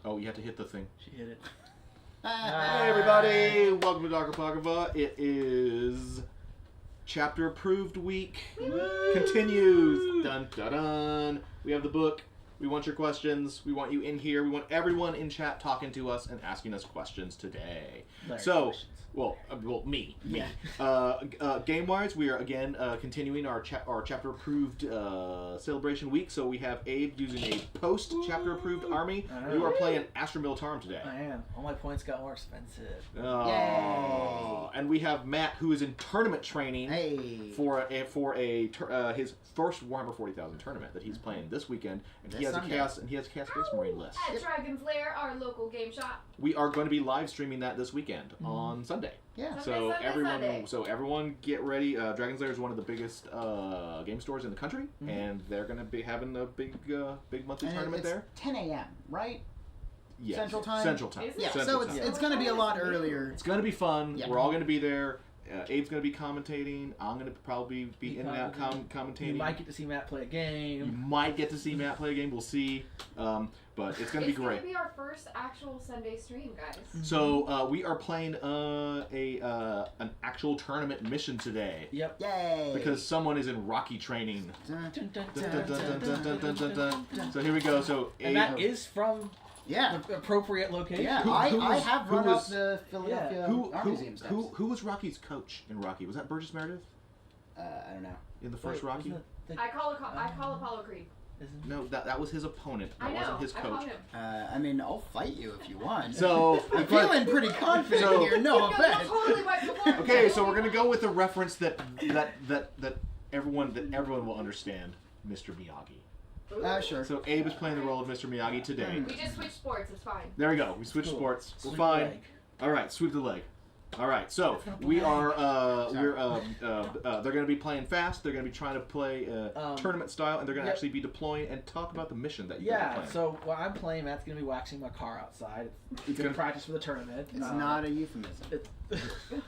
Oh, you have to hit the thing. She hit it. Hey everybody! Welcome to Dark Apocrypha. It is chapter approved week. Continues. Dun dun dun. We have the book. We want your questions. We want you in here. We want everyone in chat talking to us and asking us questions today. Questions. Me. Game-wise, we are again continuing our chapter approved celebration week. So we have Abe using a post-chapter approved army. You are playing Astra Militarum today. I am. All my points got more expensive. Oh. And we have Matt, who is in tournament training for his first Warhammer 40,000 tournament that he's playing this weekend, and he has a Chaos Space Marine list. At Dragon's Lair, our local game shop. We are going to be live streaming that this weekend on Sunday. Yeah. So everyone get ready. Dragon's Lair is one of the biggest game stores in the country, and they're going to be having a big monthly tournament there. 10 a.m. right? Yes. Central Time. Yeah. So it's going to be a lot earlier. It's going to be fun. Yeah. We're all going to be there. Abe's going to be commentating. I'm going to probably be in and out commentating. You might get to see Matt play a game. We'll see. But it's going to be great. It's going to be our first actual Sunday stream, guys. So we are playing an actual tournament mission today. Yep. Yay! Because someone is in Rocky training. Dun, dun, dun, So here we go. So and that is from the appropriate location. Yeah, I have run up the Philadelphia Army Museum steps. Who was Rocky's coach in Rocky? Was that Burgess Meredith? I don't know. In the first Rocky? I call Apollo Creed. No, that was his opponent. That wasn't his coach. I call him. I mean, I'll fight you if you want. So I'm feeling pretty confident here. No offense. Totally wipe the floor. Okay, so we're gonna go with the reference that everyone will understand, Mr. Miyagi. Sure. So Abe is playing the role of Mr. Miyagi today. We just switched sports. It's fine. There we go. We switched sports. We're Sweep fine. the leg. All right, sweep the leg. All right, so we are they're going to be playing fast. They're going to be trying to play tournament style, and they're going to actually be deploying and talk about the mission that you're playing. So while I'm playing, Matt's going to be waxing my car outside. It's going to practice for the tournament. It's not a euphemism.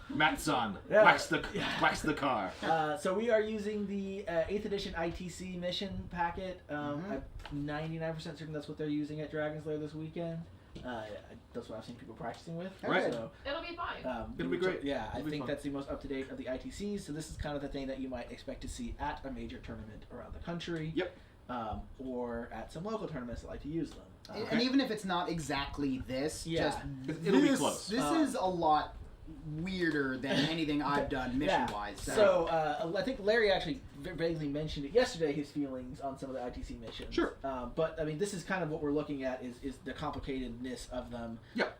Matt's-son, wax the car. So we are using the 8th edition ITC mission packet. I'm 99% certain that's what they're using at Dragon's Lair this weekend. That's what I've seen people practicing with. Right. So, it'll be fine. It'll be great. Yeah, I think fun. that's the most up-to-date of the ITCs. So this is kind of the thing that you might expect to see at a major tournament around the country. Yep. Or at some local tournaments that like to use them. And even if it's not exactly this, it'll be close. This is a lot weirder than anything I've done mission-wise. So I think Larry actually vaguely mentioned it yesterday, his feelings on some of the ITC missions. Sure. But I mean, this is kind of what we're looking at is the complicatedness of them. Yep.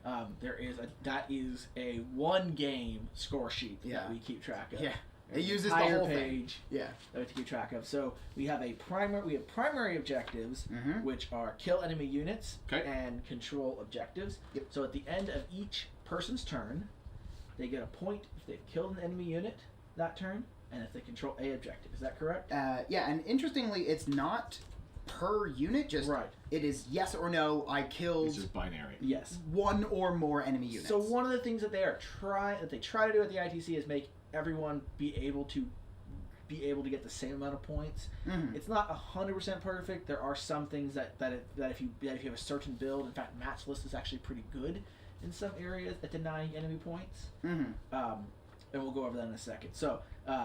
That is a one game score sheet that we keep track of. Yeah. It uses the entire whole page. thing. Yeah. That we have to keep track of. So we have primary objectives, which are kill enemy units and control objectives. Yep. So at the end of each person's turn, they get a point if they've killed an enemy unit that turn, and if they control a objective. Is that correct? Yeah, and interestingly, it's not per unit, just it is yes or no, I killed It's just binary. Yes. one or more enemy units. So one of the things that they try to do at the ITC is make everyone be able to get the same amount of points. It's not 100% perfect. There are some things that if you have a certain build, in fact, Matt's list is actually pretty good in some areas at denying enemy points. And we'll go over that in a second. So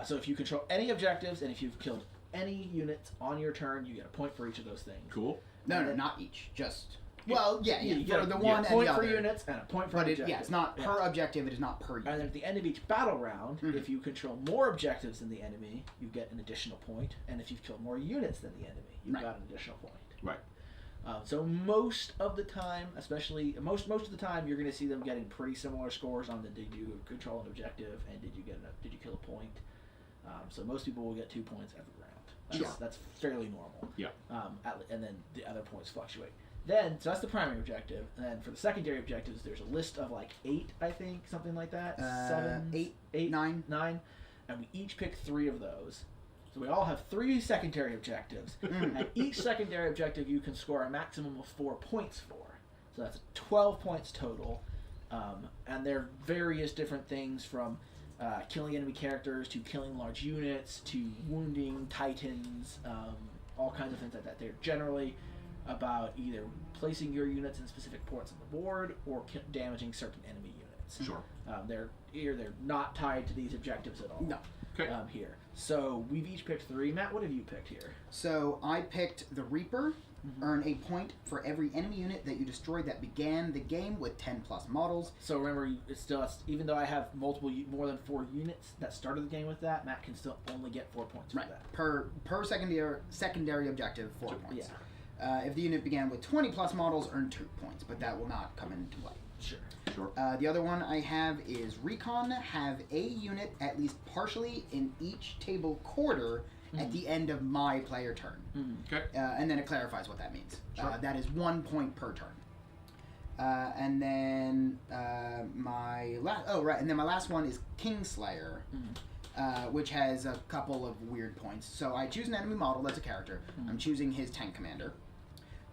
if you control any objectives and if you've killed any units on your turn, you get a point for each of those things. Cool. No, not each. Just you get for the one one and point the for other. units and a point for objectives. It's not per objective. It is not per unit. And then at the end of each battle round, if you control more objectives than the enemy, you get an additional point. And if you've killed more units than the enemy, you got an additional point. Right. So most of the time, especially most of the time, you're going to see them getting pretty similar scores on the did you control an objective and did you kill a point. So most people will get 2 points every round. That's fairly normal. Yeah. And then the other points fluctuate. So that's the primary objective. And then for the secondary objectives, there's a list of like 8, I think, something like that. 8, 9. 9. And we each pick 3 of those. So we all have 3 secondary objectives. And each secondary objective you can score a maximum of 4 points for. So that's 12 points total. And there are various different things from killing enemy characters to killing large units to wounding titans, all kinds of things like that. They're generally about either placing your units in specific ports on the board or damaging certain enemy units. Sure. They're not tied to these objectives at all. No. Okay. Here. So we've each picked 3. Matt, what have you picked here? So I picked the Reaper. Earn a point for every enemy unit that you destroyed that began the game with 10 plus models. So remember, even though I have more than 4 units that started the game with that, Matt can still only get 4 points for that. Per secondary objective, 4 points. Yeah. If the unit began with 20 plus models, earn 2 points, but that will not come into play. Sure. The other one I have is Recon. Have a unit at least partially in each table quarter at the end of my player turn. Okay. And then it clarifies what that means. Sure. That is 1 point per turn. And then my last one is Kingslayer, which has a couple of weird points. So I choose an enemy model that's a character. I'm choosing his tank commander.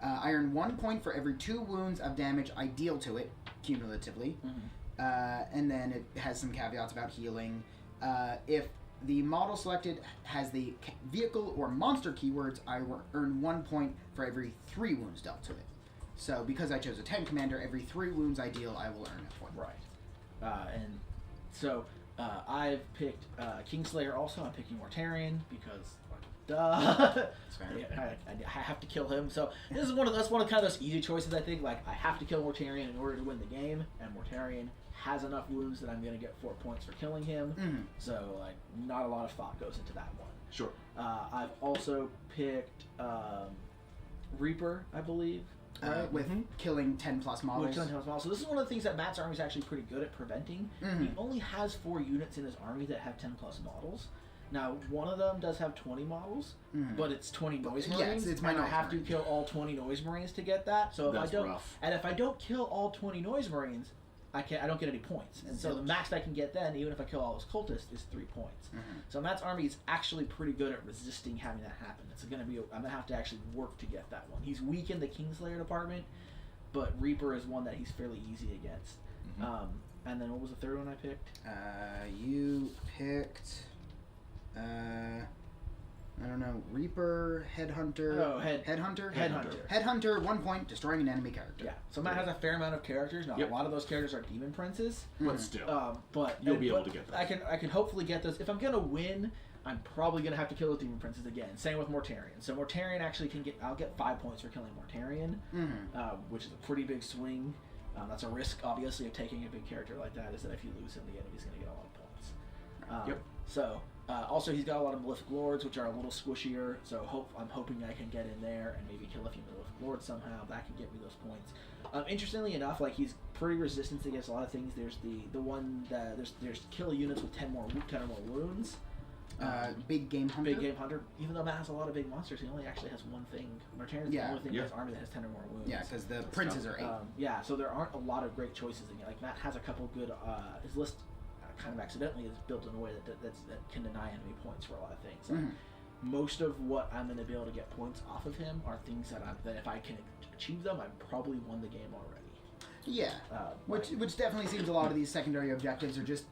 I earn 1 point for every 2 wounds of damage I deal to it, cumulatively. And then it has some caveats about healing. If the model selected has the vehicle or monster keywords, I earn 1 point for every 3 wounds dealt to it. So because I chose a tank commander, every 3 wounds I deal, I will earn a point. Right. And so I've picked Kingslayer also. I'm picking Mortarion because, duh. That's fair. I have to kill him. So this is one of kind of those easy choices, I think. Like, I have to kill Mortarion in order to win the game, and Mortarion has enough wounds that I'm going to get 4 points for killing him. So, like, not a lot of thought goes into that one. Sure. I've also picked Reaper, I believe. With killing 10 plus models. So this is one of the things that Matt's army is actually pretty good at preventing. He only has 4 units in his army that have 10 plus models. Now, one of them does have 20 models, but it's 20 noise marines. It's my and I noise have to marines. kill all 20 noise marines to get that. So That's rough. And if I don't kill all 20 noise marines, I don't get any points. And so the max I can get then, even if I kill all his cultists, is 3 points. So Matt's army is actually pretty good at resisting having that happen. I'm gonna have to actually work to get that one. He's weak in the Kingslayer department, but Reaper is one that he's fairly easy against. And then what was the third one I picked? You picked I don't know, Reaper, Headhunter. Oh, Headhunter? Headhunter. Headhunter, 1 point, destroying an enemy character. Yeah. So Matt has a fair amount of characters. Now, a lot of those characters are demon princes. But still. But you'll be able to get them. I can hopefully get those. If I'm gonna win, I'm probably gonna have to kill those demon princes again. Same with Mortarion. So Mortarion actually I'll get 5 points for killing Mortarion, which is a pretty big swing. That's a risk, obviously, of taking a big character like that. Is that if you lose him, the enemy's gonna get a lot of points. So. Also, he's got a lot of Malefic Lords, which are a little squishier, so I'm hoping I can get in there and maybe kill a few Malefic Lords somehow. That can get me those points. Interestingly enough, like, he's pretty resistant against a lot of things. There's the one that there's kill units with 10 or more wounds. Big Game Hunter. Big Game Hunter. Even though Matt has a lot of big monsters, he only actually has one thing. Martin's the only thing in his army that has 10 or more wounds. Yeah, because the princes are 8. So there aren't a lot of great choices in it. Like, Matt has a couple good. His list kind of accidentally is built in a way that can deny enemy points for a lot of things. Like, most of what I'm going to be able to get points off of him are things that if I can achieve them, I've probably won the game already. Yeah, which definitely seems a lot of these secondary objectives are just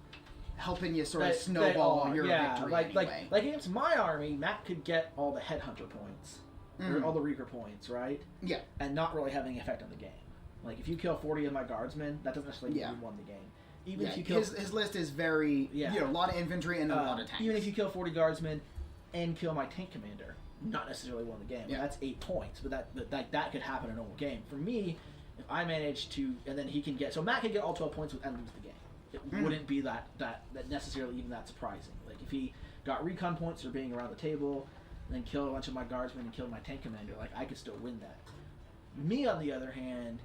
helping you sort of snowball your victory anyway. Like against my army, Matt could get all the Headhunter points, or all the Reaper points, right? Yeah. And not really having an effect on the game. Like, if you kill 40 of my guardsmen, that doesn't necessarily mean you won the game. Even if you kill his list is very a lot of infantry and a lot of tanks. Even if you kill 40 guardsmen and kill my tank commander, not necessarily won the game. Yeah. That's 8 points, but that could happen in a normal game. For me, if I manage to, and then he can get, so Matt can get all 12 points and lose the game. It wouldn't be that necessarily even that surprising. Like, if he got recon points for being around the table, and then killed a bunch of my guardsmen and killed my tank commander, like, I could still win that. Me, on the other hand,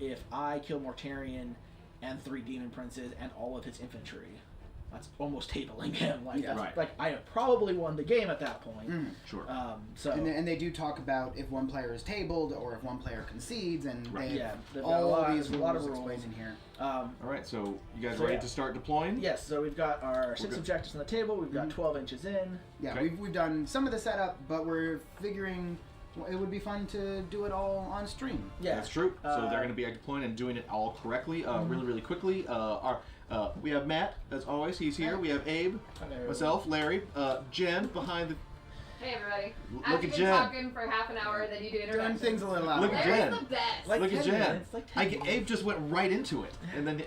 if I kill Mortarion and 3 demon princes and all of his infantry, that's almost tabling him. Like, like, I have probably won the game at that point. Sure. And they do talk about if one player is tabled or if one player concedes, and they've all got of these a lot of rules rules explained in here. All right, so you guys ready to start deploying? Yes. So we've got our 6 objectives on the table. We've got 12 inches in. Yeah, we've done some of the setup, but we're figuring it would be fun to do it all on stream. Yeah, that's true. So they're going to be deploying and doing it all correctly, really quickly. We have Matt, as always. He's here. We have Abe, myself, Larry, Jen behind the. Hey everybody. Look After at you've Jen. been talking for half an hour, then you do Doing introductions. things a little out Look of at order. Jen. There's the best. Like Look at 10 Jen. minutes, like 10 minutes. Abe just went right into it, and then he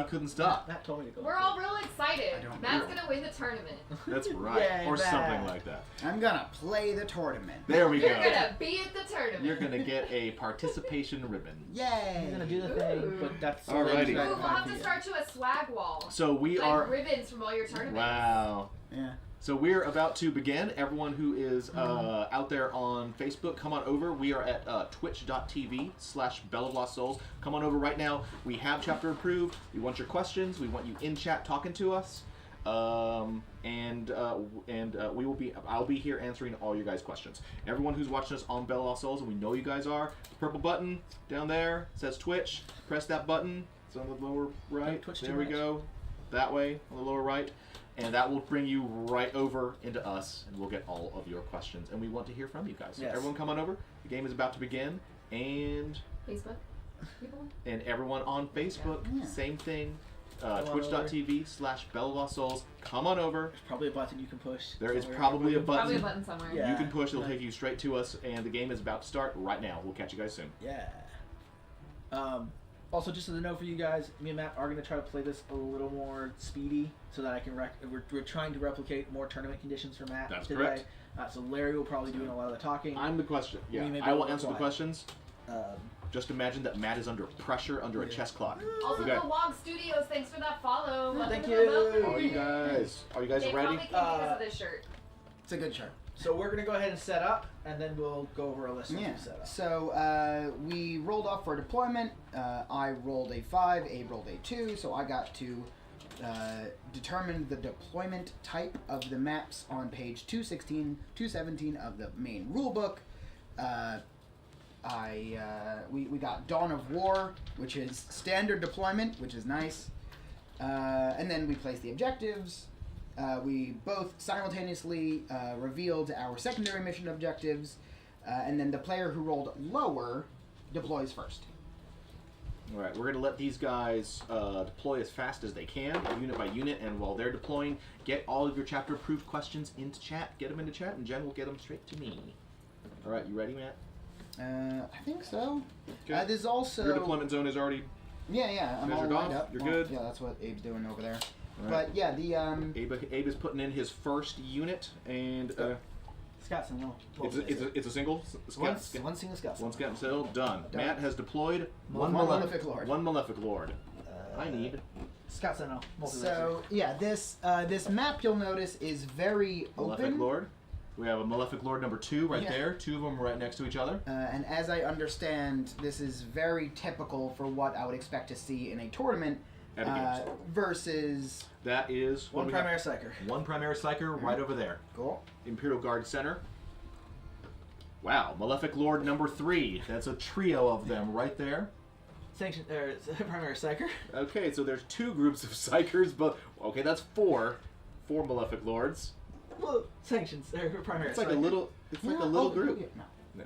couldn't stop. Matt told me to go. We're all real excited. I don't Matt's know. gonna win the tournament. That's right, Yay, or Matt. something like that. I'm gonna play the tournament. There we You're go. gonna be at the tournament. You're gonna get a participation ribbon. Yay! He's gonna do the thing, Ooh. but that's Alrighty. Ooh, we'll have to start you a swag wall. So we Like are. ribbons from all your tournaments. Wow. Yeah. So we're about to begin. Everyone who is out there on Facebook, come on over. We are at twitch.tv/Bell of Lost Souls. Come on over right now. We have chapter approved. We want your questions. We want you in chat talking to us. We will be. I'll be here answering all your guys' questions. Everyone who's watching us on Bell of Lost Souls, and we know you guys are. The purple button down there says Twitch. Press that button. It's on the lower right. Twitch There too we much. go. That way on the lower right. And that will bring you right over into us, and we'll get all of your questions. And we want to hear from you guys. So Yes. everyone come on over. The game is about to begin. And Facebook. People. everyone on Facebook, Yeah. same thing. Come on Twitch.tv/Bell of Lost Souls. Come on over. There's probably a button you can push. There is somewhere. probably a Probably a button button somewhere. Yeah. you can push. It'll take you straight to us. And the game is about to start right now. We'll catch you guys soon. Yeah. Also, just as a note for you guys, me and Matt are going to try to play this a little more speedy so that I can we're trying to replicate more tournament conditions for Matt That's today. correct. So Larry will probably be doing a lot of the talking. I'm the question. Yeah, We may be I will able to answer the reply. questions. Just imagine that Matt is under pressure under a Yeah. chess clock. Also, Okay. the Log Studios, thanks for that follow. Welcome Thank to you. the welcome. Are you guys They ready? probably came because of this shirt. It's a good shirt. So we're going to go ahead and set up, and then we'll go over a list once Yeah. we set up. So we rolled off for deployment. I rolled a 5. Abe rolled a 2. So I got to determine the deployment type of the maps on page 217 of the main rulebook. We got Dawn of War, which is standard deployment, which is nice. And then we placed the objectives. We both simultaneously revealed our secondary mission objectives, and then the player who rolled lower deploys first. All right, we're going to let these guys deploy as fast as they can, unit by unit, and while they're deploying, get all of your chapter-approved questions into chat. Get them into chat, and Jen will get them straight to me. All right, you ready, Matt? I think so. Okay. There's also Your deployment zone is already... yeah, I'm all measured lined off? up. You're Well, good? Yeah, that's what Abe's doing over there. All right. But yeah, the Abe is putting in his first unit, and Scott's no. it's a single One scout. single Scout. One scout still done. Done. Matt has deployed one Malefic Lord. One Malefic Lord. I need. Scott's no. So yeah, this map you'll notice is very Malefic open. Lord. We have a Malefic Lord number 2 right Yeah. there. 2 of them right next to each other. And as I understand, this is very typical for what I would expect to see in a tournament At a game. versus That is what One we have. primary psyker. One primary psyker right over there. cool. Imperial Guard Center. Wow, Malefic Lord number 3. That's a trio of them right there. Sanction primary psyker. Okay, so there's 2 groups of psychers, but okay, that's 4. 4 Malefic Lords. Well, sanctions primary. It's like a psyker. little. It's like a little group. No. No.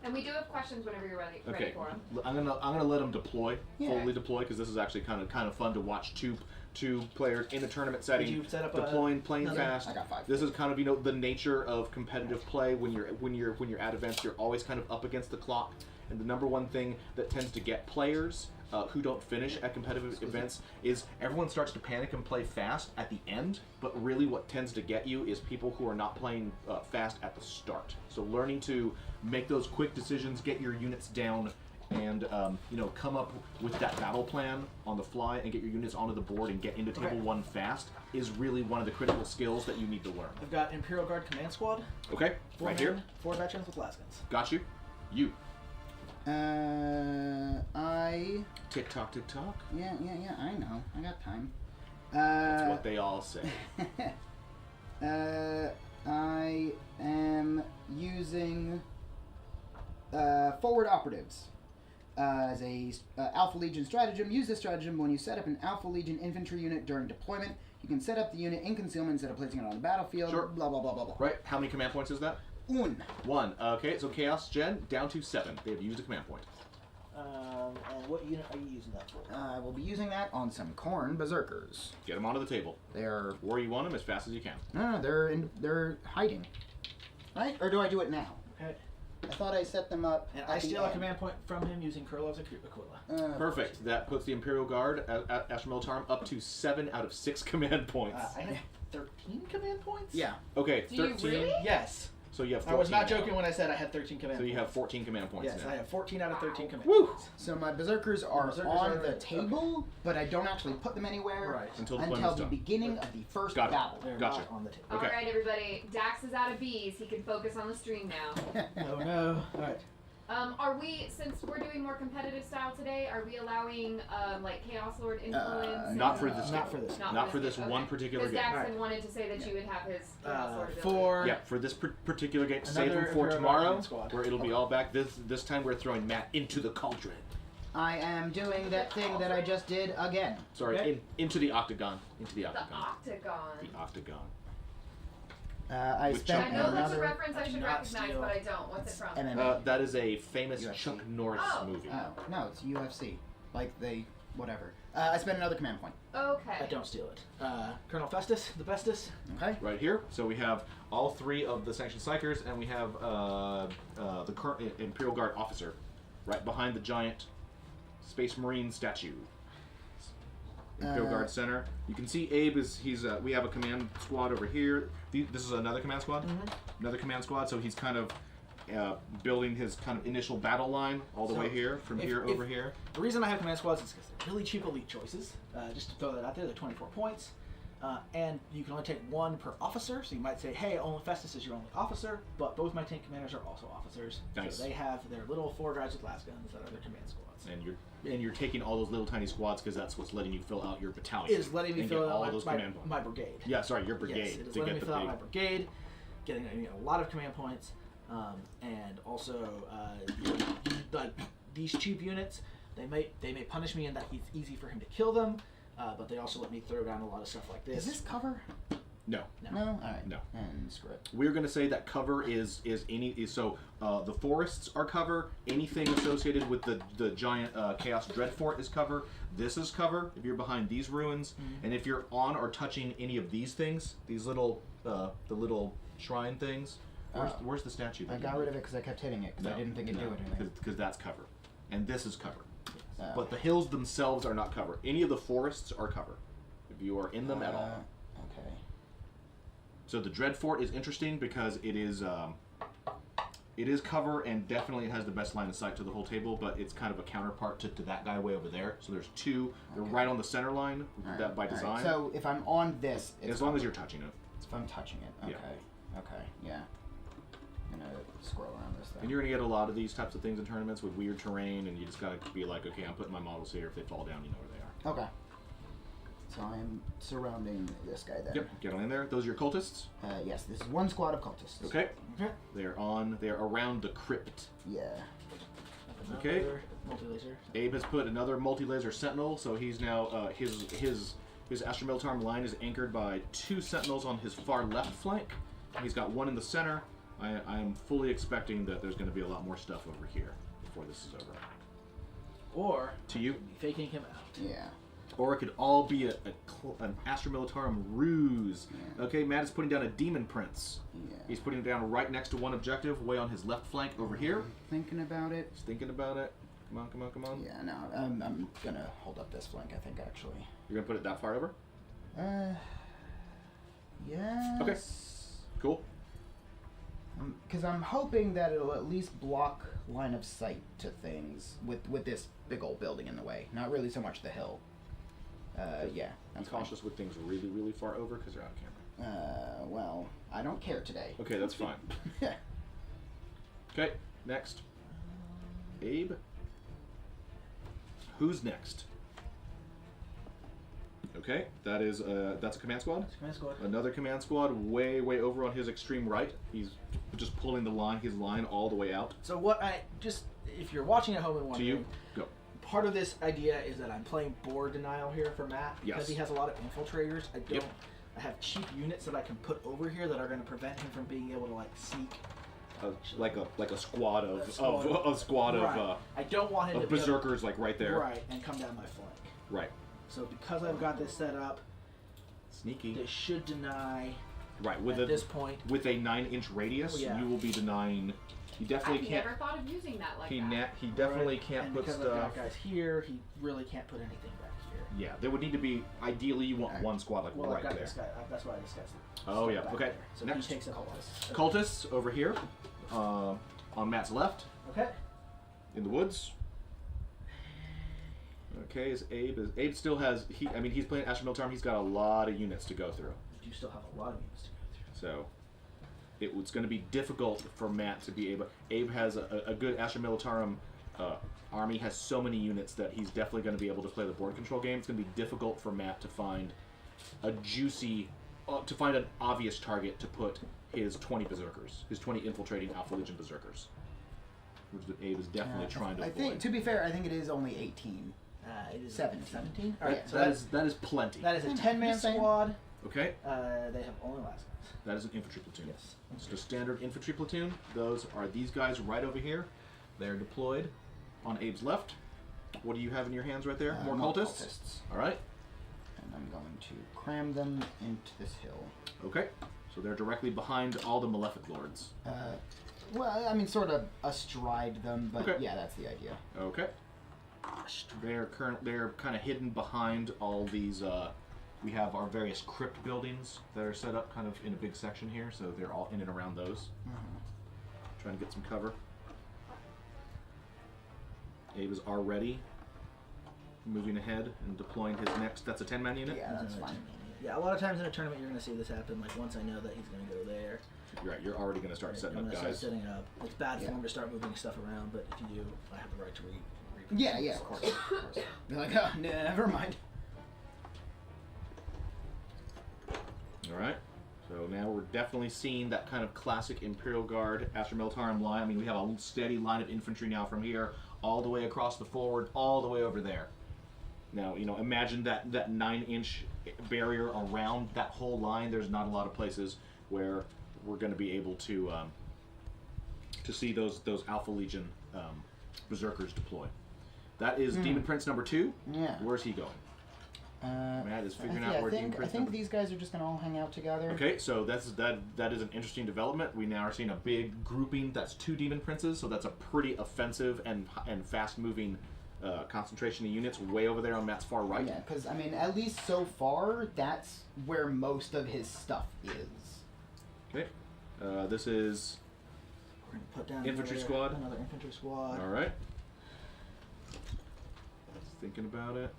And we do have questions whenever you're ready Okay, for them. I'm gonna let them deploy, Yeah. fully deploy, because this is actually kind of fun to watch two players in a tournament setting Did you set up deploying, playing another- fast. I got 5. This is kind of the nature of competitive play. When you're at events, you're always kind of up against the clock, and the number one thing that tends to get players who don't finish at competitive events is everyone starts to panic and play fast at the end, but really what tends to get you is people who are not playing fast at the start. So learning to make those quick decisions, get your units down, and come up with that battle plan on the fly and get your units onto the board and get into table Okay. 1 fast is really one of the critical skills that you need to learn. I've got Imperial Guard Command Squad. Okay, 4 right men, here. 4 veterans with lasguns. Got you. You. I Tick tock, tick tock. yeah, I know. I got time. That's what they all say. I am using forward operatives as a Alpha Legion stratagem. Use this stratagem when you set up an Alpha Legion infantry unit during deployment. You can set up the unit in concealment instead of placing it on the battlefield. Sure. Blah blah blah blah blah. Right. How many command points is that? 1. 1. Okay, so Chaos Gen down to 7. They have used a command point. And what unit are you using that for? I will be using that on some Khorne Berserkers. Get them onto the table. They're Where you want them as fast as you can. they're hiding. Right? Or do I do it now? Okay. I thought I set them up. And at I the steal a end. command point from him using Kurlov's Aquila. Perfect. That puts the Imperial Guard at Astra Militarum up to 7 out of 6 command points. I have 13 command points? Yeah. Okay, Do you 13. really? Yes. So you have 14 I was not now. joking when I said I had 13 command So points. you have 14 command points Yes, now. I have 14 out of 13 command Woo! points. So my berserkers are Berserkers on are- the table, but I don't actually put them anywhere Right. Until until deployment's the done. beginning of the first Got it. battle. They're Gotcha. not on the table. Okay. All right, everybody. Dax is out of bees. He can focus on the stream now. Oh no. Alright. Are we, since we're doing more competitive style today, are we allowing like Chaos Lord influence? Not for this Not game. for this. Not for this game, one okay. particular Because game. Daxon Right. wanted to say that you would have his Chaos Lord ability. For Yeah, for this particular game. Save Another them for Imperial tomorrow, Guardian squad. where it'll be all back. This time we're throwing Matt into the cauldron. I am doing that thing that I just did again. Sorry, Okay. into the octagon. Into the The octagon. Octagon. The octagon. I Which spent I know that's a another. reference I I do should not recognize, steal. but I don't. What's it from? MMA. That is a famous UFC. Chuck Norris Oh. movie. Oh no, it's UFC. Like they, whatever. I spent another command point. Okay. I don't steal it. Colonel Festus, the bestest. Okay. Right here. So we have all 3 of the sanctioned psychers, and we have the current Imperial Guard officer right behind the giant Space Marine statue. Imperial Guard Center. You can see Abe is we have a command squad over here. This is another command squad. Another command squad. So he's kind of building his kind of initial battle line all the So, way here, from here over here. The reason I have command squads is because they're really cheap elite choices. Just to throw that out there, they're 24 points. And you can only take 1 per officer, so you might say, hey, only Festus is your only officer, but both my tank commanders are also officers. Nice. So they have their little 4 guys with las guns that are their command squads. And you're taking all those little tiny squads because that's what's letting you fill out your battalion. It is letting me and fill get all out those my command points. brigade. Yeah, sorry, your brigade Yes, it is to letting get me the fill out big. my brigade, getting a lot of command points, and also like these cheap units. They may punish me in that it's easy for him to kill them, but they also let me throw down a lot of stuff like this. Is this cover? No. No. All right. No. And screw it. We're going to say that cover is the forests are cover. Anything associated with the giant Chaos Dreadfort is cover. This is cover if you're behind these ruins, and if you're on or touching any of these things, these little the little shrine things. Where's the statue? I got rid of it because I kept hitting it because I didn't think it'd do anything. Because that's cover, and this is cover. Oh. But the hills themselves are not cover. Any of the forests are cover if you are in them at all. Okay. So the Dreadfort is interesting because it is cover, and definitely it has the best line of sight to the whole table, but it's kind of a counterpart to that guy way over there. So there's 2. They're Okay. right on the center line, All that by right, all design. right. So if I'm on this, it's as long as you're touching it. if I'm touching it. Okay. Yeah. Okay. Yeah. I'm gonna scroll around this thing. And you're going to get a lot of these types of things in tournaments with weird terrain, and you just got to be like, okay, I'm putting my models here. If they fall down, you know where they are. Okay. So I'm surrounding this guy then. Yep, get on in there. Those are your cultists. Yes, this is 1 squad of cultists. Okay. Okay. They're around the crypt. Yeah. Okay. Another multi-laser. Abe has put another multi-laser sentinel, so he's now his Astra Militarum line is anchored by 2 sentinels on his far left flank. He's got 1 in the center. I am fully expecting that there's going to be a lot more stuff over here before this is over. Or To you, faking him out. Yeah. or it could all be an Astra Militarum ruse. Yeah. Okay, Matt is putting down a demon prince. Yeah. He's putting it down right next to one objective, way on his left flank over here. Thinking about it. He's thinking about it. Come on, come on, come on. Yeah. No. I'm gonna hold up this flank. I think actually. You're gonna put it that far over? Yes. Okay. Cool. Because I'm hoping that it'll at least block line of sight to things with this big old building in the way. Not really so much the hill. Yeah. Be That's fine. cautious with things really, really far over because they're out of camera. Well, I don't care today. Okay, that's fine. Okay, next. Abe. Who's next? Okay, that's a command squad. Command squad. Another command squad way over on his extreme right. He's just pulling his line all the way out. So what if you're watching at home and To wondering, you, go. part of this idea is that I'm playing board denial here for Matt because Yes. he has a lot of infiltrators. Yep. I have cheap units that I can put over here that are going to prevent him from being able to like sneak. Like a squad of Right. I don't want him to be able- berserkers like right there. Right, and come down my flank. Right. So because I've got this set up, Sneaky. this should deny Right, with at this point. with a 9-inch radius, Oh, yeah. you will be denying. He definitely I've can't. never thought of using that like He that. he definitely can't and put because stuff. I've got guys here, he really can't put anything back here. Yeah, there would need to be. Ideally, you want one squad like Well, right I've got there. this guy. That's why this guy's. Oh, stuck yeah, back okay. there. So Next. he takes up all this. Cultists over here, on Matt's left, Okay. in the woods. Okay, Abe still has. He's playing Astra Militarum. He's got a lot of units to go through. You still have a lot of units to go through. So it's going to be difficult for Matt to be able. Abe has a good Astra Militarum army, has so many units that he's definitely going to be able to play the board control game. It's going to be difficult for Matt to find an obvious target to put his 20 berserkers, his 20 infiltrating Alpha Legion berserkers, which Abe is definitely trying to I avoid. think, to be fair, I think it is only 18. It is 17. 17? All right, Yeah. so That is plenty. that is a 10-man Just saying. squad. Okay, They have only las guns. that is an infantry platoon. Yes. It's a standard infantry platoon. Those are these guys right over here. They're deployed on Abe's left. What do you have in your hands right there? More cultists? All right. And I'm going to cram them into this hill. Okay. So they're directly behind all the Malefic Lords. Well, I mean, sort of astride them, but Okay. yeah, that's the idea. Okay. They're kind of hidden behind all these. We have our various crypt buildings that are set up kind of in a big section here, so they're all in and around those. Trying to get some cover. Abe is already moving ahead and deploying his next. That's a 10-man unit? Yeah, that's fine. Yeah, a lot of times in a tournament you're going to see this happen. Like once I know that he's going to go there, You're right, you're already going to start setting I'm up going to guys. start setting up. It's bad Yeah. form to start moving stuff around, but if you do, I have the right to read. Yeah, of course. You're like, oh, never mind. Alright. So now we're definitely seeing that kind of classic Imperial Guard Astra Militarum line. I mean, we have a steady line of infantry now from here all the way across the forward, all the way over there. Now, imagine that 9-inch barrier around that whole line. There's not a lot of places where we're going to be able to see those Alpha Legion berserkers deploy. That is Demon Prince number 2. Yeah. Where's he going? Matt is figuring out where Demon Prince I think number... these guys are just going to all hang out together. Okay, so that is an interesting development. We now are seeing a big grouping. That's 2 Demon Princes, so that's a pretty offensive and fast-moving concentration of units way over there on Matt's far right. Yeah, because, I mean, at least so far, that's where most of his stuff is. Okay, this is We're going to put down Infantry squad. Another infantry squad. all right. Thinking about it.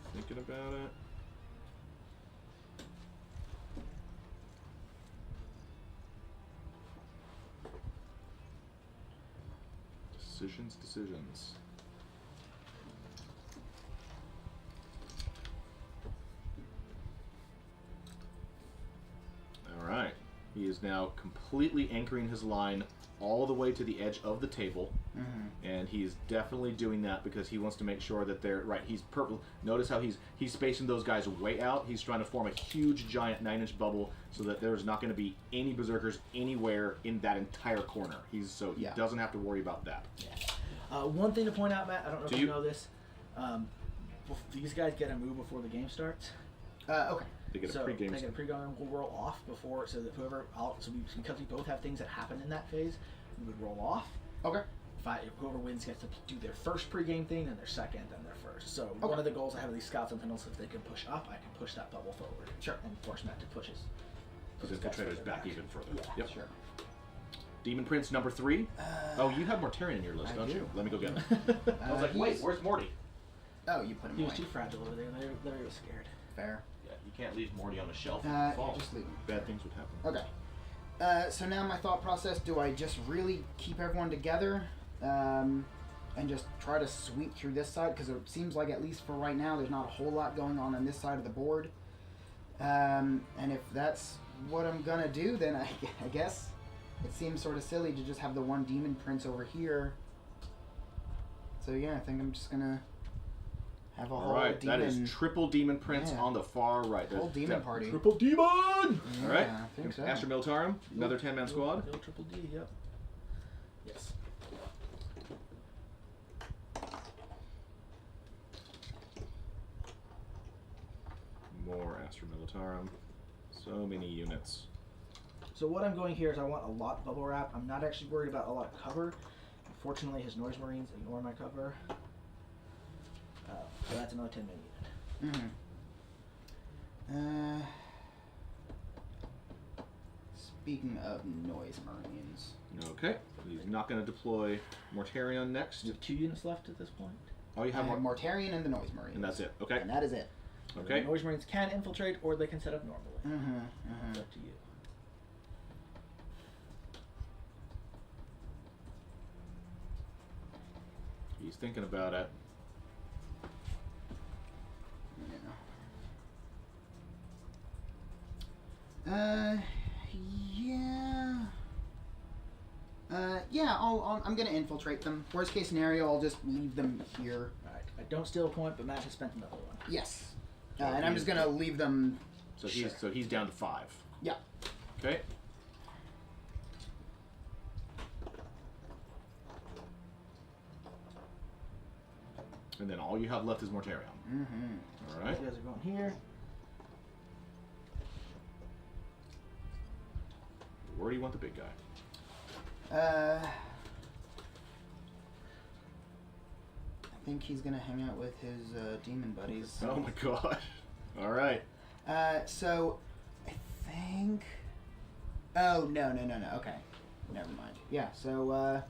Decisions. Alright. He is now completely anchoring his line all the way to the edge of the table. And he's definitely doing that because he wants to make sure that they're right. He's purple. Notice how he's spacing those guys way out. He's trying to form a huge, giant 9-inch bubble so that there's not going to be any berserkers anywhere in that entire corner. He doesn't have to worry about that. Yeah. One thing to point out, Matt. I don't know if you know this. These guys get a move before the game starts. Okay. They get So a pregame. they get a pregame. We'll roll off before, so that because we both have things that happen in that phase, we would roll off. Okay. Whoever wins gets to do their first pregame thing, and their second, and their first. So one of the goals I have with these scouts and tunnels, if they can push up, I can push that bubble forward. Sure. And force Matt to push his Infiltrators further back even further. Yeah. Yep. Sure. Demon Prince number 3. Oh, you have Mortarion in your list, I don't do. you? Let me go get him. I was like, he's- wait, where's Morty? Oh, you put him He was away. too fragile over there. They were scared. Fair. Yeah, you can't leave Morty on a shelf. You Fall. just leave him. Bad things would happen. Okay. So now my thought process, do I just really keep everyone together and just try to sweep through this side? Because it seems like, at least for right now, there's not a whole lot going on this side of the board. And if that's what I'm going to do, then I guess it seems sort of silly to just have the one Demon Prince over here. So yeah, I think I'm just going to have a whole Alright, demon. that is triple Demon Prince Yeah. on the far right. Whole There's demon party. Triple Demon! Yeah, Alright, I think so. Astra Militarum, another 10-man squad. Go triple D, yep. Yes. More Astra Militarum. So many units. So what I'm going here is I want a lot of bubble wrap. I'm not actually worried about a lot of cover. Unfortunately, his noise marines ignore my cover. So that's another 10 minute unit. Speaking of noise marines. Okay. He's not going to deploy Mortarion next. You have 2 units left at this point. Oh, you I have have more. Mortarion and the noise marines. And that's it. Okay. And that is it. Okay. The noise marines can infiltrate, or they can set up normally. It's up to you. He's thinking about it. I'm gonna infiltrate them. Worst case scenario, I'll just leave them here. Alright, I don't steal a point, but Matt has spent another one. Yes. And I'm just gonna leave them. So he's down to 5. Yeah. Okay. And then all you have left is Mortarion. All right. You guys are going here. Where do you want the big guy? I think he's gonna hang out with his demon buddies. Oh my god. All right. So I think. Oh no. Okay, never mind. Yeah. So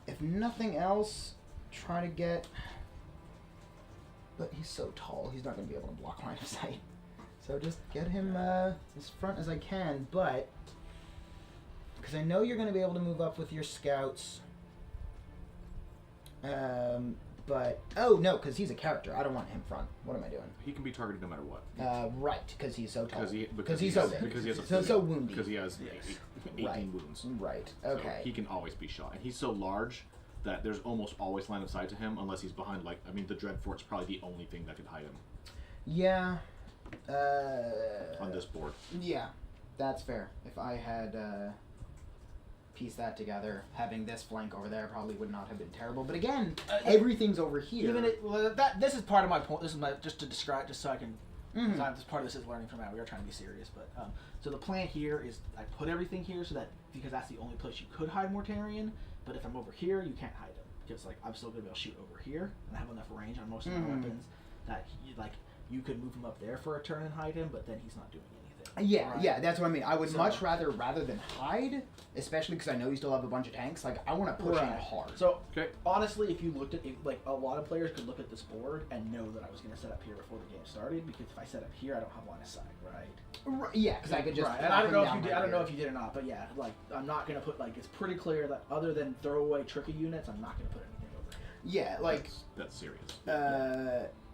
if nothing else, try to get. But he's so tall, he's not gonna be able to block line of sight. So just get him as front as I can, but because I know you're gonna be able to move up with your scouts. But oh no, because he's a character. I don't want him front. What am I doing? He can be targeted no matter what. Right, because he's so tall. Because he's so big. Because he has so woundy. Because he has 18 Right. wounds. Right. So Okay. he can always be shot, and he's so large that there's almost always line of sight to him, unless he's behind. Like, I mean, the Dreadfort's probably the only thing that could hide him Yeah. on this board. Yeah, that's fair. If I had pieced that together, having this flank over there probably would not have been terrible. But again, everything's over here. Even this is part of my point. This is my just to describe, just so I can. This part of this is learning from that. We are trying to be serious, but so the plan here is I put everything here so that because that's the only place you could hide Mortarion. But if I'm over here, you can't hide him because like I'm still gonna be able to shoot over here and I have enough range on most of my weapons that you could move him up there for a turn and hide him, but then he's not doing anything. Yeah, yeah, that's what I mean. I would much rather than hide, especially because I know you still have a bunch of tanks. Like I want to push in hard. So honestly, if you looked at it, like a lot of players could look at this board and know that I was going to set up here before the game started because if I set up here, I don't have line of sight, right? Yeah, because I could just. And I don't know if you did. I don't know if you did or not, but yeah, like I'm not going to put like it's pretty clear that other than throwaway tricky units, I'm not going to put anything over here. Yeah, like that's serious.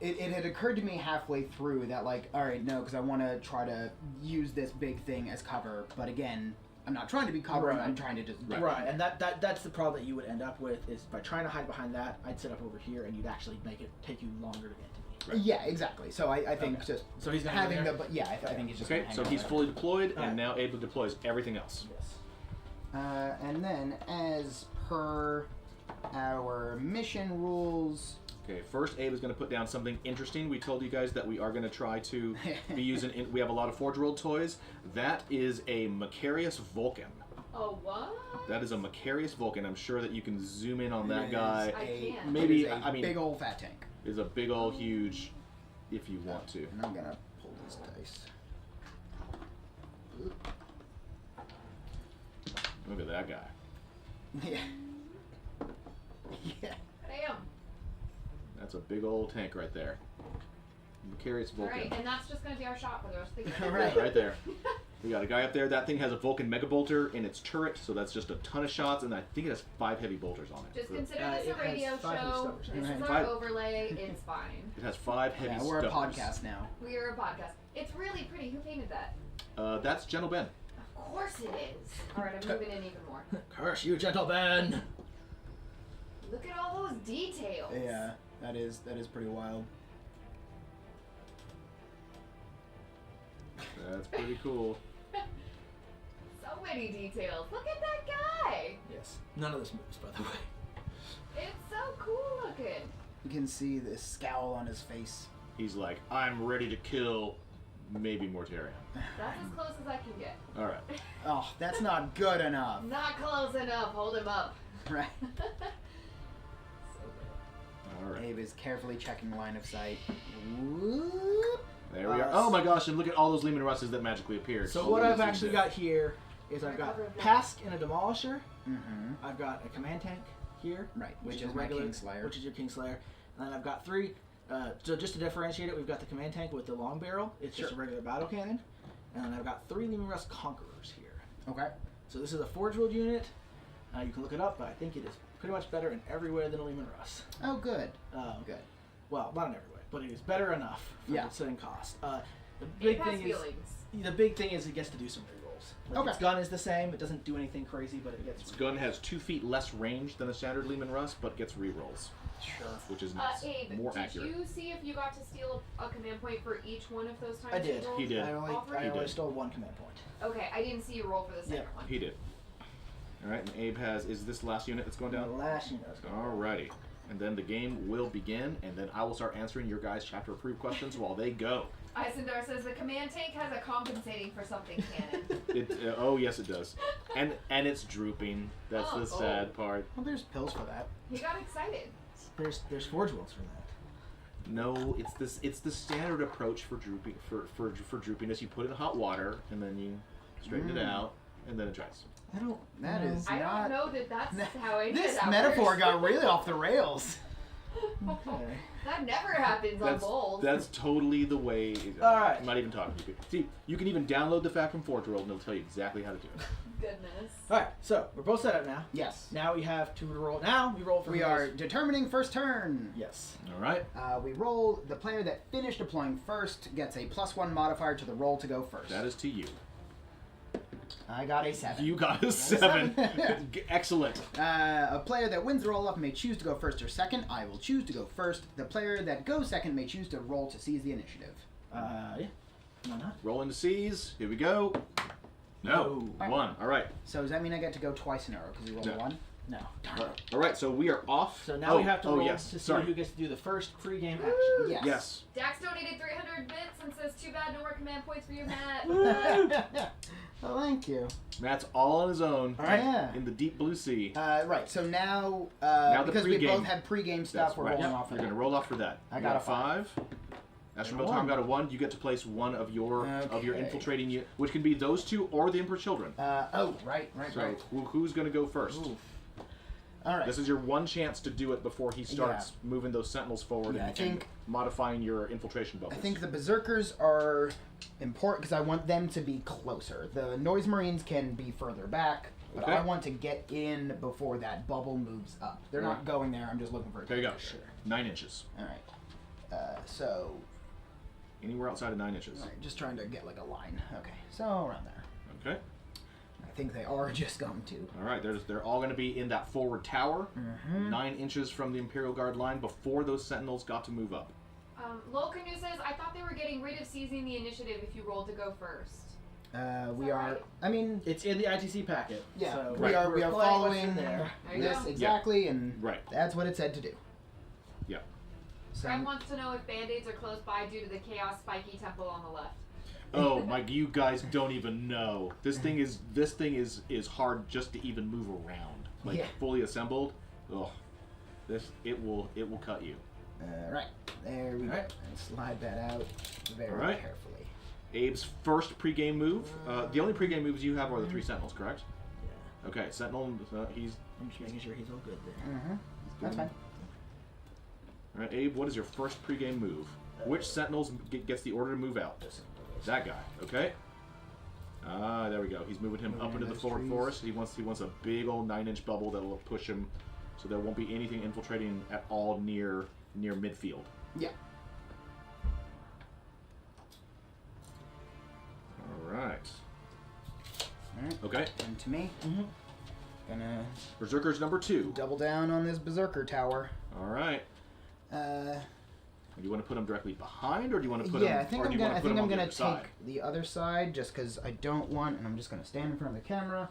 It had occurred to me halfway through that like, all right, no, because I want to try to use this big thing as cover, but again, I'm not trying to be covering. I'm trying to just and that's the problem that you would end up with is by trying to hide behind that, I'd sit up over here and you'd actually make it take you longer to get to me. Yeah, exactly. So I think just so he's having the I think he's just okay. So he's fully deployed and now able to deploy everything else. Yes. And then as per our mission rules. Okay, first Abe is going to put down something interesting. We told you guys that we are going to try to be using. We have a lot of Forge World toys. That is a Macarius Vulcan. Oh, what? That is a Macarius Vulcan. I'm sure that you can zoom in on that guy. I can. Maybe I mean, big old fat tank. Is a big old huge, if you want to. And I'm gonna pull these dice. Look at that guy. Yeah. Yeah. Damn. That's a big old tank right there. Macarius Vulcan. Alright, and that's just going to be our shot for the rest of the game. Alright. Right there. We got a guy up there. That thing has a Vulcan Mega Bolter in its turret, so that's just a ton of shots, and I think it has 5 heavy bolters on it. Just consider this a radio show. This is our overlay. It's fine. It has 5 heavy Yeah, we're a stubbers. podcast now. We are a podcast. It's really pretty. Who painted that? That's Gentle Ben. Of course it is. Alright, I'm moving in even more. Curse you, gentle Ben! Look at all those details. Yeah, that is pretty wild. That's pretty cool. So many details. Look at that guy. Yes. None of this moves, by the way. It's so cool looking. You can see the scowl on his face. He's like, I'm ready to kill maybe Mortarion. That's as close as I can get. All right. Oh, that's not good enough. Not close enough. Hold him up. Right. So good. All right. Abe is carefully checking line of sight. Whoop. There we are. Oh my gosh! And look at all those Lehman Russes that magically appeared. So All what those I've things actually there. got here is I've got Pask and a Demolisher. Mm-hmm. I've got a Command Tank here. Right, which is is my regular, Kingslayer. Which is your Kingslayer. And then I've got 3. So just to differentiate it, we've got the Command Tank with the long barrel. It's just a regular battle cannon. And then I've got 3 Lehman Russ Conquerors here. Okay. So this is a Forge World unit. You can look it up, but I think it is pretty much better in every way than a Lehman Russ. Oh, good. Good. Well, not in every way, but it is better enough for Yeah. its setting cost. The It big has thing is feelings. the big thing is it gets to do some rerolls. Like Okay. Its gun is the same. It doesn't do anything crazy, but it gets. Its gun has 2 feet less range than a standard Lehman Russ, but gets rerolls, Sure. which is nice. Abe, More did accurate. you see if you got to steal a command point for each one of those times? I did. You rolled? He did. I only, All three? I He only did. stole 1 command point. Okay, I didn't see you roll for the second Yeah. one. He did. All right, and Abe has. Is this the last unit that's going The down? last unit. is going down. Alrighty. And then the game will begin, and then I will start answering your guys' chapter approved questions while they go. Isendar says the command tank has a compensating for something cannon. Oh yes, it does. And it's drooping. That's Oh, the sad part. Well, there's pills for that. He got excited. There's Forge Worlds for that. No, it's the standard approach for drooping for droopiness. You put it in hot water, and then you straighten it out, and then it dries. I don't. That is I not. don't know that that's how I This that metaphor works. got really off the rails. Okay. That never happens on bowls. That's totally the way. All right. I'm not even talking to you. See, you can even download the fact from Forge World, and it'll tell you exactly how to do it. Goodness. All right. So we're both set up now. Yes. Now we have to roll. Now we roll for. We who are goes- determining first turn. Yes. All right. We roll. The player that finished deploying first gets a +1 modifier to the roll to go first. That is to you. I got a 7. You got a 7. seven. Excellent. A player that wins the roll-up may choose to go first or second. I will choose to go first. The player that goes second may choose to roll to seize the initiative. Yeah. Why not? Roll into C's. Here we go. No. No. 1. All right. So does that mean I get to go twice in a row because we rolled No. a 1? No. All right. So we are off. So now we have to roll yes. to see Sorry. who gets to do the first pre-game action. Yes. Yes. Dax donated 300 bits and says, "Too bad, no more command points for you, Matt." Oh, thank you. Matt's all on his own. All right. Yeah. In the deep blue sea. Right. So now, the because we pre-game- both had pre-game stuff, we're right. rolling off. You're of going to that. roll off for that. I You got a 5. Astra And a Militarum 1. got a 1. You get to place one of your Okay. infiltrating unit, which can be those two or the Emperor's Children. Right. So who's going to go first? Ooh. All right. This is your one chance to do it before he starts moving those sentinels forward Yeah, I and think- modifying your infiltration I bubbles. think the Berserkers are important because I want them to be closer. The Noise Marines can be further back, but Okay. I want to get in before that bubble moves up. They're not Right. going there. I'm just looking for. There you go. Sure. 9 inches. All right. So, Anywhere outside of 9 inches. all right, just trying to get like a line. Okay. So around there. Okay. I think they are just going to. All right. They're all going to be in that forward tower, Mm-hmm. 9 inches from the Imperial Guard line before those sentinels got to move up. Lol Canoe says, "I thought they were getting rid of seizing the initiative if you rolled to go first." We that are. right? I mean, It's in the ITC packet. yeah, So we are. we're We are playing what's following in there. There you this go. exactly, and Right. that's what it said to do. Yeah. So, Greg wants to know if band-aids are close by due to the Chaos Spiky Temple on the left. Oh my! You guys don't even know. This thing is hard just to even move around. Like Yeah. fully assembled. Oh, it will cut you. right there we go. Alright. And slide that out very Alright. carefully. Abe's first pregame move. The only pregame moves you have are the 3 sentinels, correct? Yeah. Okay, sentinel. He's I'm just making sure he's all good there. Mm-hmm. That's fine. all right. Abe, what is your first pregame move? Which sentinels gets the order to move out? That guy. Okay. Ah, there we go. He's moving him Moving up into the those forward trees. forest. He wants a big old 9-inch bubble that will push him, so there won't be anything infiltrating at all near midfield. Yeah. All right. Alright. Okay. And to me, Mm-hmm. gonna Berserker's number 2. double down on this Berserker tower. All right. Do you want to put him directly behind, or do you want to put him? Yeah, I think or do you want to put him I'm on the gonna other side? take the other side just because I don't want, and I'm just gonna stand in front of the camera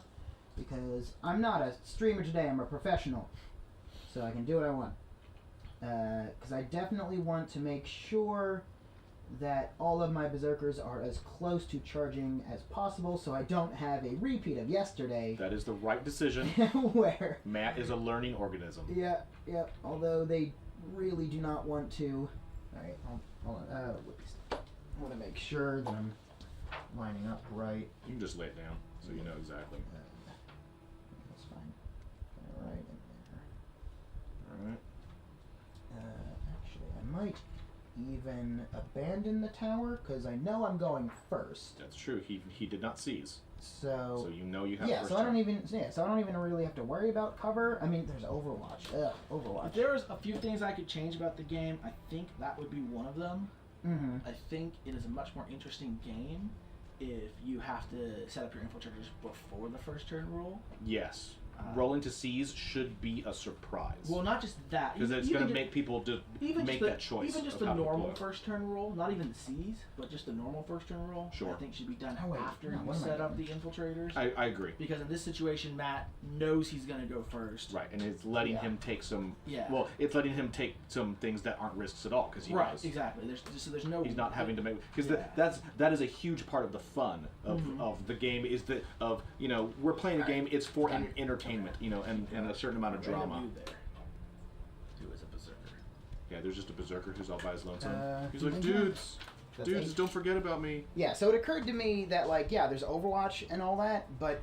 because I'm not a streamer today. I'm a professional, so I can do what I want. Because I definitely want to make sure that all of my berserkers are as close to charging as possible, so I don't have a repeat of yesterday. That is the right decision. Where Matt is a learning organism. Yeah. Although they really do not want to. All right, hold on. Whoops. I want to make sure that I'm lining up right. You can just lay it down so you know exactly. That's fine. All right in there. Actually, I might even abandon the tower because I know I'm going first. That's true. He did not seize. So you know you have. yeah. First So I don't turn. even really have to worry about cover. I mean, there's Overwatch. Overwatch. If there was a few things I could change about the game, I think that would be one of them. Mm-hmm. I think it is a much more interesting game if you have to set up your infiltrators before the first turn rule. Yes. Rolling to seize should be a surprise. Well, not just that. Because it's going to make people make that choice. Even just of the how to normal deploy. first turn roll, not even the seize, but just the normal first turn roll. Sure. I think should be done Oh, wait. after No, you what am I set up the doing? infiltrators. I agree. Because in this situation, Matt knows he's going to go first. Right, and it's letting Yeah. him take some. Yeah. Well, it's letting him take some things that aren't risks at all because he Right, knows. exactly. There's no. He's not having to make because Yeah. that is a huge part of the fun of, Mhm. of the game is that of we're playing a game, it's for Done. entertainment and a certain amount of Random drama. dude there. Who is a berserker? Yeah, there's just a berserker who's all by his lonesome. He's you like, think dudes, That's dudes, 8. don't forget about me. Yeah, so it occurred to me that, like, yeah, there's Overwatch and all that, but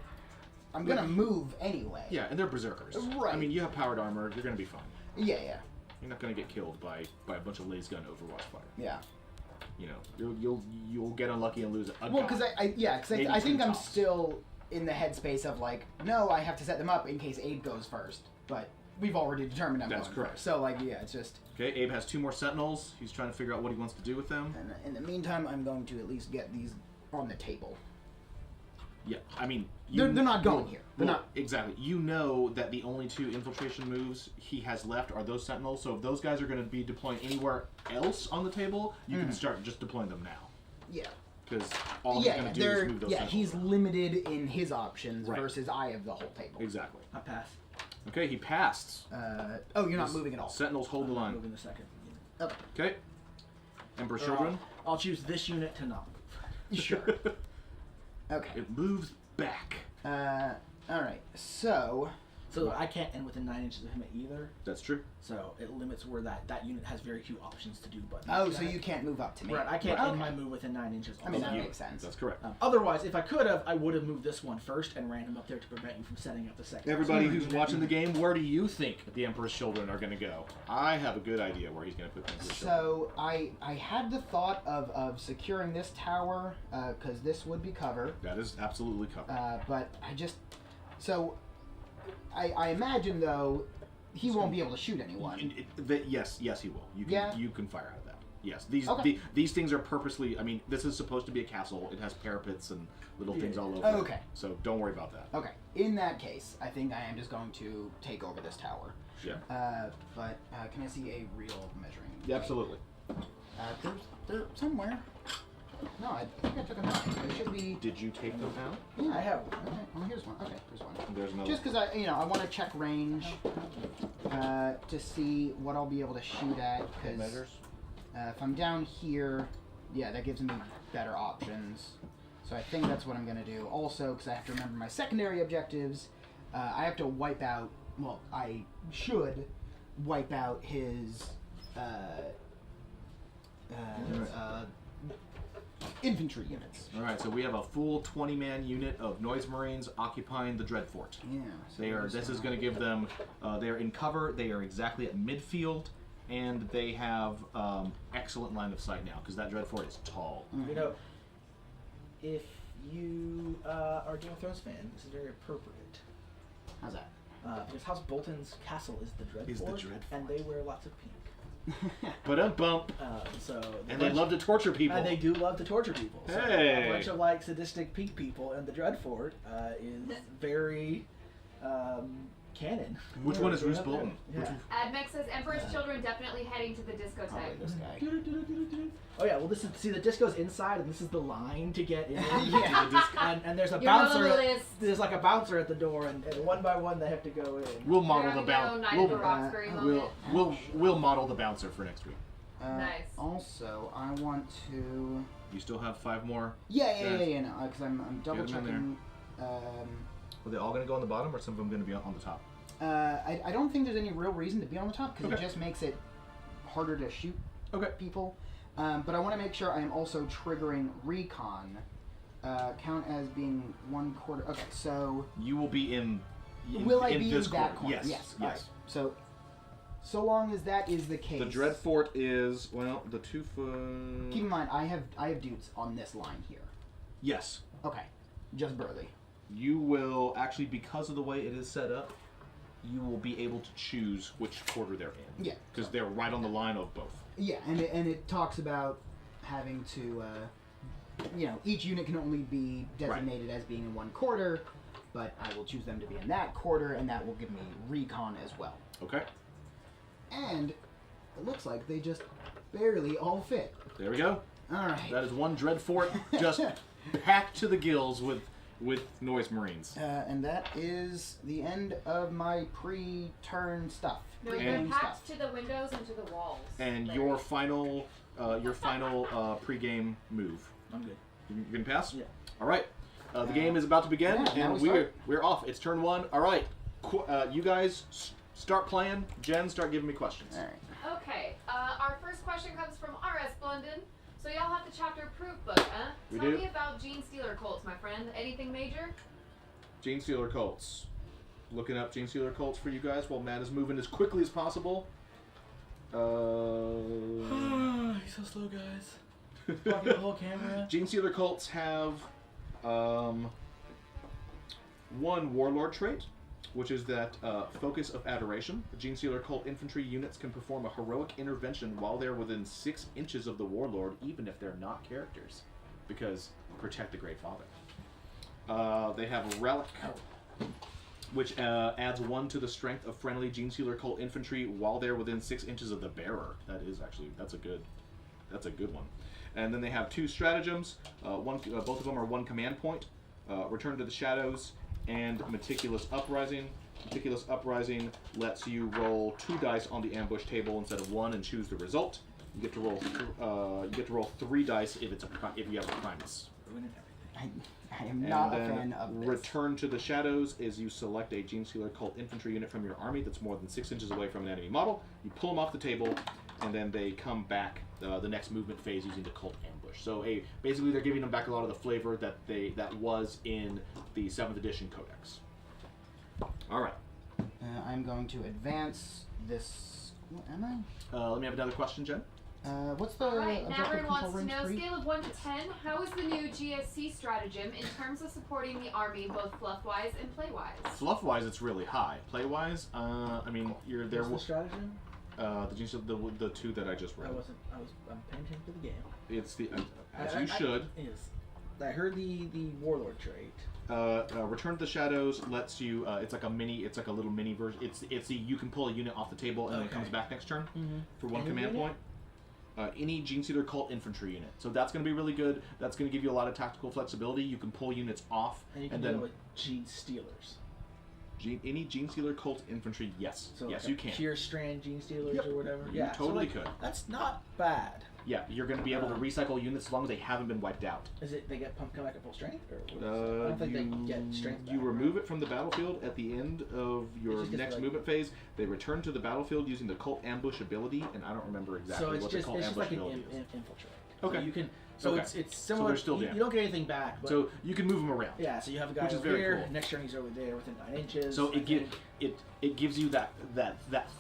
I'm going to move anyway. Yeah, and they're berserkers. Right. I mean, you have powered armor, you're gonna be fine. Yeah. You're not gonna get killed by a bunch of laser gun Overwatch fire. Yeah. You'll get unlucky and lose a Well, guy. because Maybe I think two I'm tops. still in the headspace of, like, no, I have to set them up in case Abe goes first. But we've already determined I'm That's going correct. first. So, like, yeah, it's just... Okay, Abe has 2 more sentinels. He's trying to figure out what he wants to do with them. And in the meantime, I'm going to at least get these on the table. Yeah, I mean, They're not going here. They're Well, not. exactly. You know that the only 2 infiltration moves he has left are those sentinels. So if those guys are going to be deploying anywhere else on the table, you can start just deploying them now. Yeah. Because all he's going to do is move those sentinels. he's around. limited in his options Right. versus I have the whole table. Exactly. I pass. Okay, he passed. You're not moving at all. Sentinels hold the I'm not line. moving the second. Okay. Okay. Emperor's Or Children. I'll choose this unit to not move. Sure. Okay. It moves back. All right. So. So I can't end within 9 inches of him either. That's true. So it limits where that unit has very few options to do. But Oh, so you can't move up to me. Right, I can't Okay. end my move within 9 inches. I mean, also. that You. makes sense. That's correct. Otherwise, if I could have, I would have moved this one first and ran him up there to prevent you from setting up the second. Everybody who's watching the game, where do you think the Emperor's Children are going to go? I have a good idea where he's going to put the Emperor's Children. So I had the thought of securing this tower because this would be cover, That is absolutely covered. but I imagine though he won't be able to shoot anyone. Yes, he will. You can fire out of that. Yes, these things are purposely. I mean, this is supposed to be a castle. It has parapets and little things all over. Okay. It. So don't worry about that. Okay. In that case, I think I am just going to take over this tower. Yeah. But can I see a real measuring? Yeah, absolutely. They're somewhere. No, I think I took them out. It should be. Did you take them out? Yeah. I have one. Okay. Well, here's one. Okay, there's one. There's another. Just because I want to check range to see what I'll be able to shoot at. Because measures. if I'm down here, yeah, that gives me better options. So I think that's what I'm gonna do. Also, because I have to remember my secondary objectives, I have to wipe out. Well, I should wipe out his infantry units. All right, so we have a full 20-man unit of Noise Marines occupying the Dread Fort. Yeah. So This is going to give them. They are in cover. They are exactly at midfield, and they have excellent line of sight now because that Dread Fort is tall. You know, if you are a Game of Thrones fan, this is very appropriate. How's that? Because House Bolton's castle is the Dreadfort, Is the Dreadfort. and they wear lots of pink. But bump. So And they love to torture people. And they do love to torture people. So Hey. a bunch of like sadistic pink people, and the Dreadfort is very canon. Which one is Right Roose up there. Bolton? Yeah. Admex says Emperor's Children definitely heading to the discotheque. Probably this guy. Oh yeah, well this is the disco's inside, and this is the line to get in. Yeah. And there's a You're bouncer. on the list. There's like a bouncer at the door, and one by one they have to go in. We'll They're model having the their own bouncer. Night of the Roxbury moment. We'll model the bouncer for next week. Nice. Also, I want to. You still have 5 more. Yeah. No, because I'm double Get 'em in checking. Are they all going to go on the bottom, or some of them going to be on the top? I don't think there's any real reason to be on the top because it just makes it harder to shoot people. But I want to make sure I am also triggering recon. Count as being 1/4. Okay, so You will be in will I be in this that corner? corner? Yes. All right. So long as that is the case. The Dread Fort is, well, the 2 foot... Keep in mind, I have dudes on this line here. Yes. Okay, just barely. You will, actually, because of the way it is set up, you will be able to choose which quarter they're in. Yeah. Because they're right on the line of both. Yeah, and it talks about having to, each unit can only be designated as being in 1/4, but I will choose them to be in that quarter, and that will give me recon as well. Okay. And it looks like they just barely all fit. There we go. All right. That is one Dread Fort just packed to the gills with Noise Marines. And that is the end of my pre-turn stuff. No, And- you're packed to the windows and to the walls. And Larry. your final pre-game move. I'm good. You can pass? Yeah. All right. The game is about to begin, yeah, now and we we're off. It's turn 1. All right. You guys start playing. Jen, start giving me questions. All right. Okay, our first question comes from R.S. Blunden. So y'all have the chapter proof book, huh? We Tell do. me about Gene Stealer cults, my friend. Anything major? Gene Stealer cults. Looking up Gene Stealer cults for you guys while Matt is moving as quickly as possible. He's so slow, guys. Fucking the whole camera. Gene Stealer cults have one warlord trait, which is that focus of adoration. The Gene Stealer cult infantry units can perform a heroic intervention while they're within 6 inches of the warlord, even if they're not characters, because protect the Great Father. They have a relic, which adds 1 to the strength of friendly Gene Stealer cult infantry while they're within 6 inches of the bearer. That's a good one. And then they have 2 stratagems. Both of them are 1 command point. Return to the Shadows and Meticulous Uprising. Meticulous Uprising lets you roll 2 dice on the ambush table instead of 1 and choose the result. You get to roll 3 dice if you have a Primus. Ruining everything. I am not a And then fan of this. Return to the Shadows is you select a Gene Stealer cult infantry unit from your army that's more than 6 inches away from an enemy model. You pull them off the table, and then they come back the next movement phase using the cult ambush. So basically they're giving them back a lot of the flavor that was in the 7th edition codex. All right. I'm going to advance this. What am I? Let me have another question, Jen. What's the Alright, objective Navrin control wants to range know, 3? scale of 1 to 10, how is the new GSC stratagem in terms of supporting the army, both fluff-wise and play-wise? Fluff-wise, it's really high. Play-wise, you're there. What's the stratagem? The Gene Stealer, the 2 that I just read. I'm paying attention to the game. It's the as you should. Yes. I heard the warlord trait. Return to the Shadows lets you. It's like a little mini version. You can pull a unit off the table and then it comes back next turn for 1 Any command unit? point. Any Gene Stealer cult infantry unit. So that's going to be really good. That's going to give you a lot of tactical flexibility. You can pull units off And you can then deal with Gene Stealers. any Gene Stealer cult infantry. Yes, So yes, like you a can. Pure strand Gene Stealers Yep. or whatever. You Yeah, totally so could. That's not bad. Yeah, you're going to be able to recycle units as long as they haven't been wiped out. Is it they get pumped come back at full strength or what is it? I don't think they get strength. You back, remove it from the battlefield at the end of your just gets, next like- movement phase. They return to the battlefield using the cult ambush ability, and I don't remember exactly So it's what just the cult ambush like an ability is. infiltrate. Okay. So you can. So Okay. it's similar. they're still you, down. you don't get anything back. But So you can move them around. yeah. So you have a guy Which is over very here. cool. Next turn he's over there within 9 inches. So I think. it gives you that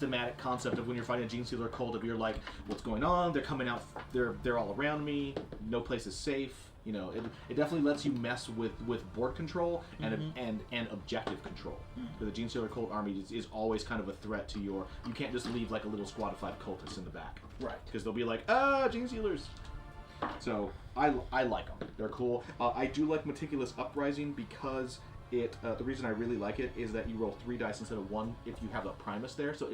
thematic concept of when you're fighting a Gene Stealer cult, if you're like, what's going on? They're coming out. They're all around me. No place is safe. You know, it definitely lets you mess with board control and objective control. Because the Gene Stealer cult army is always kind of a threat to your. You can't just leave like a little squad of 5 cultists in the back. Right. Because they'll be like, Gene Stealers. So I like them. They're cool. I do like Meticulous Uprising because the reason I really like it is that you roll 3 dice instead of 1 if you have a Primus there. So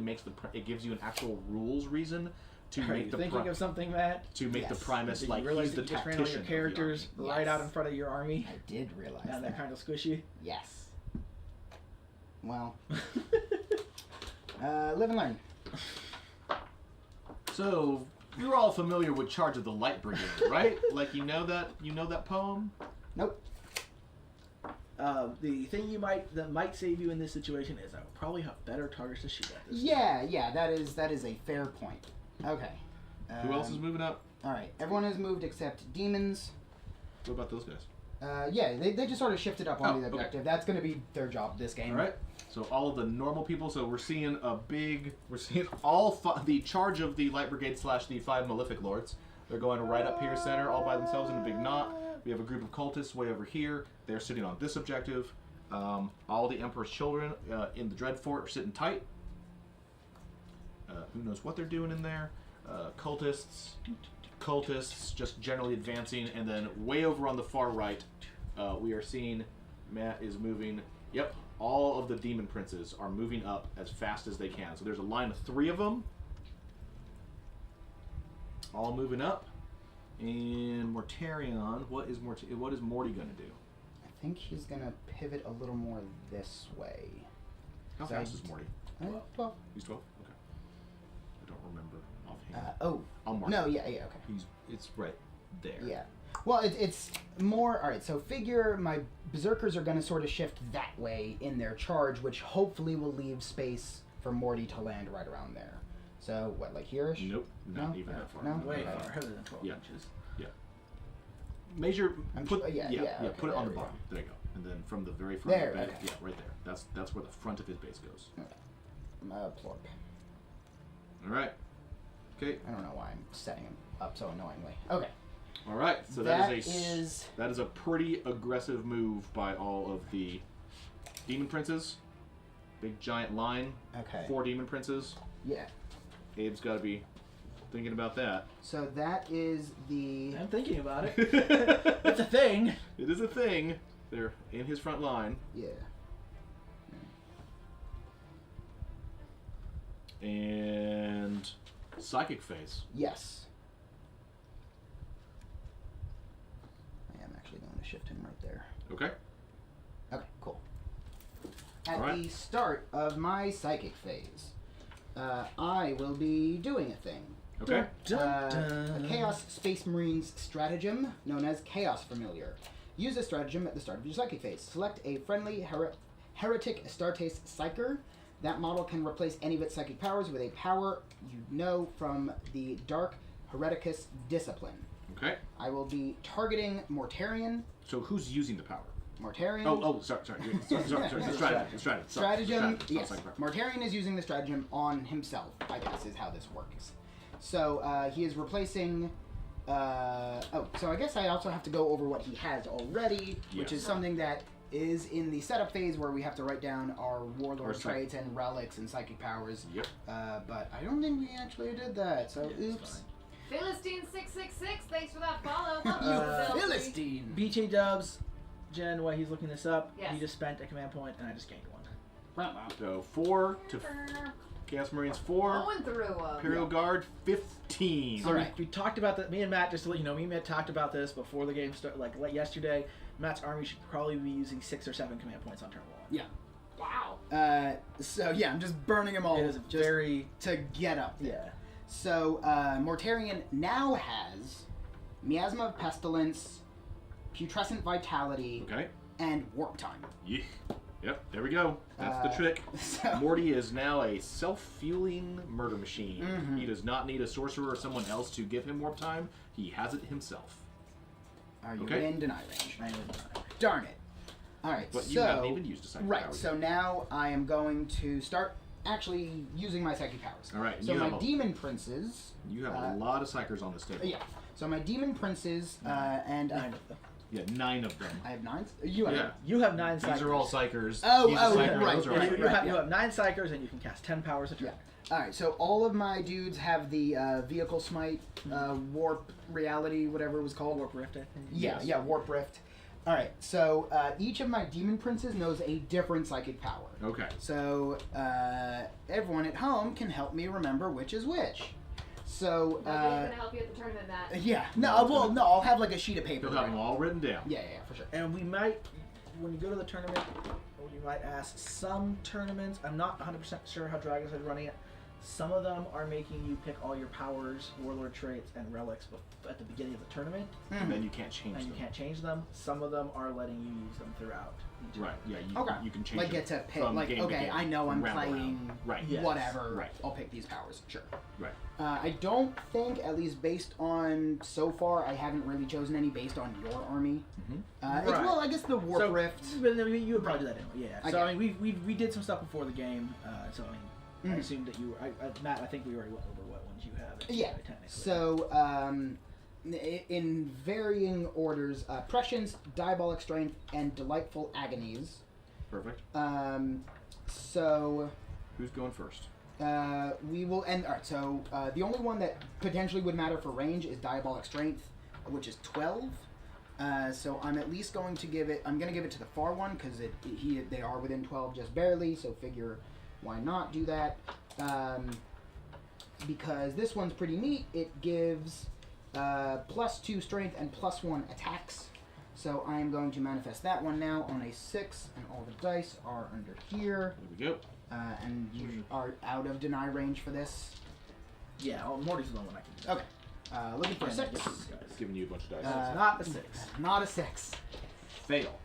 it gives you an actual rules reason to Are make you the thinking of something, Matt? to make the Yes. Primus Did like you realize he's the that you just ran all tactician. your characters army. right out in Yes. front of your army? I did realize Now that. that kind of squishy. Yes. Well, live and learn. So You're all familiar with Charge of the Light Brigade, right? Like you know that poem? Nope. The thing that might save you in this situation is I will probably have better targets to shoot at this. Yeah, that is a fair point. Okay. Who else is moving up? All right, everyone has moved except demons. What about those guys? Yeah, they just sort of shifted up onto the okay. objective. That's going to be their job this game. All right. So all of the normal people. So we're seeing the charge of the Light Brigade / the 5 Malefic Lords. They're going right up here center, all by themselves in a big knot. We have a group of cultists way over here. They're sitting on this objective. All the Emperor's children in the Dread Fort are sitting tight. Who knows what they're doing in there? Cultists just generally advancing, and then way over on the far right, we are seeing Matt is moving. Yep, all of the demon princes are moving up as fast as they can. So there's a line of 3 of them, all moving up. And Mortarion, what is Morty gonna do? I think he's going to pivot a little more this way. How So fast is Morty? 12. He's 12. Okay. I don't remember offhand. I'll mark. No, yeah, okay. It's right there. Yeah. Well, it's more... Alright, so figure my Berserkers are going to sort of shift that way in their charge, which hopefully will leave space for Morty to land right around there. So, what, like here-ish? Nope, not No? even that far. No? Way Okay. farther than 12 inches. Yeah. Measure. Put okay, put it on there the we bottom. There you go. And then from the very front There, of the bed, okay. yeah, right there. That's where the front of his base goes. Plorp. All right. Okay. I don't know why I'm setting him up so annoyingly. Okay. All right. So That that is a pretty aggressive move by all of the demon princes. Big giant line. Okay. 4 demon princes. Yeah. Abe's got to be thinking about that. So that is the... I'm thinking about it. It It's a thing. is a thing. They're in his front line. Yeah. And psychic phase. Yes. I am actually going to shift him right there. Okay. Okay, cool. At Alright. the start of my psychic phase, I will be doing a thing. Okay. A Chaos Space Marines stratagem known as Chaos Familiar. Use a stratagem at the start of your psychic phase. Select a friendly Heretic Astartes Psyker. That model can replace any of its psychic powers with a power you know from the Dark Hereticus Discipline. Okay. I will be targeting Mortarion. So who's using the power? Mortarion. Sorry. Stratagem. Yes. Mortarion is using the stratagem on himself, I guess, is how this works. So he is replacing. So I guess I also have to go over what he has already, which is something that is in the setup phase where we have to write down our warlord traits and relics and psychic powers. Yep. But I don't think we actually did that. So oops. Philistine 666, thanks for that follow. Love you, Philistine. BJ Dubs, Jen, while he's looking this up, Yes. he just spent a command point and I just gained 1. So 4 to Chaos Marines 4. Going through 'em. Imperial Guard 15. So Alright. we talked about that. Me and Matt, just to let you know, me and Matt talked about this before the game started, like yesterday. Matt's army should probably be using 6 or 7 command points on turn 1. Yeah. Wow. So yeah, I'm just burning them all. It is just very to get up there. yeah. So, Mortarion now has Miasma of Pestilence, Putrescent Vitality, Okay. and Warp Time. Yeah. Yep. There we go. That's the trick. So, Morty is now a self-fueling murder machine. Mhm. He does not need a sorcerer or someone else to give him warp time. He has it himself. are you Okay. in deny range? I know. Darn it. Alright, But so... you haven't even used a psychic Right, power so yet. now I am going to start actually using my psychic powers. All right, and So you my have a- Demon Princes... You have a lot of psychers on this table. Yeah. So my Demon Princes, and 9 of them. Yeah, 9 of them. I have 9? You have... Yeah. You have 9 psychers. These are all psychers. Oh, He's a oh, psyker. right, Those are Yeah, all you, psychers. have, you have 9 psychers and you can cast 10 powers a turn. Yeah. Alright, so all of my dudes have the Vehicle Smite, Warp Reality, whatever it was called. Warp Rift, I think. Yeah, Yes. yeah, Warp Rift. Alright, so each of my Demon Princes knows a different psychic power. Okay. So everyone at home can help me remember which is which. So, Nobody's gonna help you at the tournament, Matt. yeah, no, well, no, I'll have like a sheet of paper. You'll have them all written down. Yeah, for sure. And we might, when you go to the tournament, you might ask some tournaments. I'm not 100% sure how Dragons are running it. Some of them are making you pick all your powers, warlord traits, and relics at the beginning of the tournament, And then you can't change and them. you can't change them. Some of them are letting you use them throughout. Right. Yeah. You can change. Like them get to pick. from Like game to okay, game, I know from I'm round to playing. round. Right. Yes. Whatever. Right. I'll pick these powers. Sure. Right. I don't think, at least based on so far, I haven't really chosen any based on your army. Right. Well, I guess the Warp So, Rift. but you would probably do that anyway. Yeah. I So get I mean, we did some stuff before the game. So I mean, I Mhm. assumed that you were. Matt, I think we already went over what ones you have. Yeah. Technically. So, in varying orders, Prescience, Diabolic Strength, and Delightful Agonies. Perfect. So Who's going first? we will end. All right. So the only one that potentially would matter for range is Diabolic Strength, which is 12. So I'm at least going to give it. I'm going to give it to the far one because they are within 12 just barely. So figure why not do that? Because this one's pretty neat. It gives +2 strength and +1 attacks. So I am going to manifest that one now on a 6, and all the dice are under here. There we go. And you are out of deny range for this. Yeah. Well, Morty's the one I can do. Okay. Looking for a And 6. get these guys. Giving you a bunch of dice. It's not a 6. Not a 6. Fail.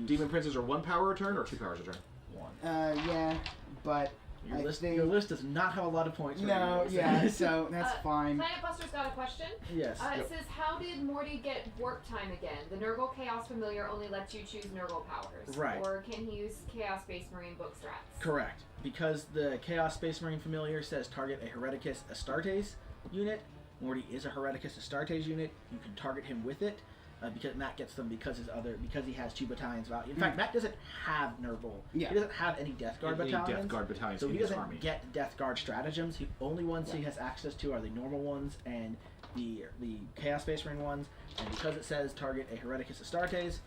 Demon Princes are 1 power a turn or 2 powers a turn? 1. Yeah, but Your I list, think- your list does not have a lot of points. for no, you. yeah, so that's fine. Planet Buster's got a question. Yes. It says, how did Morty get warp time again? The Nurgle Chaos Familiar only lets you choose Nurgle powers. Right. Or can he use Chaos Space Marine book strats? Correct. Because the Chaos Space Marine Familiar says target a Hereticus Astartes unit. Morty is a Hereticus Astartes unit. You can target him with it. Because Matt gets them because he has 2 battalions of out. In fact, Matt doesn't have Nurgle. Yeah. He doesn't have any Death Guard Any battalions. Death Guard battalions So in he his doesn't army. get Death Guard stratagems. The only ones he has access to are the normal ones and the Chaos Space Marine ones. And because it says target a Hereticus Astartes,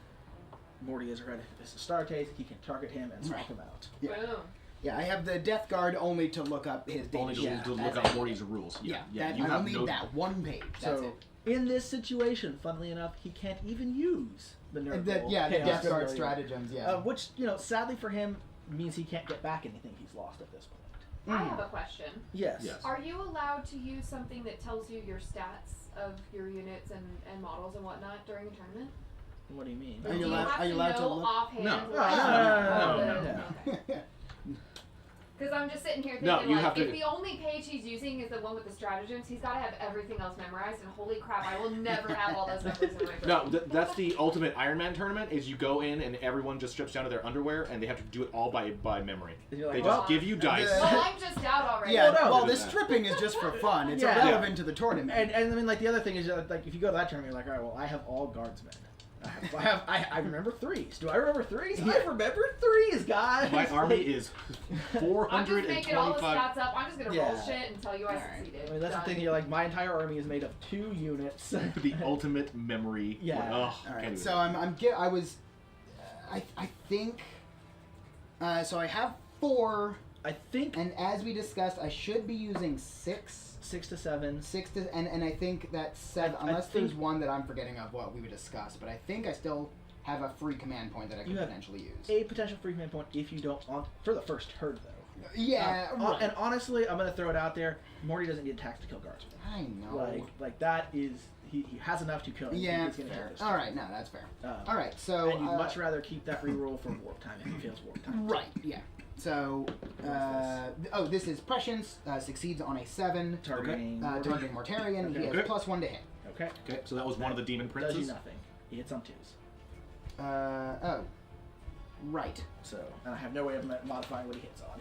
Morty is a Hereticus Astartes. He can target him and swap him out. Yeah. Boom. Yeah, I have the Death Guard only to look up his data Only to, sheet. to look That's up it. Morty's rules. Yeah, you I have only no. need that one page. That's So it. in this situation, funnily enough, he can't even use the Nurgle. The Chaos Death Guard Familiar. stratagems, yeah. Which, sadly for him, means he can't get back anything he's lost at this point. I have a question. Yes. Yes. Are you allowed to use something that tells you your stats of your units and models and whatnot during a tournament? What do you mean? Are you Do allowed- have are you allowed to know look? offhand? No. like, Because I'm just sitting here thinking, No, you like, have to- if the only page he's using is the one with the stratagems, he's got to have everything else memorized, and holy crap, I will never have all those numbers in my brain. No, that's the ultimate Iron Man tournament. Is you go in and everyone just strips down to their underwear and they have to do it all by memory. And you're They like, just well, give you dice. Well, I'm just out already. Yeah, Well, no. well, this stripping is just for fun. It's Yeah. irrelevant to the tournament. and I mean, like, the other thing is, like, if you go to that tournament, you're like, all right, well, I have all guardsmen. I remember 3s. Do I remember 3s? Yeah. I remember 3s, guys. My army is I'm just making all the 425. stats up. I'm just going to Yeah. roll shit and tell you I Alright. succeeded. I mean, that's Done. the thing. You're like, my entire army is made of 2 units. The ultimate memory. Yeah. Ugh, All can't right, even- so I think. So I have 4, I think and as we discussed, I should be using 6. 6 to 7. And I think that 7, I unless think- there's one that I'm forgetting of what we would discuss, but I think I still have a free command point that I could You have potentially use. A potential free command point if you don't for the first turn, though. Yeah, right. And honestly, I'm gonna throw it out there. Morty doesn't get attacks to kill guardsmen. I know. Like that is he has enough to kill. Him. Yeah, He's gonna fair. kill this All right, no, that's fair. turn. All right, so And you'd much rather keep that reroll for warp time if he fails warp time. right, yeah. So, this is Prescience, succeeds on a 7, Targeting. targeting Mortarion. He has Okay. +1 to hit. Okay. Okay, so that was one of the demon Does you princes. nothing. He hits on 2s. Right. So, and I have no way of modifying what he hits on.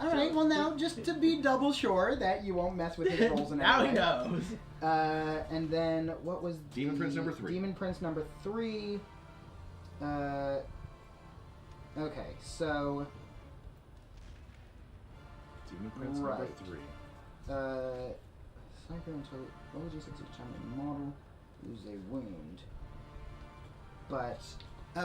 All right, well now, just to be double sure that you won't mess with his rolls and Now he everything. knows. And then, what was Demon Prince number 3. Demon Prince number 3. Okay, so... Demon Prince number Right. 3. Cycle until rolls a 6 each time a model lose a wound. But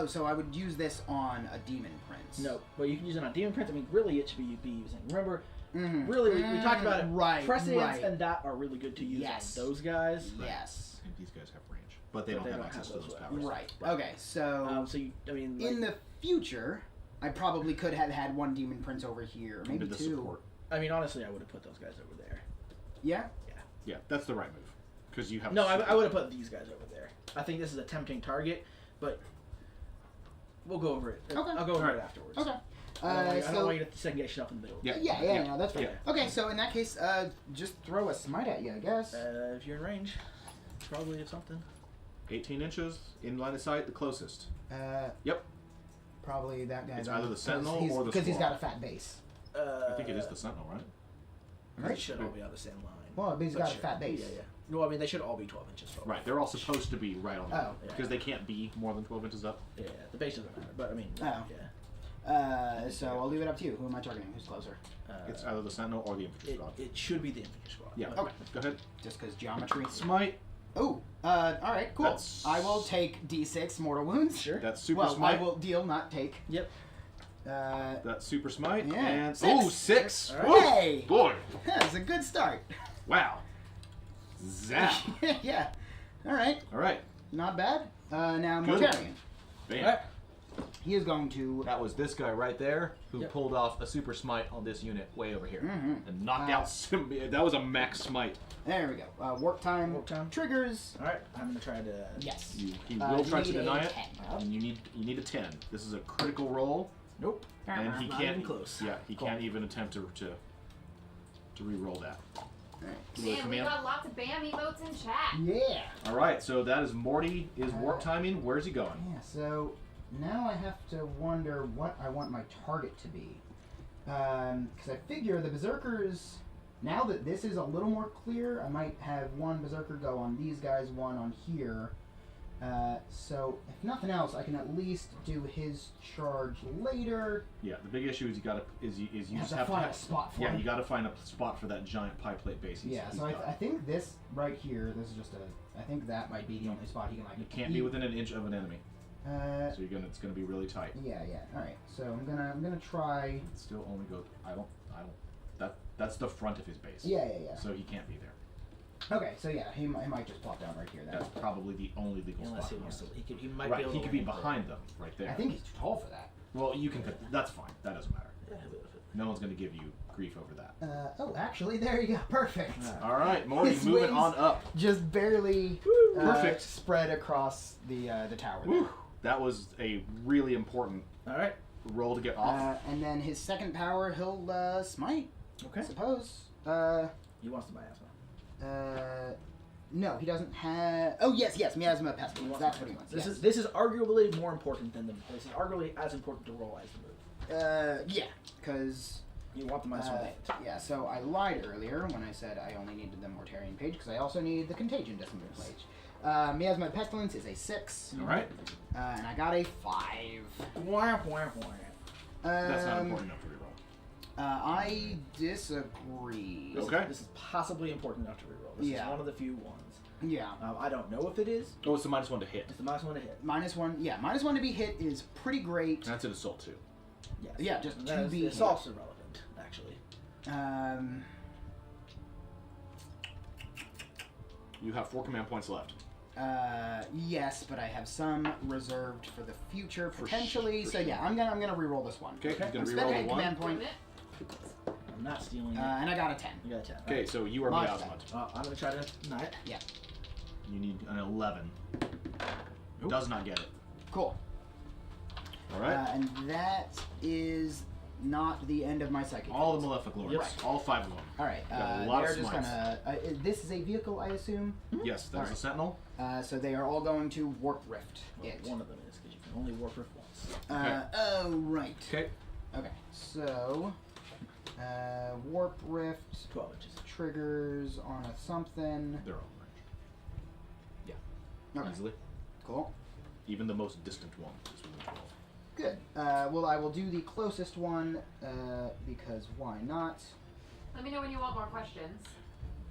so I would use this on a Demon Prince. No, but you can use it on Demon Prince. I mean, really, it should be using. Remember, Mhm. really, we talked about it. Right. Prescience right. and that are really good to use Yes. on those guys. Yes. And these guys have range, but they don't have access to those powers. Right. Okay. So So you, I mean, like, in the future, I probably could have had one demon prince over here, maybe the two. support. I mean, honestly, I would have put those guys over there. Yeah. Yeah, that's the right move. Because you have. No, I would have put these guys over there. I think this is a tempting target, but we'll go over it. Okay. I'll go over it afterwards. Okay. I don't want you to second guess up in the middle. Yeah. No, that's fine. Yeah. Okay, so in that case, just throw a smite at you, I guess. If you're in range, probably have something. 18 inches in line of sight, the closest. Yep. Probably that guy. It's either the Sentinel or the because he's Squall. got a fat base. I think it is the Sentinel, right? They should all be on the same line. Well, but he's got a fat base. Yeah. No, I mean, they should all be 12 inches tall. Right, they're all supposed to be right on the Oh. because they can't be more than 12 inches up. Yeah, the base doesn't matter, but I mean, Oh. yeah. So I'll leave it up to you. Who am I targeting? Who's closer? It's either the Sentinel or the Infantry Squad. It should be the infantry squad. Yeah, but- okay, go ahead. Just because geometry. Smite, Oh, all right, cool. That's- I will take D6 mortal wounds. Sure. that's Super Well, Smite. I will deal, not take. Yep. That's Super Smite. Yeah. And, Six. oh, 6! All right. Woo! Hey! Boy, That's a good start. wow. Zap. Yeah. All right. All right, Not bad. Now Good. Mortarion. bam. All right. He is going to. That was this guy right there who Yep. pulled off a super smite on this unit way over here. Mhm. And knocked out that was a max smite. There we go. Warp time. Warp time. Triggers. All right. I'm gonna try to. Yes. He will try to need a deny it. 10. And you need a 10. This is a critical roll, Nope. and he Not can't. even close. Yeah, he Cool. can't even attempt to re-roll that. Right. You want a Man, we command? got lots of BAM emotes in chat. Yeah. All right, so that is Morty is warp timing. Where's he going? Yeah. So now I have to wonder what I want my target to be, because I figure the berserkers. Now that this is a little more clear, I might have one berserker go on these guys, one on here. So if nothing else, I can at least do his charge later. Yeah, the big issue is you You just have have to to find have a spot for yeah, him. you got to find a spot for that giant pie plate base. Yeah, so I think this right here, this is just I think that might be the only spot he can like. you can't be within an inch of an enemy, Uh, so it's gonna be really tight. yeah. All right, so I'm gonna try. Still only go. I don't. That's the front of his base. Yeah. So he can't be there. Okay, so yeah, he might just plop down right here. Then. That's probably the only legal Unless spot. he wants to, he might Right, be able he to could be land there. behind them, right there. I think he's too tall for that. Well, you can. That's fine. That doesn't matter. Yeah, No one's gonna give you grief over that. Oh, actually, there you go. Perfect. All right, Morty, His moving wings- on up. Just barely Perfect. spread across the tower. Whew. That was a really important All right. roll to get off. And then his second power, he'll smite. Okay. I suppose. He wants to buy asthma. No, he doesn't have. Oh yes, miasma pestilence. That's what he wants. This yes. is arguably more important than the. This is arguably as important to roll as the move. Yeah, because. You want the minus one to hit. Yeah, so I lied earlier when I said I only needed the Mortarion page because I also needed the Contagion Decimal page. Miasma Pestilence is a 6. All right. And I got a 5. Whamp, whamp, whamp. That's not important enough to reroll. I disagree. Okay. This is possibly important enough to reroll. This Yeah. is one of the few ones. Yeah. I don't know if it is. Oh, it's the -1 to hit. It's the minus one to hit. -1. Yeah, -1 to be hit is pretty great. That's an assault too. Yes. Yeah, just And to that is- be the assault's irrelevant, actually. You have 4 command points left. Yes, but I have some reserved for the future For potentially. for so sure. yeah, I'm gonna re-roll this one. Okay, he's gonna I'm re-roll spending a a 1. command point, Doing it. I'm not stealing it. and I got a 10. You got a 10. Okay, so you are My miasma. I'm going to try to deny it. You need an 11. Nope. Does not get it. Cool. All right. And that is not the end of my psychic. All the Malefic Lords. Right. All 5 of them. All right. Got a lot of they're just smites. gonna. This is a vehicle, I assume. Yes, there's Alright. a Sentinel. So they are all going to warp rift. Well, It. one of them is, because you can only warp rift once. Oh right. Okay. Okay. So, warp rift 12 inches. triggers on a something. They're all range. Okay. Easily. Cool. Even the most distant one is within 12. Good. Well, I will do the closest one because why not? Let me know when you want more questions.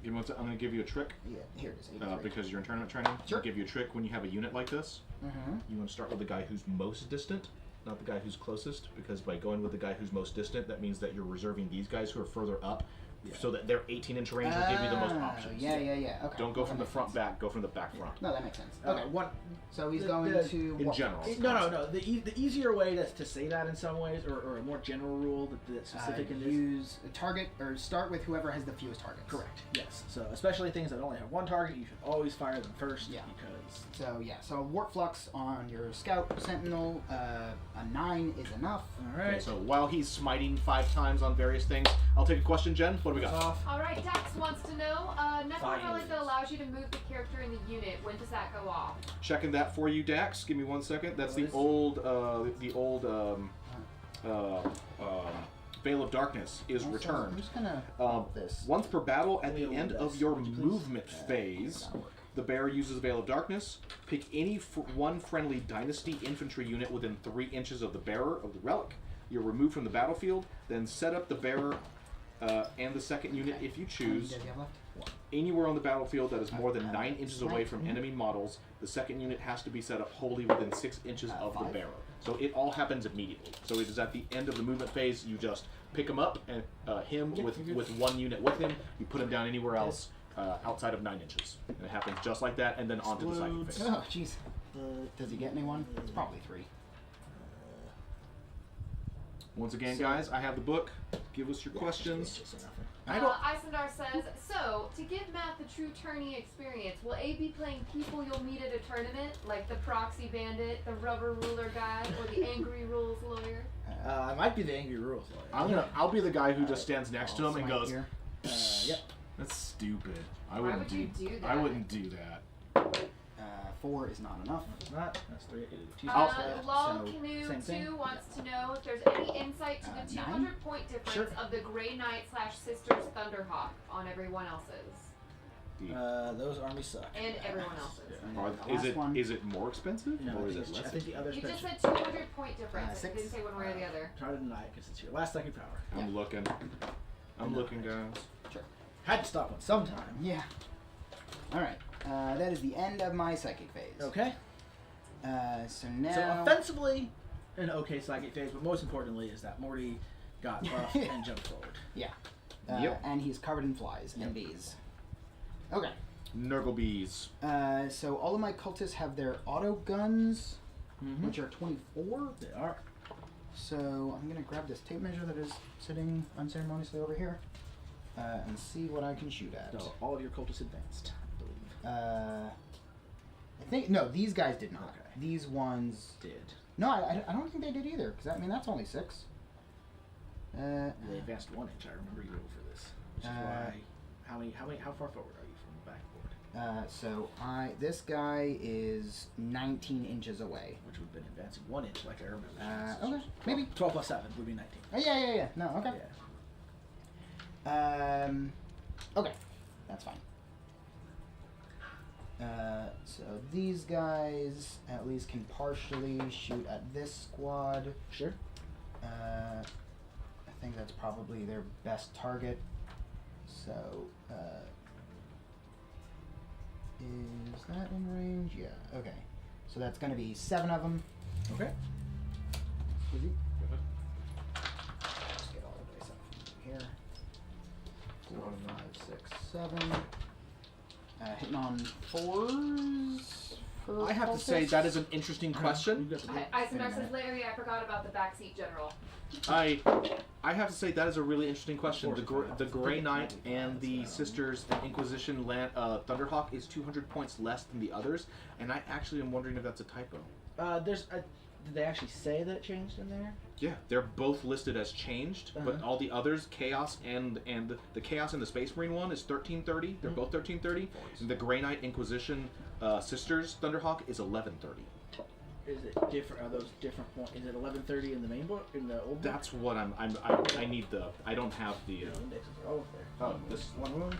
I'm going to give you a trick Yeah. Here it is. 83. because you're in tournament training. Sure. I'll give you a trick when you have a unit like this. Mm-hmm. You want to start with the guy who's most distant, not the guy who's closest, because by going with the guy who's most distant, that means that you're reserving these guys who are further up so that their 18-inch range will give you the most options. Yeah. Okay. Don't go from the That front makes back. Go from the back front. No, that makes sense. Okay. So he's the- going the- to In what? general. No. The easier way to say that in some ways, or a more general rule that's specific in this. Use a target or start with whoever has the fewest targets. Correct. Yes. So especially things that only have one target, you should always fire them first. Yeah. Because So Warp Flux on your Scout Sentinel, a 9 is enough. all right. Okay, so while he's smiting 5 times on various things, I'll take a question, Jen. What do we got? Off. Alright, Dax wants to know, Network Fine. Relic that allows you to move the character in the unit. When does that go off? Checking that for you, Dax. Give me 1 second. That's the Nice. old Veil of Darkness is Also, I'm returned. just gonna Um, this. Once per battle, at the Wheel end dice. of your Would you please? movement phase, That'll work. the bearer uses Veil of Darkness. Pick any one friendly Dynasty infantry unit within 3 inches of the bearer of the relic. You're removed from the battlefield. Then set up the bearer and the second unit if you How many choose. do you have left? Anywhere on the battlefield that is more than 9 It's inches away right. from enemy models, the second unit has to be set up wholly within 6 inches of the 5. bearer. So it all happens immediately. So it is at the end of the movement phase. You just pick him up and him Yeah, with you're good. with 1 unit with him. You put him down anywhere else outside of 9 inches, and it happens just like that. And then on to the psychic Explodes. phase. Oh, jeez. Does he get anyone? It's probably 3. Once again, guys, I have the book. Give us your questions. Isendar says, so, to give Matt the true tourney experience, will A be playing people you'll meet at a tournament, like the Proxy Bandit, the Rubber Ruler guy, or the Angry Rules lawyer? I might be the Angry Rules lawyer. I'll be the guy who just stands next to him and goes, Here. Yep. "That's stupid. I Why wouldn't would you do I that?" wouldn't do that." 4 is not enough. It's not. That's 3. 2 Lol so Canoe same thing. 2 wants to know if there's any insight to the 9? 200-point difference Sure. of the Grey Knight / Sisters Thunderhawk on everyone else's. Those armies suck. And everyone else's. And Or then the is last one. it more expensive No, or I is think, it I less? think the other You just expensive. said 200-point difference. It 6. didn't say one way or the other. Try to deny it because it's your last second power. I'm looking. I'm looking, guys. Had to stop one sometime. Yeah. Alright. That is the end of my psychic phase. Okay. So now. So offensively, an okay psychic phase, but most importantly is that Morty got buffed and jumped forward. Yeah. Yep. And he's covered in flies and bees. Okay. Nurgle bees. So all of my cultists have their auto guns, Mm-hmm. which are 24. They are. So I'm gonna grab this tape measure that is sitting unceremoniously over here, and see what I can shoot at. So all of your cultists advanced, I believe. I think no, these guys did not. Okay. These ones Did. no, I don't think they did either. Because I mean that's only 6. They advanced 1 inch. I remember you rolled for this, which is why. How far forward are you from the backboard? So this guy is 19 inches away. Which would have been advancing 1 inch, like I remember. Okay, maybe. 12 plus 7 would be 19. Yeah. No, okay. Yeah. Okay, that's fine. So these guys at least can partially shoot at this squad. Sure. I think that's probably their best target. So, is that in range? Yeah, okay. So that's going to be 7 of them. Okay. Easy. Let's get all the dice up from here. 4, 5, 6, 7. Hitting on 4s. For I have to say that is an interesting question. You've got the Isendar says, Larry, I forgot about the backseat general. I have to say that is a really interesting question. The Grey Knight and the Sisters and Inquisition Thunderhawk is 200 points less than the others, and I actually am wondering if that's a typo. Did they actually say that it changed in there? Yeah, they're both listed as changed, but all the others, Chaos and the Chaos and the Space Marine one is 1330. They're both 1330. And the Grey Knight Inquisition Sisters Thunderhawk is 1130. Is it different? Are those different points? Is it 1130 in the main book? In the old book? That's what I need the. I don't have the. Indexes are all up there. Oh, this one wound.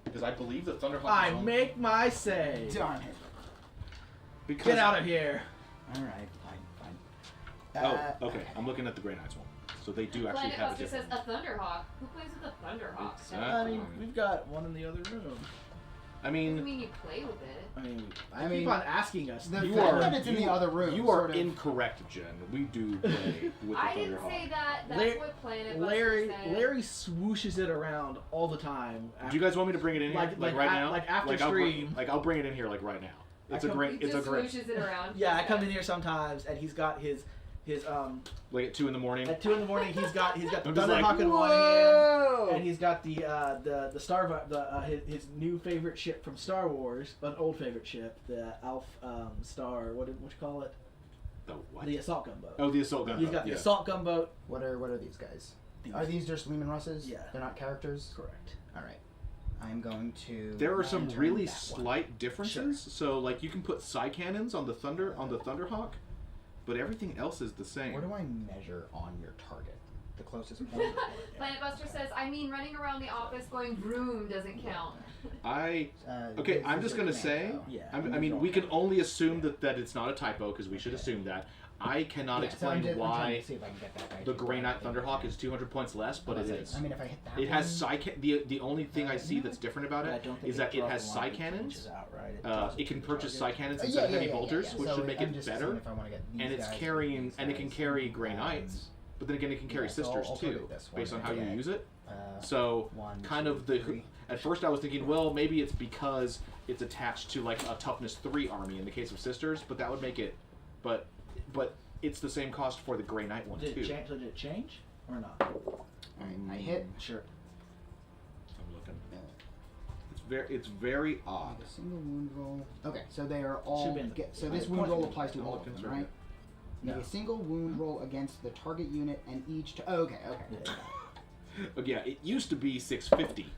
Because I believe that Thunderhawk. I is on- make my say. Darn it. Because, Get out of here. Alright, fine. Oh, okay. I'm looking at the Grey Knights one. So they do actually Planet have a Buster says different. a Thunderhawk. Who plays with a Thunderhawk? It's, I mean, we've got one in the other room. I Doesn't mean, mean you play with it. I mean, keep on asking us. The You fact are- that it's in the other room. you are sort of- incorrect, Jen. We do play with the I didn't Thunderhawk. say that. That's Larry- what Planet Buster Larry said. swooshes it around all the time. Do you guys want me to bring it in here, Like- like like right a- now? like after I'll stream. I'll bring it in here, like right now. It's I a come- great. He It's a just great. swooshes it around. Yeah, I come in here sometimes, and he's got his Like at 2 in the morning. at 2 in. He's got the I'm just like, Thunderhawk in one hand. whoa! And he's got the his new favorite ship from Star Wars, an old favorite ship, the Alf Star. What you call it? The what? The assault gunboat. Oh, the assault gunboat. He's got the yeah. assault gunboat. What are these guys? Are these just Lehman Russes? Yeah. They're not characters? Correct. Alright. I'm going to... There are some lantern really that one. slight differences. So, like, you can put side cannons on the Thunderhawk, but everything else is the same. Where do I measure on your target? The closest point? Planet Buster says, I mean, running around the office going vroom doesn't count. Okay, this I'm is just a gonna command, say. though. Yeah. I mean, we can only assume that it's not a typo because we should assume that. I cannot Yeah, so I'm explain just- I'm trying why to see if I can get that guy the to Grey go Knight up in Thunderhawk there. is 200 points less, but it is. I mean, if I hit that It has one, the only thing I see no. that's different about But I it don't think is that it draws has a line side that cannons. branches out, right? It can purchase side cannons Yeah, instead of yeah, heavy yeah, bolters, yeah. which So should make I'm it just better. seeing if I wanna get these And it's guys carrying, these and it can guys. carry Grey Knights, but then again, it can carry yeah, so sisters I'll too, target this one based on how you instead. use it. Uh, So, one, kind two, of the. three. At first, I was thinking, well, maybe it's because it's attached to like a toughness 3 army in the case of sisters, but that would make it. But it's the same cost for the Grey Knight one Did too. it change? Did it change or not? Alright, I hit. Sure. I'm looking. It's very odd. Make a single wound roll. Okay, so they are Should all. be in the- So this point wound roll to me. applies to I'm all of looking them, through right? it. Make No. a single wound roll against the target unit and each. Okay. Yeah. But yeah, it used to be 650.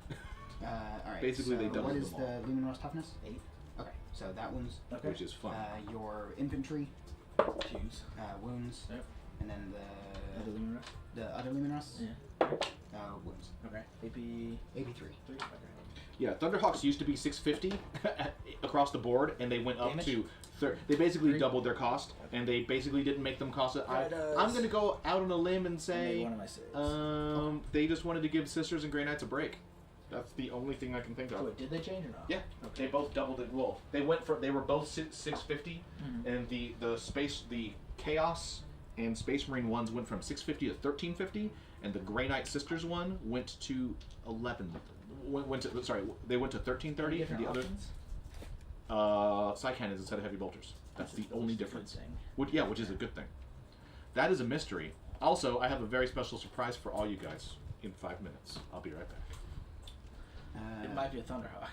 Alright. Basically, so they doubled what is them the all. Lumen Rust toughness? 8. Okay, so that one's Okay. Which is fun. your infantry Choose. wounds, Yep. and then Other Lumen Rust? the other Lumen Rust Yeah. wounds. Okay. AP AP3. 3. Okay. Yeah, Thunderhawks used to be 650 across the board, and they went up Damage? to. They basically 3. doubled their cost, and they basically didn't make them cost. I'm going to go out on a limb and I made say, one of my saves. they just wanted to give Sisters and Grey Knights a break. That's the only thing I can think of. Wait, did they change or not? Yeah, they both doubled it. Well, they were both 650, Mhm. and the Chaos and Space Marine ones went from 650 to 1350, and the Grey Knight Sisters one went to 11. They went to 1330. Different The other options? side cannons instead of heavy bolters. That's the Which only is a good difference. thing. Which is a good thing. That is a mystery. Also, I have a very special surprise for all you guys in 5 minutes. I'll be right back. It might be a Thunderhawk.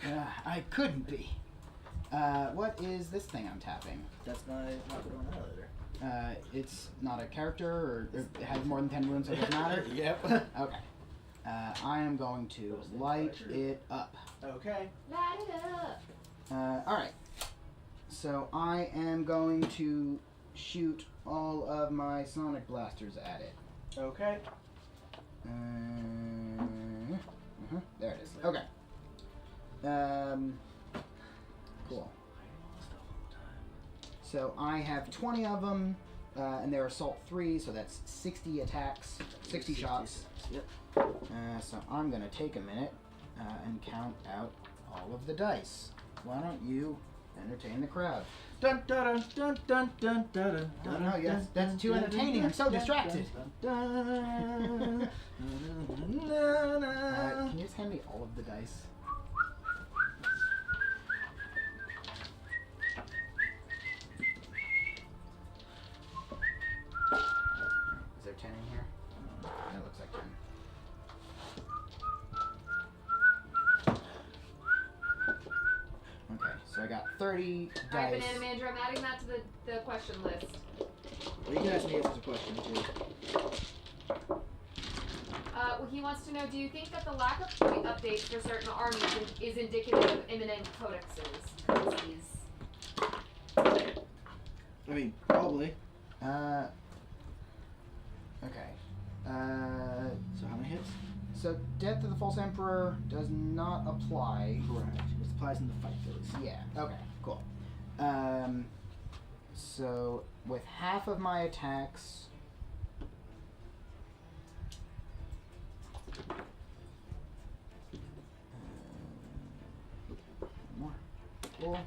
I couldn't be. What is this thing I'm tapping? That's my one annihilator. It's not a character, or it has more than 10 wounds, so it doesn't matter? Yep. Okay. I am going to light it up. Okay. Light it up. Alright. So I am going to shoot all of my sonic blasters at it. Okay. There it is. Okay. Cool. So I have 20 of them, and they're assault 3, so that's 60 attacks, 60 shots. Yep. So I'm gonna take a minute and count out all of the dice. Why don't you entertain the crowd? Dun dun dun dun dun dun Oh, dun. no, that's too entertaining. I'm so distracted. Can you just hand me all of the dice? Is there 10 in here? That looks like 10. Okay, so I got 30 Alright, dice. Banana Manager, I'm adding that to the question list. Well, you can ask me if there's a question too. Well, he wants to know, do you think that the lack of point updates for certain armies is indicative of imminent codices? I mean, probably. Okay. So how many hits? So Death of the False Emperor does not apply. Correct. It applies in the fight phase. Yeah. Okay. Cool. So with half of my attacks, more Cool.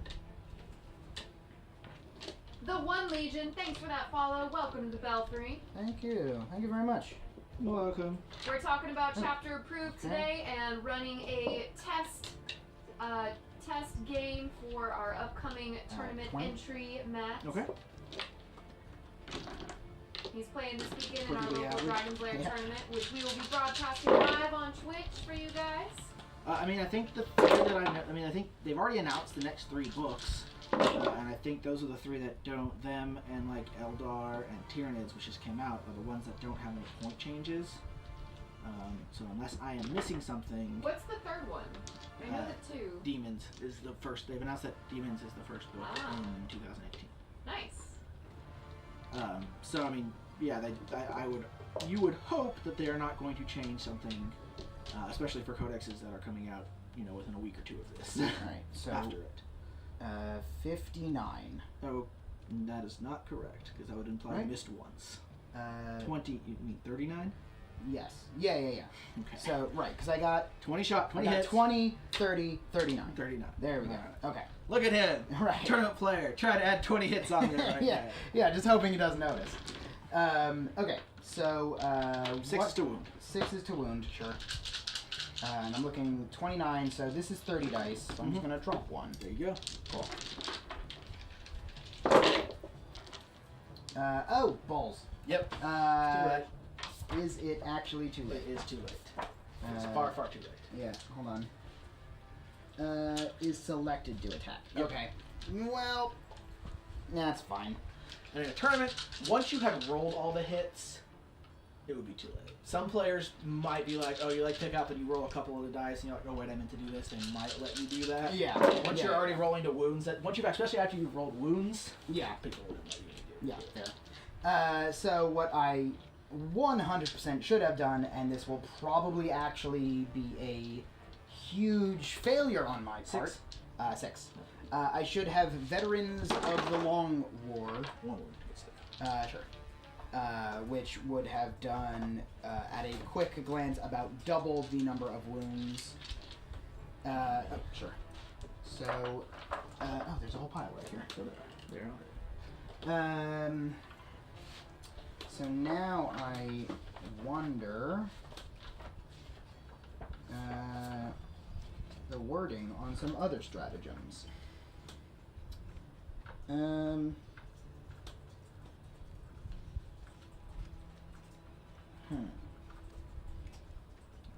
The One Legion, thanks for that follow. Welcome to Belfry. Thank you. Thank you very much. You're welcome. We're talking about chapter approved today and running a test game for our upcoming tournament 20. entry, Matt. Okay. He's playing this weekend in our Pretty local average. Dragon's Lair Yeah. tournament, which we will be broadcasting live on Twitch for you guys. I mean, I think the three that I think they've already announced the next 3 books, and I think those are the 3 that don't. Them and like Eldar and Tyranids, which just came out, are the ones that don't have any point changes. So unless I am missing something, What's the third one? I know the 2. Demons is the first. They've announced that Demons is the first book Ah. in 2018. Nice. So I mean, yeah, you would hope that they are not going to change something, especially for codexes that are coming out, within a week or 2 of this. Alright, so After it. 59. Oh, that is not correct because that would imply you Right. missed once. 20. You mean 39? Yes. Yeah. Okay. So, right, because I got 20 hits. 20, 30, 39. 39. There we go. Alright. Okay. Look at him. Right. Tournament player. Try to add 20 hits on there right yeah. there. Yeah, just hoping he doesn't notice. Okay, so 6 is to wound. 6 is to wound, sure. And I'm looking 29, so this is 30 dice. So I'm just gonna drop 1. There you go. Cool. Oh, balls. Yep. Too late. Is it actually too late? It is too late. It's Uh, far, far too late. Yeah, hold on. Is selected to attack. Yep. Okay. Well, that's fine. And in a tournament, once you have rolled all the hits, it would be too late. Some players might be like, oh, you like pick up and you roll a couple of the dice and you're like, oh wait, I meant to do this. They might let you do that. Yeah. Once you're already rolling to wounds, especially after you've rolled wounds, Yeah. people wouldn't let you do Yeah, it. fair. So what I 100% should have done, and this will probably actually be a huge failure on my part. 6. I should have Veterans of the Long War. One wound. Sure. Which would have done, at a quick glance, about double the number of wounds. Sure. So, there's a whole pile right here. There. So now I wonder the wording on some other stratagems.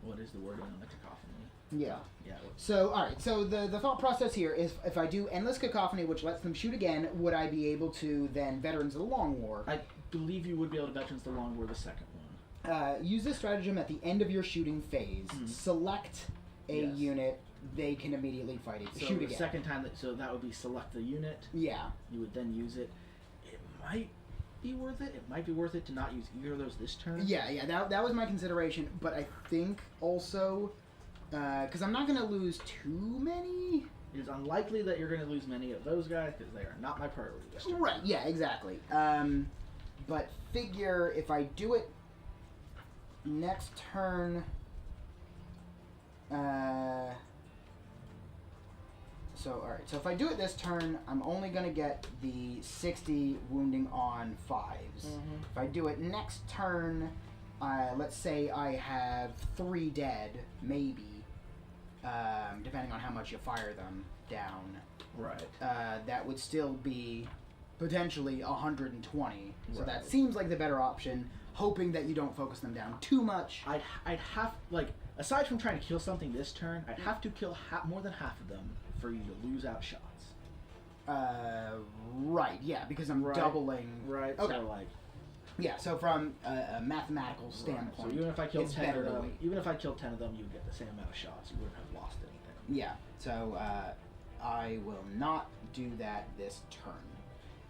What is the wording on the cacophony? Yeah. Yeah. So, alright, so the thought process here is if I do Endless Cacophony, which lets them shoot again, would I be able to then Veterans of the Long War? I believe you would be able to Veterans the Long War the second one. Use this stratagem at the end of your shooting phase. Select a Yes. unit, they can immediately fight it. So Shoot the again. second time, so that would be select the unit. Yeah. You would then use it. It might be worth it. It might be worth it to not use either of those this turn. Yeah, that was my consideration, but I think also, because I'm not going to lose too many. It is unlikely that you're going to lose many of those guys because they are not my priority this turn. Right, yeah, exactly. But figure if I do it next turn, alright, so if I do it this turn, I'm only going to get the 60 wounding on 5s. If I do it next turn, let's say I have 3 dead, maybe, depending on how much you fire them down. Right. That would still be potentially 120. So Right. that seems like the better option, hoping that you don't focus them down too much. I'd have, like, aside from trying to kill something this turn, I'd have to kill more than half of them for you to lose out shots. Right, yeah, because I'm doubling. Right. Okay. So, like, Yeah, so from a mathematical right. standpoint, So even if I killed it's 10 better of to them, wait. you would get the same amount of shots. You wouldn't have lost anything. Yeah, so I will not do that this turn.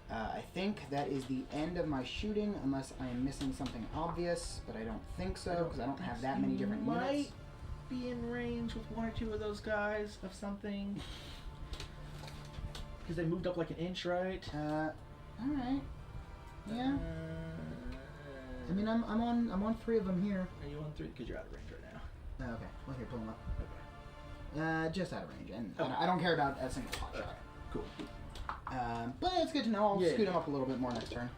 I think that is the end of my shooting, unless I am missing something obvious, but I don't think so, because I don't have that many different might units. be in range with 1 or 2 of those guys of something. Because they moved up like an inch, right? Alright. Yeah. I mean, I'm on 3 of them here. Are you on 3? Because you're out of range right now. Okay, well, here, pull them up. Okay. Just out of range, and Okay. I don't care about a single pot shot. Cool. But it's good to know. I'll Yeah. scoot them up a little bit more next turn.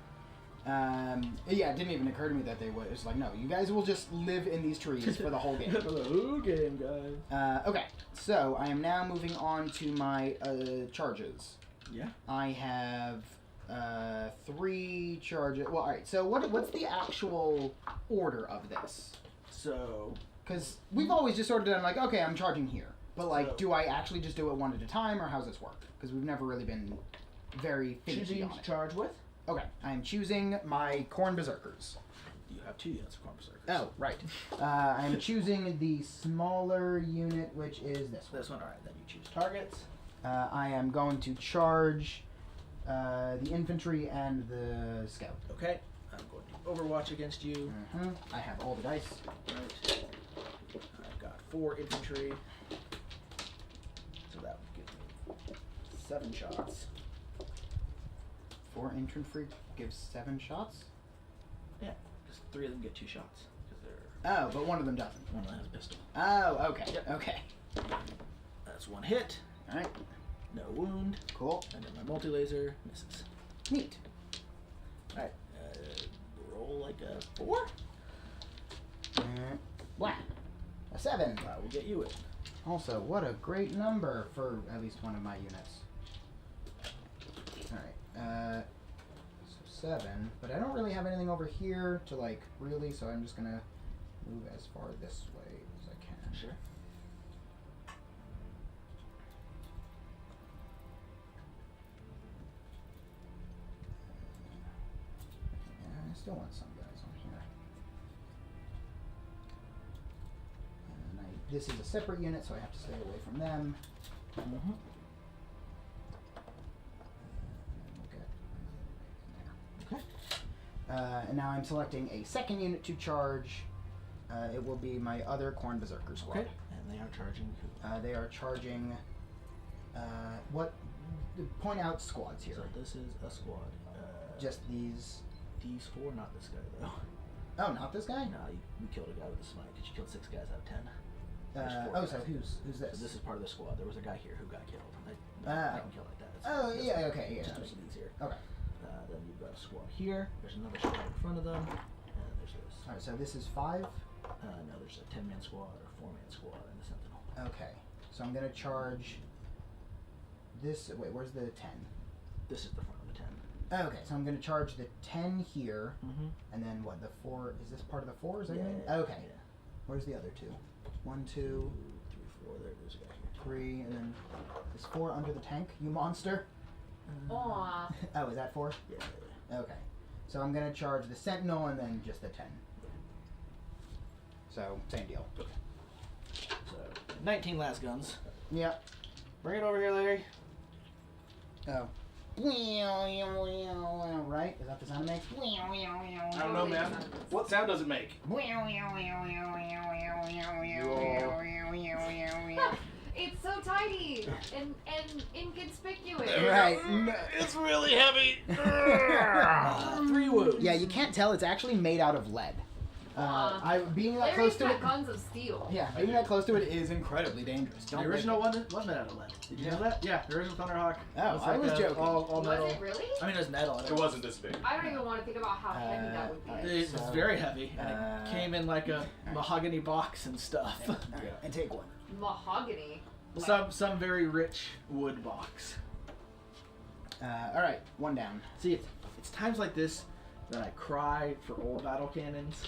Yeah, it didn't even occur to me that they would. It's like, no, you guys will just live in these trees for the whole game. For the whole game, guys. Okay, so I am now moving on to my charges. Yeah. I have 3 charges. Well, all right. So what's the actual order of this? So, Because we've always just sort of done like, okay, I'm charging here, but like, So- do I actually just do it one at a time, or how's this work? Because we've never really been very finishy choosing on to it. charge with. Okay, I'm choosing my Corn Berserkers. You have 2 units of Corn Berserkers. Oh, right. I'm choosing the smaller unit, which is this one. This one, alright, then you choose targets. I am going to charge the infantry and the scout. Okay, I'm going to Overwatch against you. I have all the dice. Right. I've got 4 infantry. So that would give me 7 shots. 4 infantry gives 7 shots. Yeah, because 3 of them get 2 shots. Because they're Oh, but one of them doesn't. one of them has a pistol. Oh, okay. Yep. Okay. That's 1 hit, All right. no wound, Cool. and then my multi-laser misses. Neat. Alright, roll like a 4. Blah. A 7. That will get you it. Also, what a great number for at least one of my units. Alright, so 7, but I don't really have anything over here to like really, so I'm just gonna move as far this way as I can. Sure. I still want some guys on here. And this is a separate unit, so I have to stay away from them. Mm-hmm. Okay. And now I'm selecting a second unit to charge. It will be my other Corn Berserker squad. Okay. And they are charging who? They are charging. What? Point out squads here. So this is a squad. Just these. these 4, not this guy though. Oh, not this guy. No, we killed a guy with a smite. Did you kill 6 guys out of 10? There's 4 Oh, guys. so who's this? So this is part of the squad. There was a guy here who got killed. I can kill like that. Oh, yeah, okay, yeah. Just to make it easier. Okay. Then you've got a squad here. There's another squad in front of them. And there's this. All right, so this is 5. No, there's a 10-man squad or 4-man squad and a sentinel. Okay, so I'm gonna charge this. Wait, where's the 10? This is the front of the 10. Okay, so I'm gonna charge the 10 here, Mm-hmm. and then what? The 4 is this part of the 4? Is that Yeah, right? yeah, Okay. yeah. Where's the other 2? 1, 2, 2, 3, 4. There's a guy here. 3, and then is 4 under the tank? You monster! Aw. Oh, is that 4? Yeah. Okay, so I'm gonna charge the sentinel and then just the 10. So same deal. So 19 las guns. Yep. Bring it over here, Larry. Oh. Right? Is that the sound it makes? I don't know, man. What sound does it make? It's so tiny and inconspicuous. Right. It's really heavy. 3 wounds. Yeah, you can't tell. It's actually made out of lead. I being that Larry's close to got it. guns of steel. Yeah, being that close to it is incredibly dangerous. The Don't original make one was made out of lead. Did you know that? Yeah, the original Thunderhawk. Oh, was I was a- joking. All metal. Was it really? I mean, it was metal. It wasn't this big. I don't even want to think about how heavy that would be. alright. It was So, very heavy, and it came in like a mahogany box and stuff. All right, and take one. Mahogany. some very rich wood box. All right, one down. See, it's times like this that I cry for old battle cannons.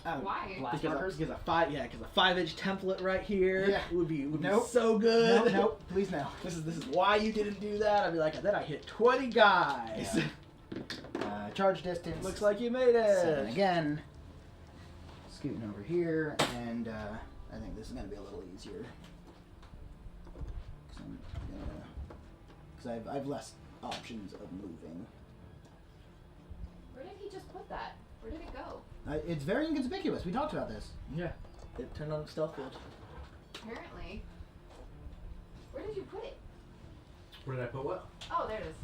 Oh, Why? blast Because markers? a 5-inch template right here Yeah. would be Nope. so good. Nope, please no. This is why you didn't do that. I'd be like, then I hit 20 guys. Yeah. Charge distance. Looks like you made it. 7 again. Scooting over here, and I think this is gonna be a little easier. Because I've less options of moving. Where did he just put that? Where did it go? It's very inconspicuous. We talked about this. Yeah. It turned on the stealth field. Apparently. Where did you put it? Where did I put what? Oh, there it is.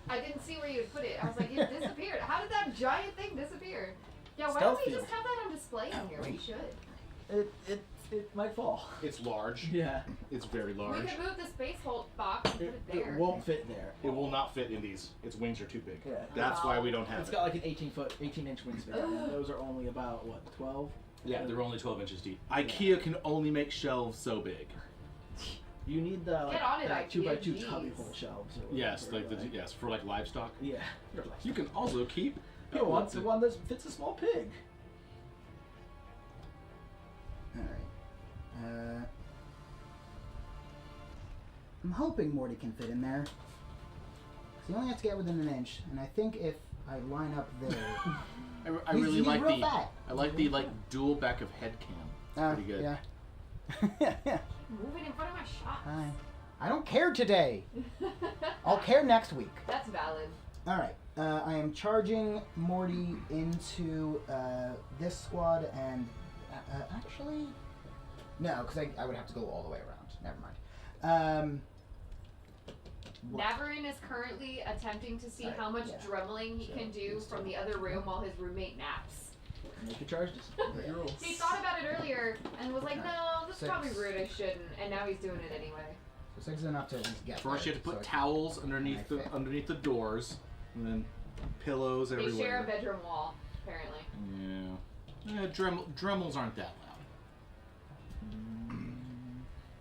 I didn't see where you had put it. I was like, it disappeared. How did that giant thing disappear? Yeah, why Stealth don't we field. just have that on display in here? We should. It's It might fall. It's large. Yeah. It's very We large. could move the space hold box and put it there. It won't fit there. It will not fit in these. Its wings are too big. Yeah. That's why we don't have It's it. got like an 18-inch wingspan. And those are only about what, 12? Yeah, they're only 12 inches deep. IKEA can only make shelves so big. You need the Get on it, like IKEA, 2x2 jeez. cubby hole shelves. Or Yes, whatever, like yes, for like livestock. Yeah. You can also keep. You want the one that fits a small pig. Alright. I'm hoping Morty can fit in there. 'Cause he only has to get within an inch, and I think if I line up there... I really he's like real the. fat. I like the dual back of head cam. Pretty good. Yeah. Moving in front of my shot. Fine. I don't care today. I'll care next week. That's valid. Alright. I am charging Morty into this squad and... actually... No, because I would have to go all the way around. Never mind. Navarin is currently attempting to see how much drummeling he can do from the other room while his roommate naps. Make a charge. Your rules. He thought about it earlier and was like, no, this is 6. probably rude, I shouldn't. And now he's doing it anyway. So 6 is enough to at least get First, you there, have to put so towels underneath the doors, and then pillows They everywhere. share a bedroom wall, apparently. Yeah. Dremels aren't that loud.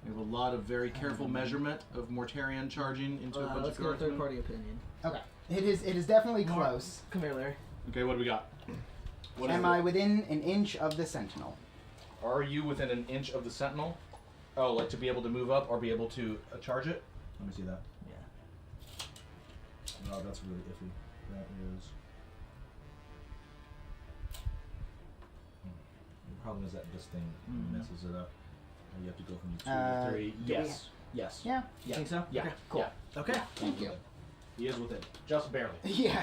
We have a lot of very careful measurement of Mortarion charging into a bunch Let's of get a guardsmen. third-party opinion. Okay. It is definitely close. Come here, Larry. Okay, what do we got? What Am is I it? within an inch of the Sentinel? Are you within an inch of the Sentinel? Oh, like to be able to move up or be able to charge it? Let me see that. Yeah. Oh, that's really iffy. That is. The problem is that this thing messes it up. You have to go from 2 to 3. do Yes. Yes. Yeah. You think so? Yeah. Okay, cool. Yeah. Okay. Thank you. He is within. Just barely. Yeah.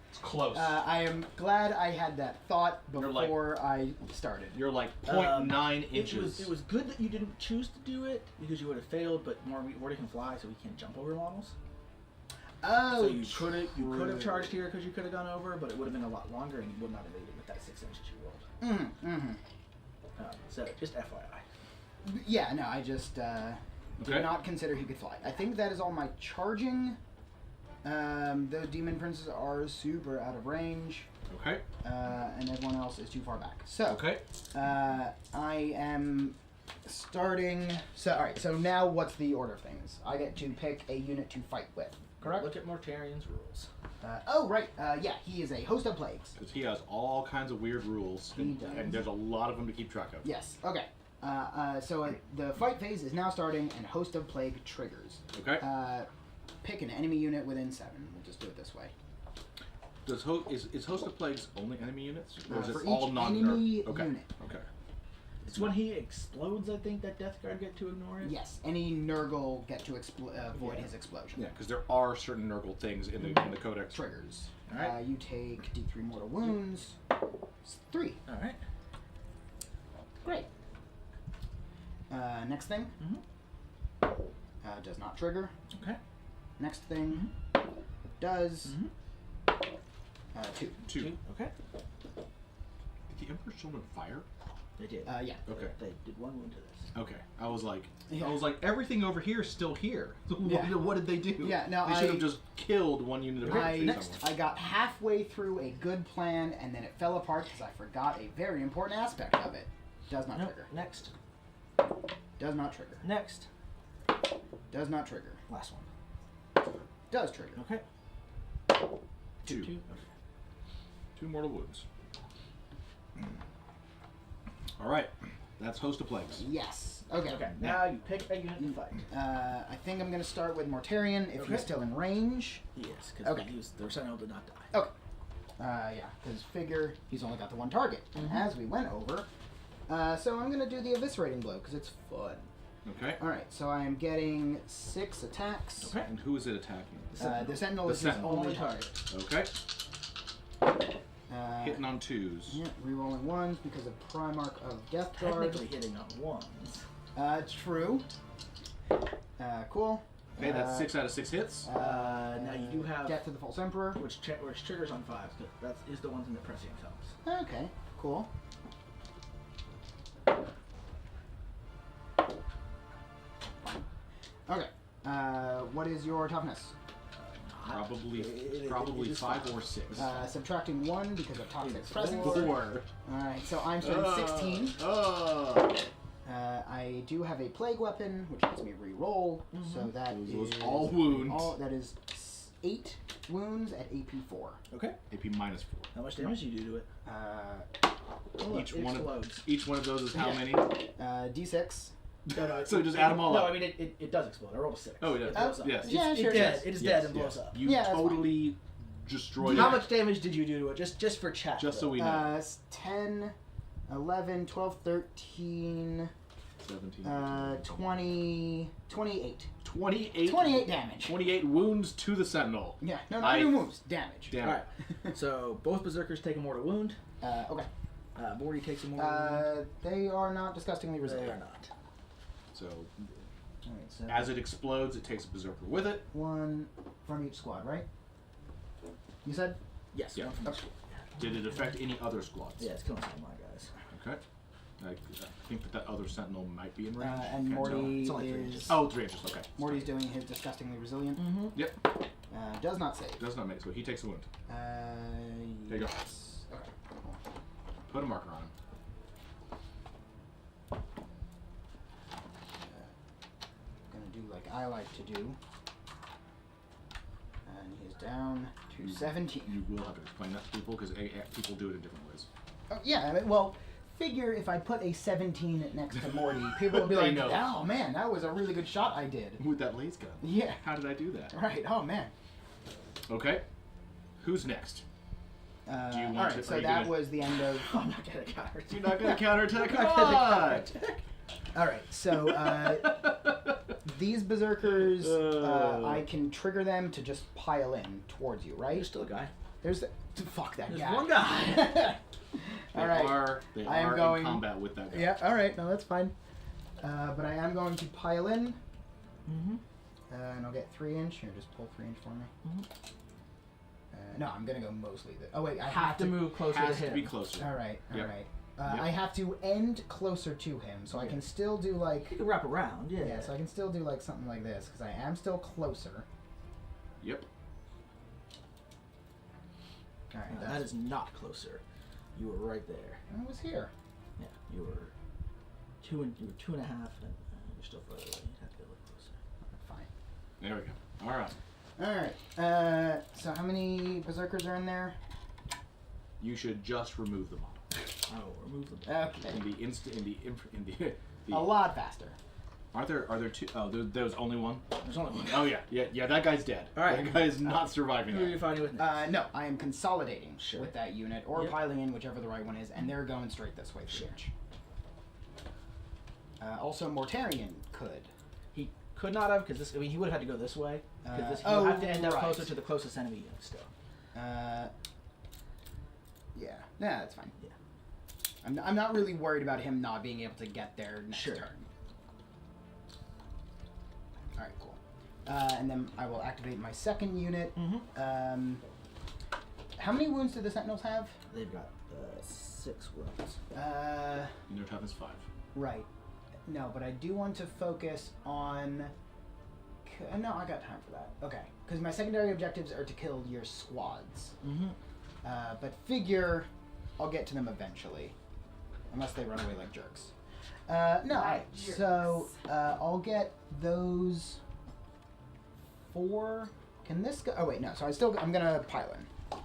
It's close. I am glad I had that thought You're like- before I started. You're like 0.9 inches. It was good that you didn't choose to do it because you would have failed. But Morty can fly, so he can't jump over models. Oh, So you could have charged here because you could have gone over, but it would have been a lot longer, and you would not have made it with that 6 inches you rolled. So just FYI. Yeah, no, I just did Okay. not consider he could fly. I think that is all my charging. Those demon princes are super out of range, Okay. and everyone else is too far back. So, Okay. I am starting. So, all right. So now, what's the order of things? I get to pick a unit to fight with. Correct. Look at Mortarion's rules. Oh, right. Yeah, he is a host of plagues. Because he has all kinds of weird rules, He does. and there's a lot of them to keep track of. Yes. Okay. So the fight phase is now starting, and host of plague triggers. Okay. Pick an enemy unit within 7. We'll just do it this way. Does is Host of Plagues only enemy units, or is For it all each non enemy Okay. unit. Okay. It's when he explodes, I think, that Death Guard get to ignore it. Yes. Any Nurgle get to avoid Yeah. his explosion. Yeah, because there are certain Nurgle things in the Codex. Triggers. Alright. You take D3 mortal wounds. It's 3. All right. Great. Next thing. Does not trigger. Okay. Next thing. Does. 2. 2. Okay. Did the Emperor's Children fire? They did. Yeah. Okay. They did 1 wound to this. Okay. I was like, Yeah. everything over here is still here. Yeah. What did they do? Yeah, no, they should have just killed one unit of infantry Next, somewhere. I got halfway through a good plan, and then it fell apart because I forgot a very important aspect of it. Does not Nope. trigger. Next. Does not trigger. Next. Does not trigger. Last one. Does trigger. Okay. 2. 2 mortal wounds. All right. That's Host of Plagues. Yes. Okay. Okay. Now you pick a unit to fight. I think I'm going to start with Mortarion if Okay. he's still in range. Yes, because Okay. their sentinel did not die. Okay. Yeah, because figure he's only got the 1 target, as we went over. So I'm going to do the eviscerating blow because it's fun. Okay. All right. So I am getting 6 attacks. Okay. And who is it attacking? The Sentinel The is his Sentinel. only target. Okay. Uh, Hitting on 2s. Yeah, rerolling 1s because of Primarch of Death Guard. Technically hitting on 1s. True. Cool. Okay, that's 6 out of 6 hits. Now you do have Death to the False Emperor. which triggers on 5s. That is the ones in the prescience helps. Okay, cool. Okay. What is your toughness? Probably It is 5 or 6. Subtracting 1 because of toxic It's presence. 4. Alright, so I'm starting 16. Oh. I do have a plague weapon, which lets me re-roll. So that Those is all wounds. that is 8 wounds at AP 4. Okay. AP minus 4. How much damage do you do to it? Each one of those is how many? D6. No, So just add them all no, up. I mean it does explode. I rolled a 6. Oh, it does. It blows up. Yes. Yeah, It's sure, dead. sure. It is Yes, dead and blows up. You Yeah, that's totally destroyed How it. much damage did you do to it? Just for chat. Just so though. we know. 10, 11, 12, 13, 17. 20, 28. 28. 28 damage. 28 wounds to the sentinel. Yeah, no, not even wounds. Damage. Damn. Alright. So both berserkers take a mortal wound. Okay. Morty takes a mortal wound. They are not disgustingly They resilient. are not. So Alright, so as it explodes, it takes a berserker with it. 1 from each squad, right? You said? Yes. Yeah. One from each. Did it affect any other squads? Yeah, it's killing some of my guys. Okay. I think that other sentinel might be in range. And Can't tell. Morty It's only 3 is... inches. Oh, 3 inches. Okay. Morty's doing his disgustingly resilient. Mm-hmm. Yep. Does not save. Does not make so he takes a wound. There you go. Okay. Put a marker on him. Gonna do like I like to do. And he is down to 17. You will have to explain that to people because people do it in different ways. Oh, yeah, I mean, well, figure if I put a 17 next to Morty, people would be They like, know. oh man, that was a really good shot I did. With that laser gun. Yeah. How did I do that? Right, oh man. Okay. Who's next? Do you want to- Alright, are so you that gonna- was the end of... I'm not gonna counter. You're not going to counterattack? Come I'm not gonna on! counterattack. Alright, so these berserkers, I can trigger them to just pile in towards you, right? There's still a guy. There's the... Fuck that There's guy. one guy. They Alright. they I am are going- in combat with that guy. Yeah, alright, no, that's fine. But I am going to pile in, Mm-hmm. and I'll get 3 inch. Here, just pull 3 inch for me. Mhm. No, I'm gonna go mostly. Oh wait, I Have to move closer to Has to him. be closer. Alright, Yep. alright. Yep. I have to end closer to him, so I can still do like... You can wrap around. Yeah. Yeah, so I can still do like something like this, because I am still closer. Yep. Alright, That is not closer. You were right there. I was here. Yeah. You were 2 and 2.5, and you're still further away. You have to get a little closer. Fine. There we go. All right. Alright, so how many berserkers are in there? You should just remove them all. Oh, remove them. Okay. In the A lot faster. Are there two? Oh, there's only one. There's only one. Oh yeah. That guy's dead. All right. That guy is not surviving. Who are that. you fighting with next? No, I am consolidating Sure. with that unit, or Yep. piling in, whichever the right one is, and they're going straight this way. Sure. Also, Mortarion could. He could not have, because he would have had to go this way. Because Oh, you have to end up right. closer to the closest enemy unit still. Yeah. Nah, that's fine. Yeah. I'm not really worried about him not being able to get there next Sure. turn. Alright, cool. And then I will activate my second unit. Mm-hmm. How many wounds do the Sentinels have? They've got 6 wounds. And their toughness 5. Right. No, but I do want to focus on... No, I got time for that. Okay. Because my secondary objectives are to kill your squads. Mm-hmm. But figure I'll get to them eventually. Unless they run away like jerks. No, Like so I'll get those 4. Can this go? Oh wait, no. So I'm gonna pile in.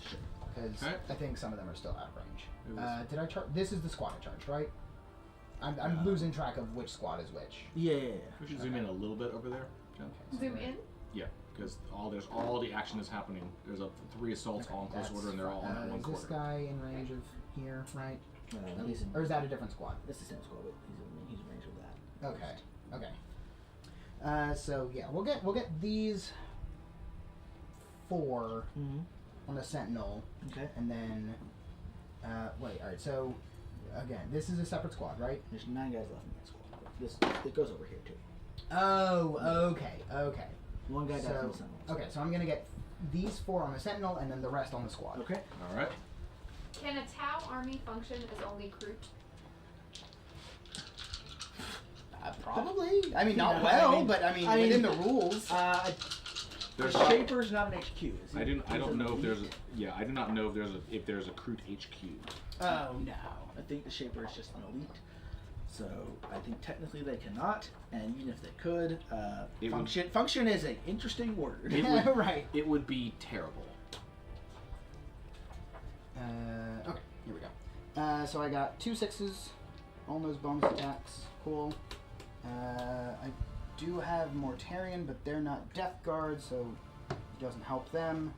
Sure. Because Okay. I think some of them are still out of range. It was- Did I charge? This is the squad I charged, right? I'm losing track of which squad is which. Yeah. We should zoom in a little bit over there. Jen. So Zoom right- in. Yeah, because all the action is happening. There's 3 assaults all in close that's order, and they're all on fine. that one Is this quarter. guy in range of here, right? He's in, Or is that a different squad? That's the same squad, but he's in range of that. Okay. Okay. So yeah, we'll get these 4 Mm-hmm. on the Sentinel, Okay. and then wait. All right. So again, this is a separate squad, right? There's 9 guys left in that squad. This it goes over here too. Oh. Okay. Okay. One guy died from So the Sentinels. okay. So I'm gonna get these 4 on the Sentinel, and then the rest on the squad. Okay. All right. Can a Tau army function as only Kroot? Probably. I mean, not No, well, but I mean, within the rules. The There's Shaper's not an HQ. Is he? I don't know if there's elite? I do not know if there's a Crute HQ. Oh no. I think the Shaper is just an elite. So I think technically they cannot, and even if they could, function is an interesting word. It would, Right. It would be terrible. Okay, here we go. So I got 2 6s, all those bonus attacks. Cool. I do have Mortarion, but they're not Death Guard, so it doesn't help them.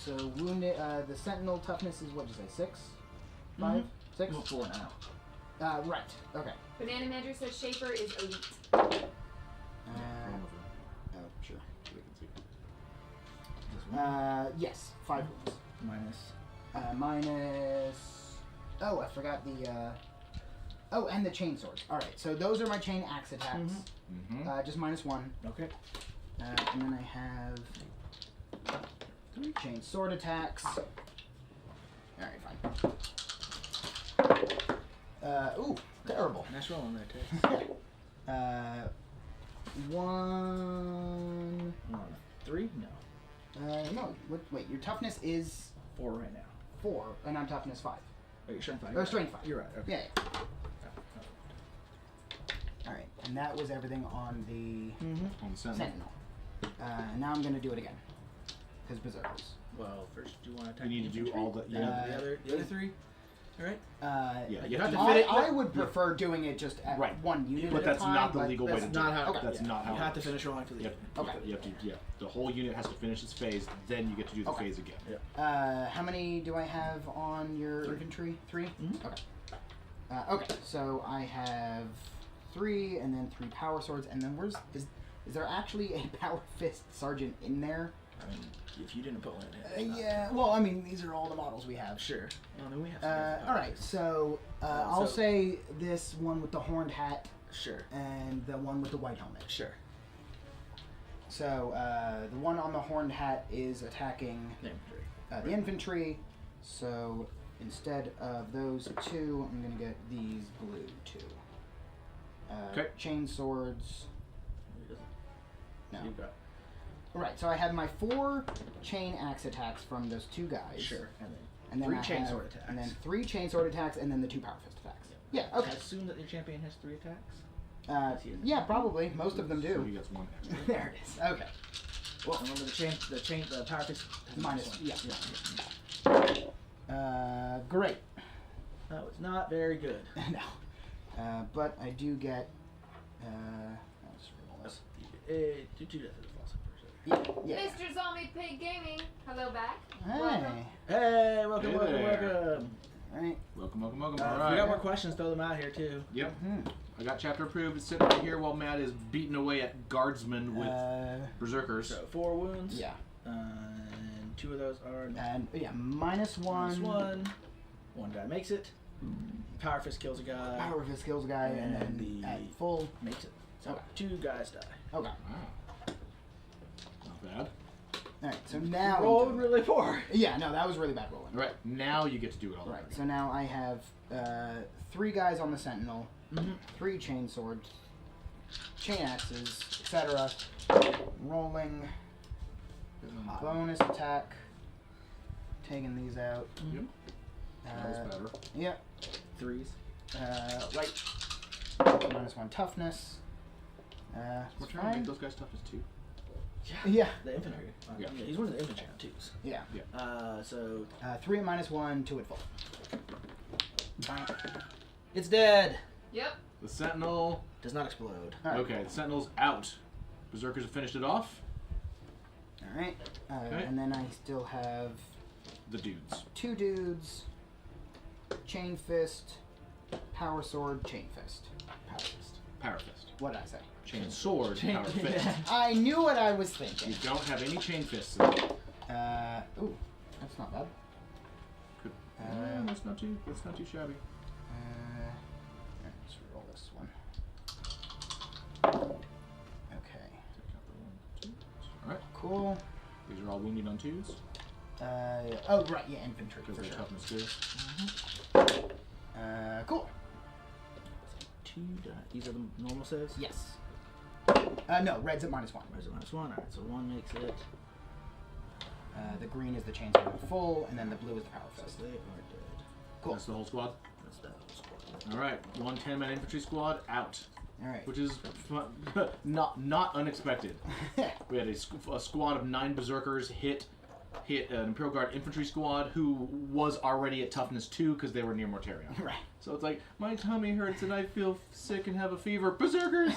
So wounded. The Sentinel toughness is what did you say? 6, 5, 6. Well, 4 now. Right. Okay. Banana Manager says Shaper is elite. Oh, sure. Yes, 5 wounds. Minus. Oh, I forgot the. Oh, and the chain swords. All right, so those are my chain axe attacks. Just -1. Okay. And then I have 3 chain sword attacks. All right, fine. Ooh, terrible. Nice roll on there too. 1. 3? No. No. Wait, your toughness is 4 right now. 4, and I'm toughness 5. Oh, you're strength 5. Or strength 5. You're right. Okay. Yeah. All right, and that was everything on the On the Sentinel. Now I'm gonna do it again, because Berserkers. Well, first, do you want to attack You need the to do infantry? all the the other 3. All right. Yeah, you have to I, fit it. I would prefer doing it just at Right. one unit But at that's a time. not the but legal way That's to do not it. how. Okay. That's not how You it have to works. finish rolling for the. You have to, the whole unit has to finish its phase, then you get to do the Okay. phase again. Yeah. How many do I have on your 3. infantry? 3? Mhm. Okay. Okay, so I have 3, and then 3 power swords, and then is there actually a power fist sergeant in there? I mean, if you didn't put one in. Yeah. Well, I mean, these are all the models we have. Sure. Well, then we have. All right, so I'll say this one with the horned hat Sure. and the one with the white helmet. Sure. So the one on the horned hat is attacking The infantry. the infantry. So instead of those 2, I'm gonna get these blue 2. Okay. Chain swords. No. You've got. Right. So I have my 4 chain axe attacks from those 2 guys. Sure. And then 3 I chain have- sword attacks. And then 3 chain sword attacks, and then the 2 power fist attacks. Yeah. I Okay. assume that your champion has 3 attacks. Yeah, probably. Most of them So do. he gets 1 extra. There it is. Okay. Well, remember the power fist has Minus. -1. Yeah. Great. That was not very good. No. But I do get. I'll just roll this. Did you just false Yeah. Mr. Zombie Pig Gaming, hello back. Hey. Hey, welcome, Hey welcome, there. welcome. Right. Welcome. If All we right. got more questions, throw them out here too. Yep. Hmm. I got chapter approved. It's sitting right here while Matt is beating away at guardsmen with berserkers. So 4 wounds. Yeah. And 2 of those are And yeah, -1. -1. 1 guy makes it. Power fist kills a guy. Power fist kills a guy, and And then the- at full. Makes it. So Okay. 2 guys die. Okay. Wow. Not bad. All right. So now. Rolled really poor. Yeah. No, that was really bad rolling. All right. Now you get to do it all Right. over So again. now I have 3 guys on the Sentinel, 3 chain swords, chain axes, etc. Rolling. Bonus attack. Taking these out. Yep. That was better. Yep. 3s. Right. -1 toughness. We're trying to make those guys tough as 2. Yeah. The infantry. Yeah. He's one of the infantry on 2s. Yeah. So 3 at -1, 2 at full. it's dead. Yep. The Sentinel. Does not explode. All right. Okay, the Sentinel's out. Berserkers have finished it off. All right. Okay. And then I still have The dudes. 2 dudes. Chain fist, power sword, chain fist. Power fist. Power fist. What did I say? Chain sword, power fist. I knew what I was thinking. You don't have any chain fists. In it. Ooh, that's not bad. Good. That's not too shabby. Let's roll this one. Okay. Take out the 1, 2. All right. Cool. These are all wounded on 2s Oh right, yeah, infantry because for they're sure. toughness 2. Cool. 2 die. These are the normal saves? Yes. No, red's at -1. Red's at -1. Alright, so 1 makes it. The green is the Chainsword full, and then the blue is the Power So Fist. they are dead. Cool. That's the whole squad. That's that whole squad. All right, 1 10-man infantry squad out, All right. which is not unexpected. We had a squad of 9 berserkers hit an Imperial Guard infantry squad who was already at toughness 2 because they were near Mortarion. Right. So it's like, my tummy hurts and I feel sick and have a fever. Berserkers!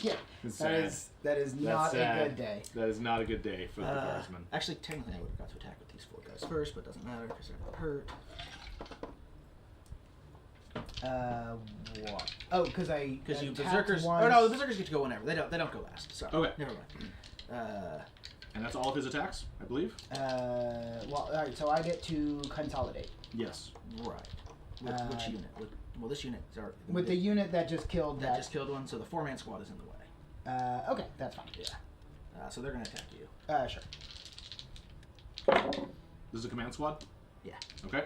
Yeah. It's That sad. that is not sad. a good day. That is not a good day for the guardsmen. Actually, technically, I would have got to attack with these 4 guys first, but it doesn't matter because they're not hurt. What? Oh, because Because you attacked berserkers. once. Oh no, the berserkers get to go whenever. They don't go last. Sorry. Okay. Never mind. And that's all of his attacks, I believe? Well, all right. So I get to consolidate Yes. Right. Which unit? Well, this unit. with the unit that just killed that just killed one. So the 4-man squad is in the way. Okay, that's fine. Yeah. So they're gonna attack you. Sure. This is a command squad? Yeah. Okay.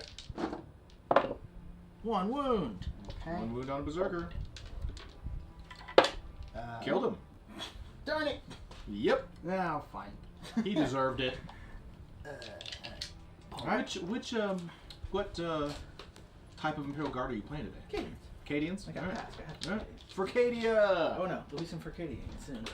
1 wound. Okay. 1 wound on a berserker. Killed him. Darn it. Yep. No, fine. He deserved it. What type of Imperial Guard are you playing today? Cadians. Cadians? I got All right. passed. All right. For Cadia! Oh no, there'll be some for Cadians soon.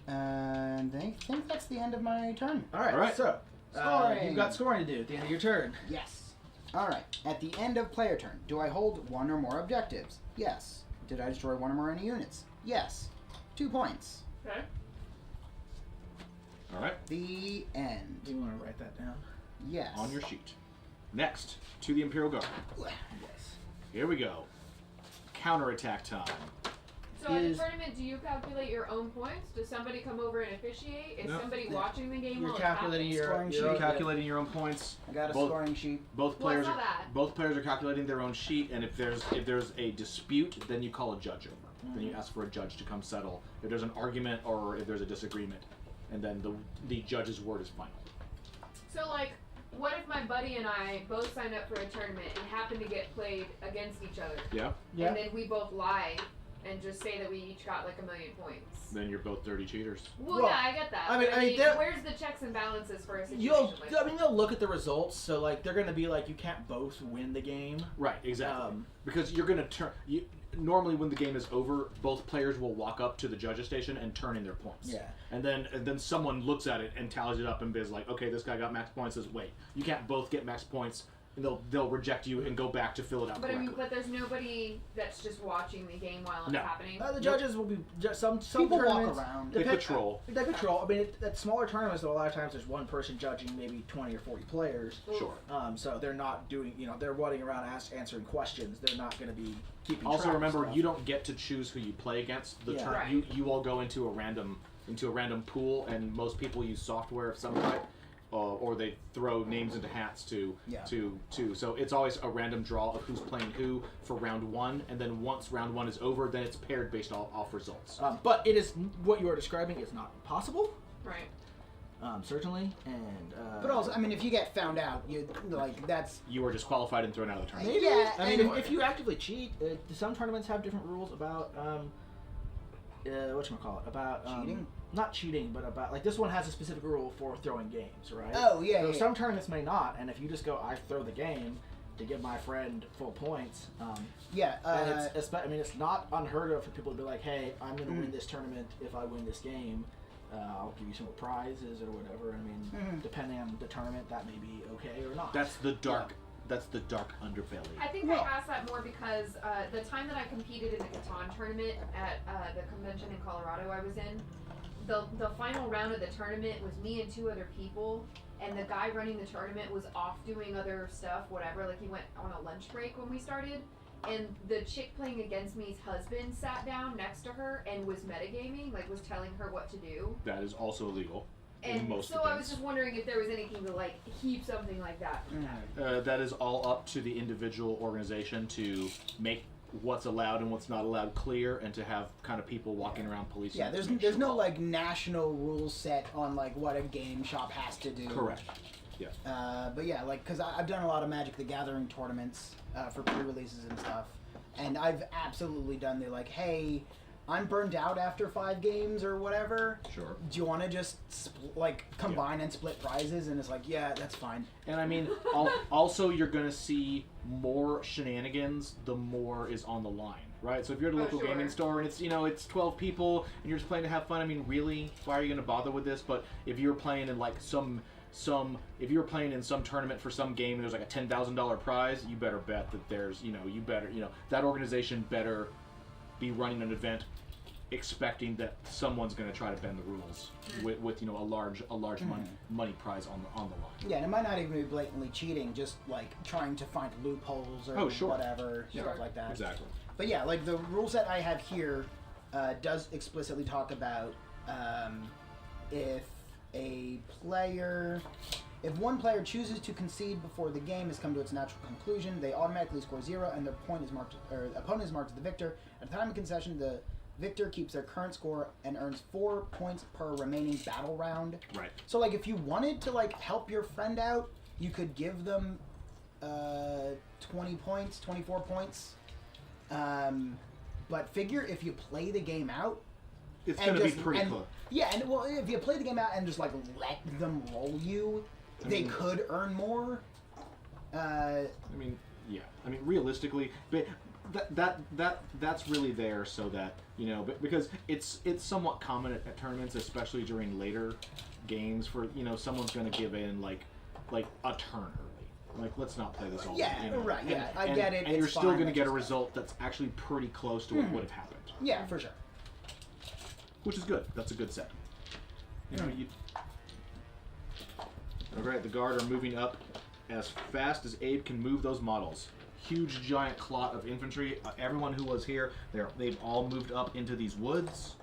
And I think that's the end of my turn. All right. So Scoring. you've got scoring to do at the end of your turn. Yes. All right. At the end of player turn, do I hold 1 or more objectives? Yes. Did I destroy 1 or more enemy units? Yes. 2 points. Okay. All right. The end. Do you want to write that down? Yes. On your sheet. Next, to the Imperial Guard. Yes. Here we go. Counterattack time. So at the tournament, do you calculate your own points? Does somebody come over and officiate? Is No. somebody watching the game You're while calculating it's your Scoring sheet. You're calculating your own points. I got a Both- scoring sheet. Both Well, I players saw are that. both players are calculating their own sheet, and if there's a dispute, then you call a judge over. Then you ask for a judge to come settle. If there's an argument or if there's a disagreement, and then the judge's word is final. So, like, what if my buddy and I both signed up for a tournament and happen to get played against each other? Yeah. And then we both lie and just say that we each got like 1,000,000 points. Then you're both dirty cheaters. Well, Well, yeah, I get that. I mean, but there- where's the checks and balances for a situation like that? they'll look at the results. So like they're gonna be like, you can't both win the game. Right. Exactly. Um, Because you're gonna turn. Normally, when the game is over, both players will walk up to the judge's station and turn in their points. Yeah. And then someone looks at it and tallies it up and is like, okay, this guy got max points. Says, wait, you can't both get max points. And they'll reject you and go back to fill it out But I correctly. mean, but there's nobody that's just watching the game while it's No. happening. The judges will be some People walk tournaments. around. They patrol. They patrol. I mean, at smaller tournaments, though, a lot of times there's one person judging maybe 20 or 40 players. Sure. So they're not doing, they're running around answering questions. They're not going to be keeping Also, track of remember, stuff. you don't get to choose who you play against. The Yeah. turn Right. you all go into a random pool, and most people use software of some type, or they throw names into hats to. So it's always a random draw of who's playing who for round 1, and then once round 1 is over, then it's paired based off results. But it is what you are describing is not impossible. Right. Certainly, and But also, I mean, if you get found out, that's You are disqualified and thrown out of the tournament. maybe. Yeah, I mean, and- if you actively cheat, some tournaments have different rules about whatchamacallit, about Cheating? Not cheating, but about like this one has a specific rule for throwing games, right? Oh, yeah, So yeah. some tournaments may not, and if you just go, I throw the game to give my friend full points. yeah. And it's not unheard of for people to be like, hey, I'm going to win this tournament if I win this game. I'll give you some prizes or whatever. I mean, depending on the tournament, that may be okay or not. That's the dark underbelly. I think Well- I asked that more because the time that I competed in the Catan tournament at the convention in Colorado I was in, the final round of the tournament was me and 2 other people, and the guy running the tournament was off doing other stuff, whatever, like he went on a lunch break when we started, and the chick playing against me's husband sat down next to her and was metagaming, like was telling her what to do. That is also illegal. And in most so I was events. just wondering if there was anything to like keep something like that from happening. That is all up to the individual organization to make what's allowed and what's not allowed clear, and to have kind of people walking around policing. Yeah, to there's make there's sure no all- like national rule set on like what a game shop has to do. Correct. Yeah. But yeah, like because I've done a lot of Magic the Gathering tournaments for pre-releases and stuff, And I've absolutely done the like, hey, I'm burned out after 5 games or whatever. Sure. Do you want to just combine and split prizes? And it's like, yeah, that's fine. And I mean, also you're gonna see more shenanigans the more is on the line, right? So if you're at a local gaming store and it's it's 12 people and you're just playing to have fun, I mean, really, why are you gonna bother with this? But if you're playing in like if you're playing in some tournament for some game and there's like a $10,000 prize, you better bet that there's that organization better be running an event expecting that someone's going to try to bend the rules with a large money prize on the line. Yeah, and it might not even be blatantly cheating, just like trying to find loopholes or whatever, stuff like that. Exactly. But yeah, like the rule set I have here does explicitly talk about if one player chooses to concede before the game has come to its natural conclusion, they automatically score 0 and their opponent is marked as the victor. At the time of concession, the victor keeps their current score and earns 4 points per remaining battle round. Right. So like if you wanted to like help your friend out, you could give them 20 points, 24 points. But figure if you play the game out, it's going to be pretty close. Yeah, and well, if you play the game out and just like let them roll you, they could earn more. I mean, realistically, but that's really there so that because it's somewhat common at tournaments, especially during later games, for someone's going to give in like a turn early. Like, let's not play this all. Yeah, right. Yeah, I get it. And you're still going to get a result that's actually pretty close to what would have happened. Yeah, for sure. Which is good. That's a good set. Alright, the guard are moving up as fast as Abe can move those models. Huge giant clot of infantry. Everyone who was here, they've all moved up into these woods,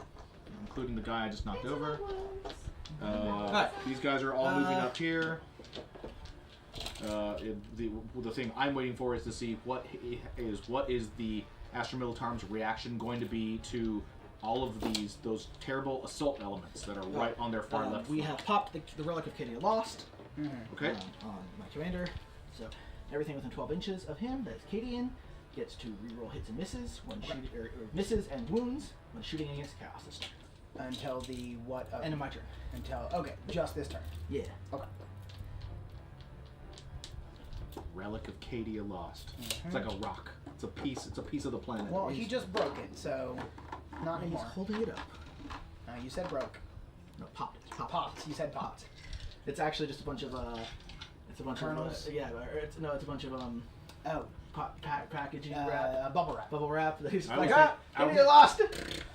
including the guy I just knocked over. These guys are all moving up here. The thing I'm waiting for is to see what is the Astra Militarum's reaction going to be to all of those terrible assault elements that are right on their far left. We have popped the Relic of Cadia Lost. Okay. On my commander. So everything within 12 inches of him that is Cadian gets to reroll hits and misses when shooting, or misses and wounds when shooting against Chaos this turn. Until the what? End of my turn. Just this turn. Yeah. Okay. Relic of Cadia Lost. It's like a rock. It's a piece of the planet. Well, he just broke it, so not anymore. He's holding it up. You said broke. No, popped it. Popped. You said popped. It's actually just a bunch of it's a bunch kernels? of it's a bunch of packaging wrap. Bubble wrap. He's like, Cadia lost.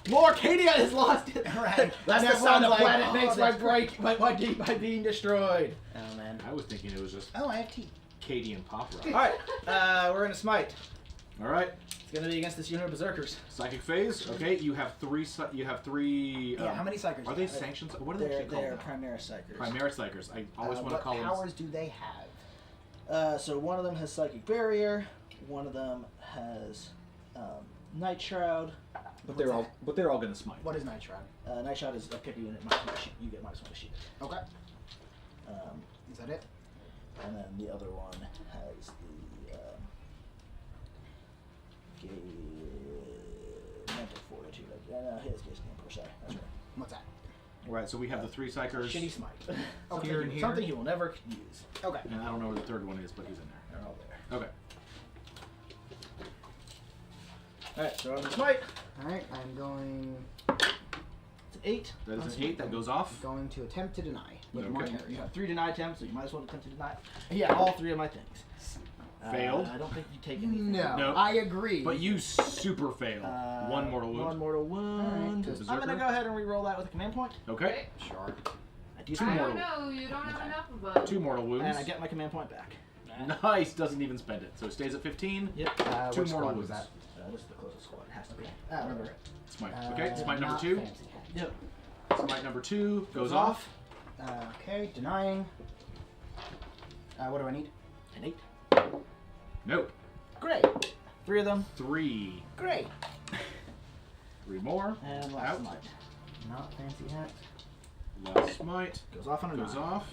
More Cadia is lost. Right. That's the sound the planet makes by being destroyed. Oh man. I was thinking it was just I have tea. Cadian pop rock. All right, we're gonna smite. All right. It's gonna be against this unit of berserkers. Psychic phase. Okay, you have three. How many psychers? Are they sanctions? What are they actually called? They're Primaris Psychers. Primaris Psychers. I always want to call them. What powers do they have? So one of them has Psychic Barrier. One of them has Night Shroud. But they're all gonna smite. What is Night Shroud? Night Shroud is a pick a unit. You get -1 to shoot it. Okay. Is that it? And then the other one has the mental fortitude. His name per se. That's right. What's that? Right. So we have the 3 psychers. Shitty smite. Here and here. Something he will never use. Okay. And I don't know where the third one is, but he's in there. They're all there. Okay. Alright, so on the smite. Alright, I'm going. It's an 8. That is an 8. That goes off. Going to attempt to deny. With Okay. more You area. have 3 deny attempts, so you might as well attempt to deny. Yeah, all 3 of my things. Failed. I don't think you take anything. No, I agree. But you super failed. 1 mortal wound. 1 mortal wound. Right. I'm gonna go ahead and re-roll that with a command point. Okay. Sure. I do 2 I mortal. don't know. You don't have enough of them. 2 mortal wounds. And I get my command point back. Nice. Doesn't even spend it. So it stays at 15. Yep. 2 Which mortal squad wounds. was that? This is the closest squad. It has to be. Remember it. Smite. Okay. Smite number Not 2. fancy. Yep. Smite number 2 goes off. Okay, denying. What do I need? An 8. Nope. Great. 3 of them. 3. Great. 3 more. And last Out. smite. Not fancy hat. Last smite Goes off on a goes 9. off.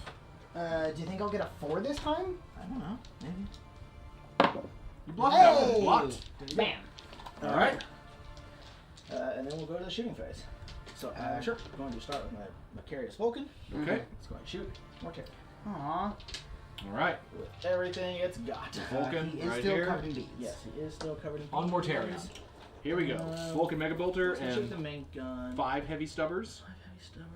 Do you think I'll get a 4 this time? I don't know. Maybe. You blocked that one. Hey! Blocked. Bam. All right. And then we'll go to the shooting phase. So, sure. I'm going to start with my Macarius Vulcan. Okay. It's going to shoot Mortarion. Aww. All right. With everything it's got. Vulcan He is right still here. covered in beads. Yes, he is still covered in On beads. Mortarion. Here we go. Vulcan Mega Bolter Let's shoot the and main gun. 5 heavy stubbers. 5 heavy stubbers.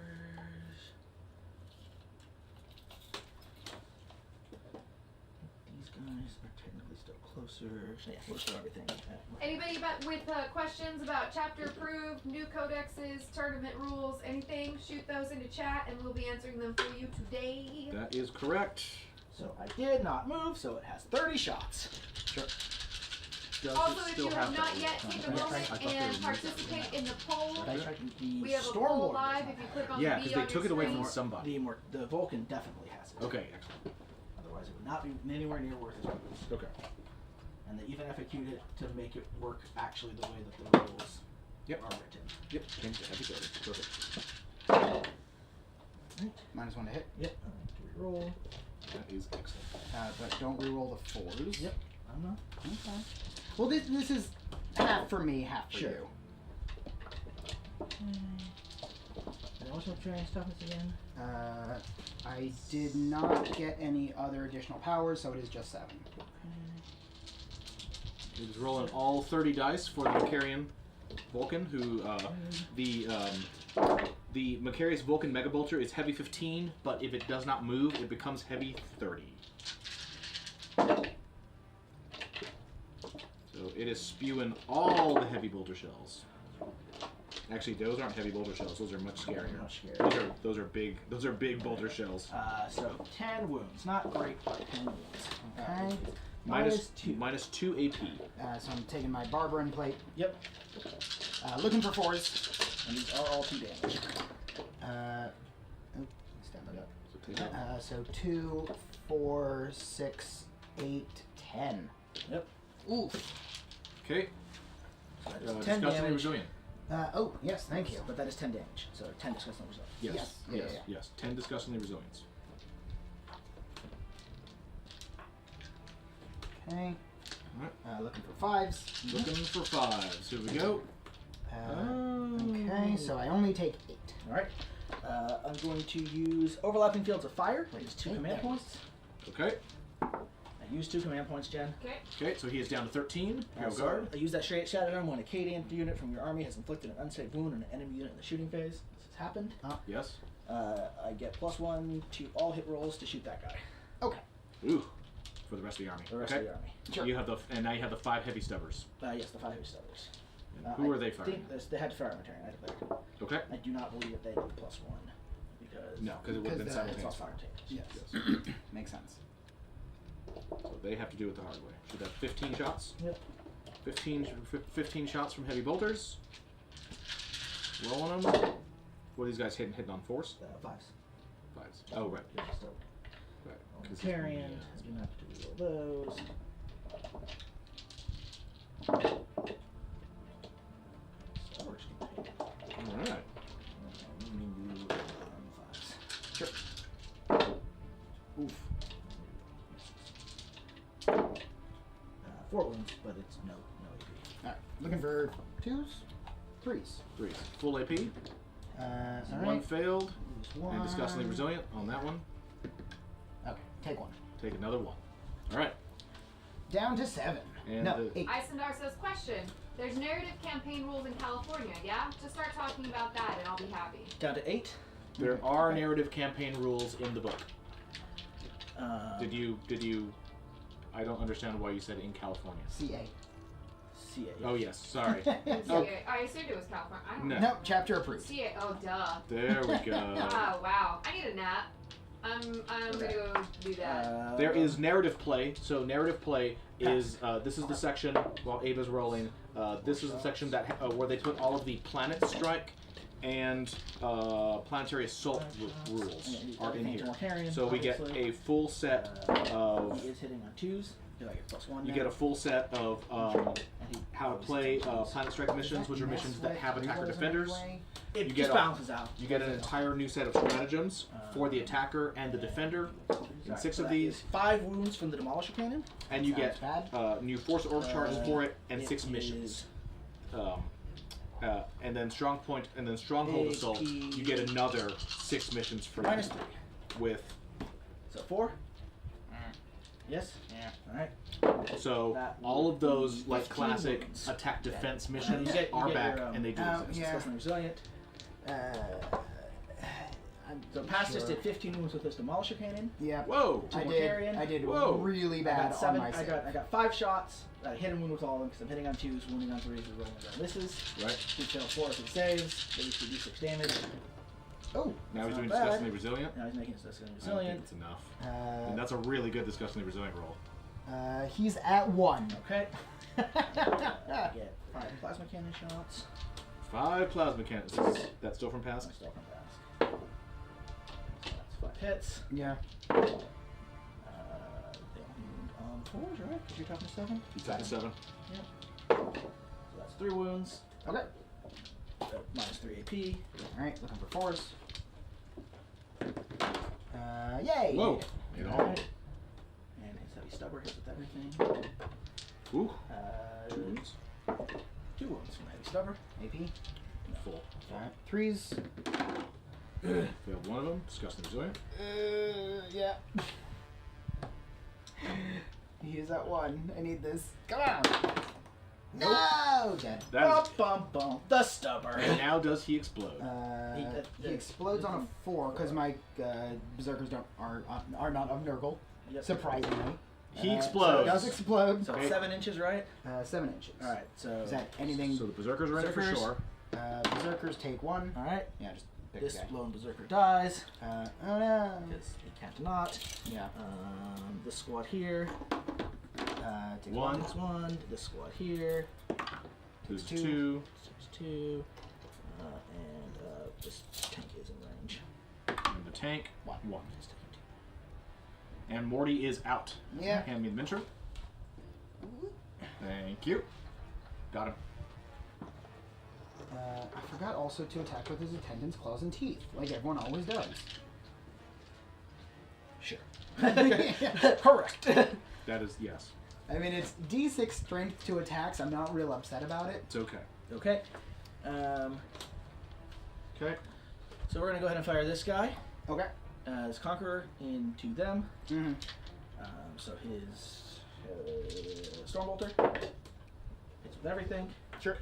These guys are technically still closer. So yeah, we'll show everything. Anybody with questions about chapter approved, new codexes, tournament rules, anything, shoot those into chat and we'll be answering them for you today. That is correct. So I did not move, so it has 30 shots. Sure. Does Also, it if still you have that not one? yet, take a moment and participate in the poll. We have a poll live if you click on Yeah, the V because they on took your it away screen. from somebody. The Vulcan definitely has it. Okay, excellent. Otherwise, it would not be anywhere near worth its rules. Okay. And they even FAQ'd it to make it work actually the way that the rules Yep. are written. Yep. Change the heavy stubbers. Perfect. -1 to hit. Yep. Reroll. That is excellent. But don't reroll the 4s. Yep. I'm not. Okay. Well, this is half for me, half for Sure. you. And what's my training toughness again? I did not get any other additional powers, so it is just 7. He was rolling all 30 dice for the Macarian Vulcan, who the Macarius Vulcan Mega Bolter is heavy 15, but if it does not move, it becomes heavy 30. So it is spewing all the heavy bolter shells. Actually, those aren't heavy bolter shells. Those are much scarier. Much scarier. Those are big. Those are big bolter shells. So 10 wounds. Not great, but 10 wounds. Okay. Minus 2. Minus 2 AP. So I'm taking my Barbarin plate. Yep. Looking for 4s. And these are all 2 damage. Stand that up. So take that. So 2, 4, 6, 8, 10. Yep. Oof. Okay. So that is 10 Disgustingly damage. resilient. Oh, yes, thank you. But that is 10 damage. So 10 disgusting results. Yes. Yes. Yes. Yeah. Yes. 10 disgustingly resilience. Okay. Alright. Looking for 5s. Looking for 5s. Here we go. Okay, so I only take 8. Alright. I'm going to use Overlapping Fields of Fire, which is 2 Okay, command there. points. Okay. I use 2 command points, Jen. Okay. Okay, so he is down to 13. Hero Also, guard. I use that Shadow Arm when a Cadian unit from your army has inflicted an unsafe wound on an enemy unit in the shooting phase. This has happened. Yes. I get +1 to all hit rolls to shoot that guy. Okay. Ooh. For the rest of the army. The rest okay. of the army. Sure. You have and now you have the 5 heavy stubbers. Yes, the 5 heavy stubbers. And who are they firing? They had to fire Mortarion, I declared. Okay. I do not believe that they did the +1 because No, because it would have been Because, it's all simultaneous. fire tails. Yes. Yes. Makes sense. So they have to do it the hard way. Should have 15 shots. Yep. 15 shots from heavy bolters. Rolling them. What are these guys hitting on 4s? 5s. 5s. Oh, right. Yeah, so Right. 'Cause it's Mortarion, the, I do not have to reroll those. Storage container. Alright. New 5s. Sure. Oof. 4 wounds, but it's no AP. Alright. Looking for 2s? 3s. 3s. Full AP. One Alright. failed. Lose 1. And disgustingly resilient on that one. Okay, take 1. Take another 1. Alright. Down to 7. And No, the- 8. Isendar says, question. There's narrative campaign rules in California, yeah? Just start talking about that and I'll be happy. Down to 8. There are narrative campaign rules in the book. Did you I don't understand why you said in California. CA. CA. Oh yes, sorry. CA. I assumed it was California. I don't No. know. Nope, chapter approved. CA. Oh, duh. There we go. Oh, wow. I need a nap. I'm gonna go do that. There is narrative play. So narrative play is this is the section while Ava's rolling. This is the section that where they put all of the planet strike and planetary assault rules are in here. So we get a full set of. He is hitting on 2s. Do I get +1 You now? get a full set of And he how to play planet strike missions, which are missions that have attacker defenders. It you just get a- balances out. You get an entire new set of stratagems for the attacker and the defender. In 6 So of that these, is 5 wounds from the Demolisher Cannon. and you Sounds get new force org charges for it and 6 missions. and then Stronghold Assault, you get another 6 missions for -3. with. So 4. Yes. Yeah. All right. So That all of those will be like 15 classic wounds. attack defense You missions get are back your, and they do exist. yeah. Disgustingly resilient. So past just did 15 wounds with this Demolisher Cannon. Yeah. Whoa! Two more carrion. I did Whoa. really I bad got 7. on my save. I got 5 shots. I hit and wound with all of them because I'm hitting on 2s, wounding on 3s, and rolling on misses. Right. 2 fail 4 if he saves. They each do d6 damage. Oh. Now he's not doing bad. disgustingly resilient. Now he's making his disgustingly I don't think resilient. that's enough. And that's a really good disgustingly resilient roll. He's at 1. Okay. Get 5 plasma cannon shots. 5 plasma cannons. That's still from past. Still from pass. So that's 5 hits. Yeah. They wound on 4s, right? Because you're toughness 7. He's at 7. So that's 3 wounds. Okay. -3 AP. Alright, looking for 4s. Yay! Whoa! You know. Alright. And his heavy stubber hits with everything. Ooh. 2 wounds. 2 wounds from heavy stubber. AP. Full. Alright. 3s. Failed one of them. Disgustingly resilient. Yeah. He's at 1. I need this. Come on! No! Dead. That is. Bum, bum, bum. The stubber. And now does he explode? He explodes on a 4 because my berserkers are not of Nurgle. Yep. Surprisingly. He So explodes. it does explode. So Okay. 7 inches, right? 7 inches. Alright, so. Is that anything? So the berserkers are in it for Berserkers. sure. Berserkers take 1. Alright. Yeah, just pick This the guy. blown berserker dies. Oh no. Because he can't not. Yeah. This squad here. Take One. Takes 1. This squad here. There's 2. 2. Takes 2. And this tank is in range. And the tank. 1. Just taking 2. And Morty is out. Yeah. Hand me the miniature. Thank you. Got him. I forgot also to attack with his attendants, claws, and teeth, like everyone always does. Sure. Correct. That is yes. I mean, it's D6 strength to attacks. I'm not real upset about it. It's okay. Okay. Okay. So we're gonna go ahead and fire this guy Okay. as Conqueror into them. Mm-hmm. So his Stormbolter hits with everything. Sure.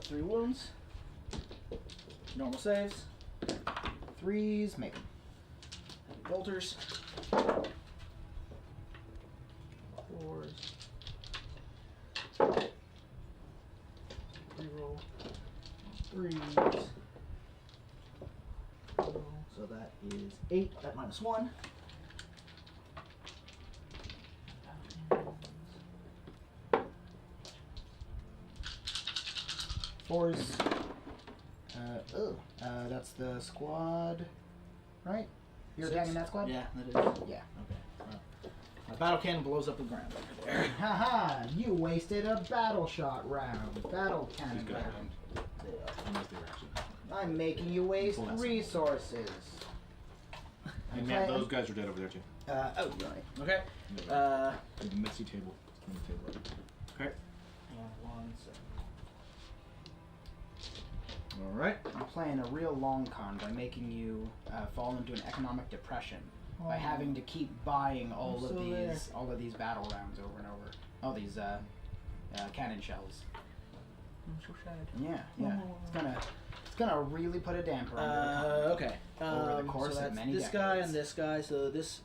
3 wounds. Normal saves. 3s, make 'em. Bolters. 4s. Reroll. 3s. So that is 8 at -1. 4s. That's the squad, right? You're 6. attacking that squad? Yeah, that is. Yeah. Okay. My battle cannon blows up the ground over there. Haha! You wasted a battle shot round. Battle cannon He's got it. round. Unless they were actually. I'm making you waste Bless. resources. And Matt, those guys are dead over there too. Oh, you're right. Okay. The messy table. On the table. Okay. And 1, so. All right. I'm playing a real long con by making you fall into an economic depression by having to keep buying all of these battle rounds over and over. All these cannon shells. I'm so sad. Yeah. It's gonna really put a damper on the Okay. Over the course so of that's many this decades. guy and this guy. So this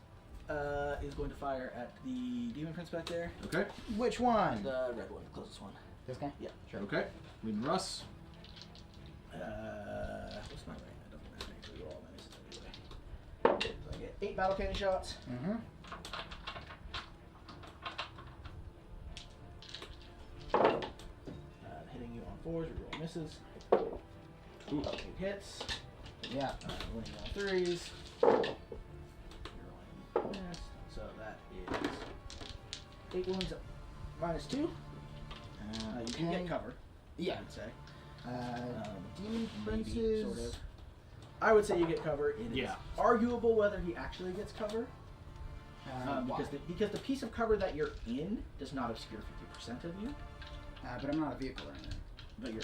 is going to fire at the Demon Prince back there. Okay. Which one? The red one, the closest one. This guy? Yeah. Sure. Okay. Leaving Russ. What's my range? It doesn't matter. I can do all my misses anyway. So I get 8 battle cannon shots. Mm-hmm. Hitting you on 4s, reroll misses. Ooh. 8 hits. Yeah. Winning on 3s. Rerolling miss. So that is 8 wounds -2. You can Okay. get cover. Yeah. I would say. Demon Maybe, Princes. sort of. I would say you get cover. It is Yeah. arguable whether he actually gets cover. Because the piece of cover that you're in does not obscure 50% of you. But I'm not a vehicle or anything. But you're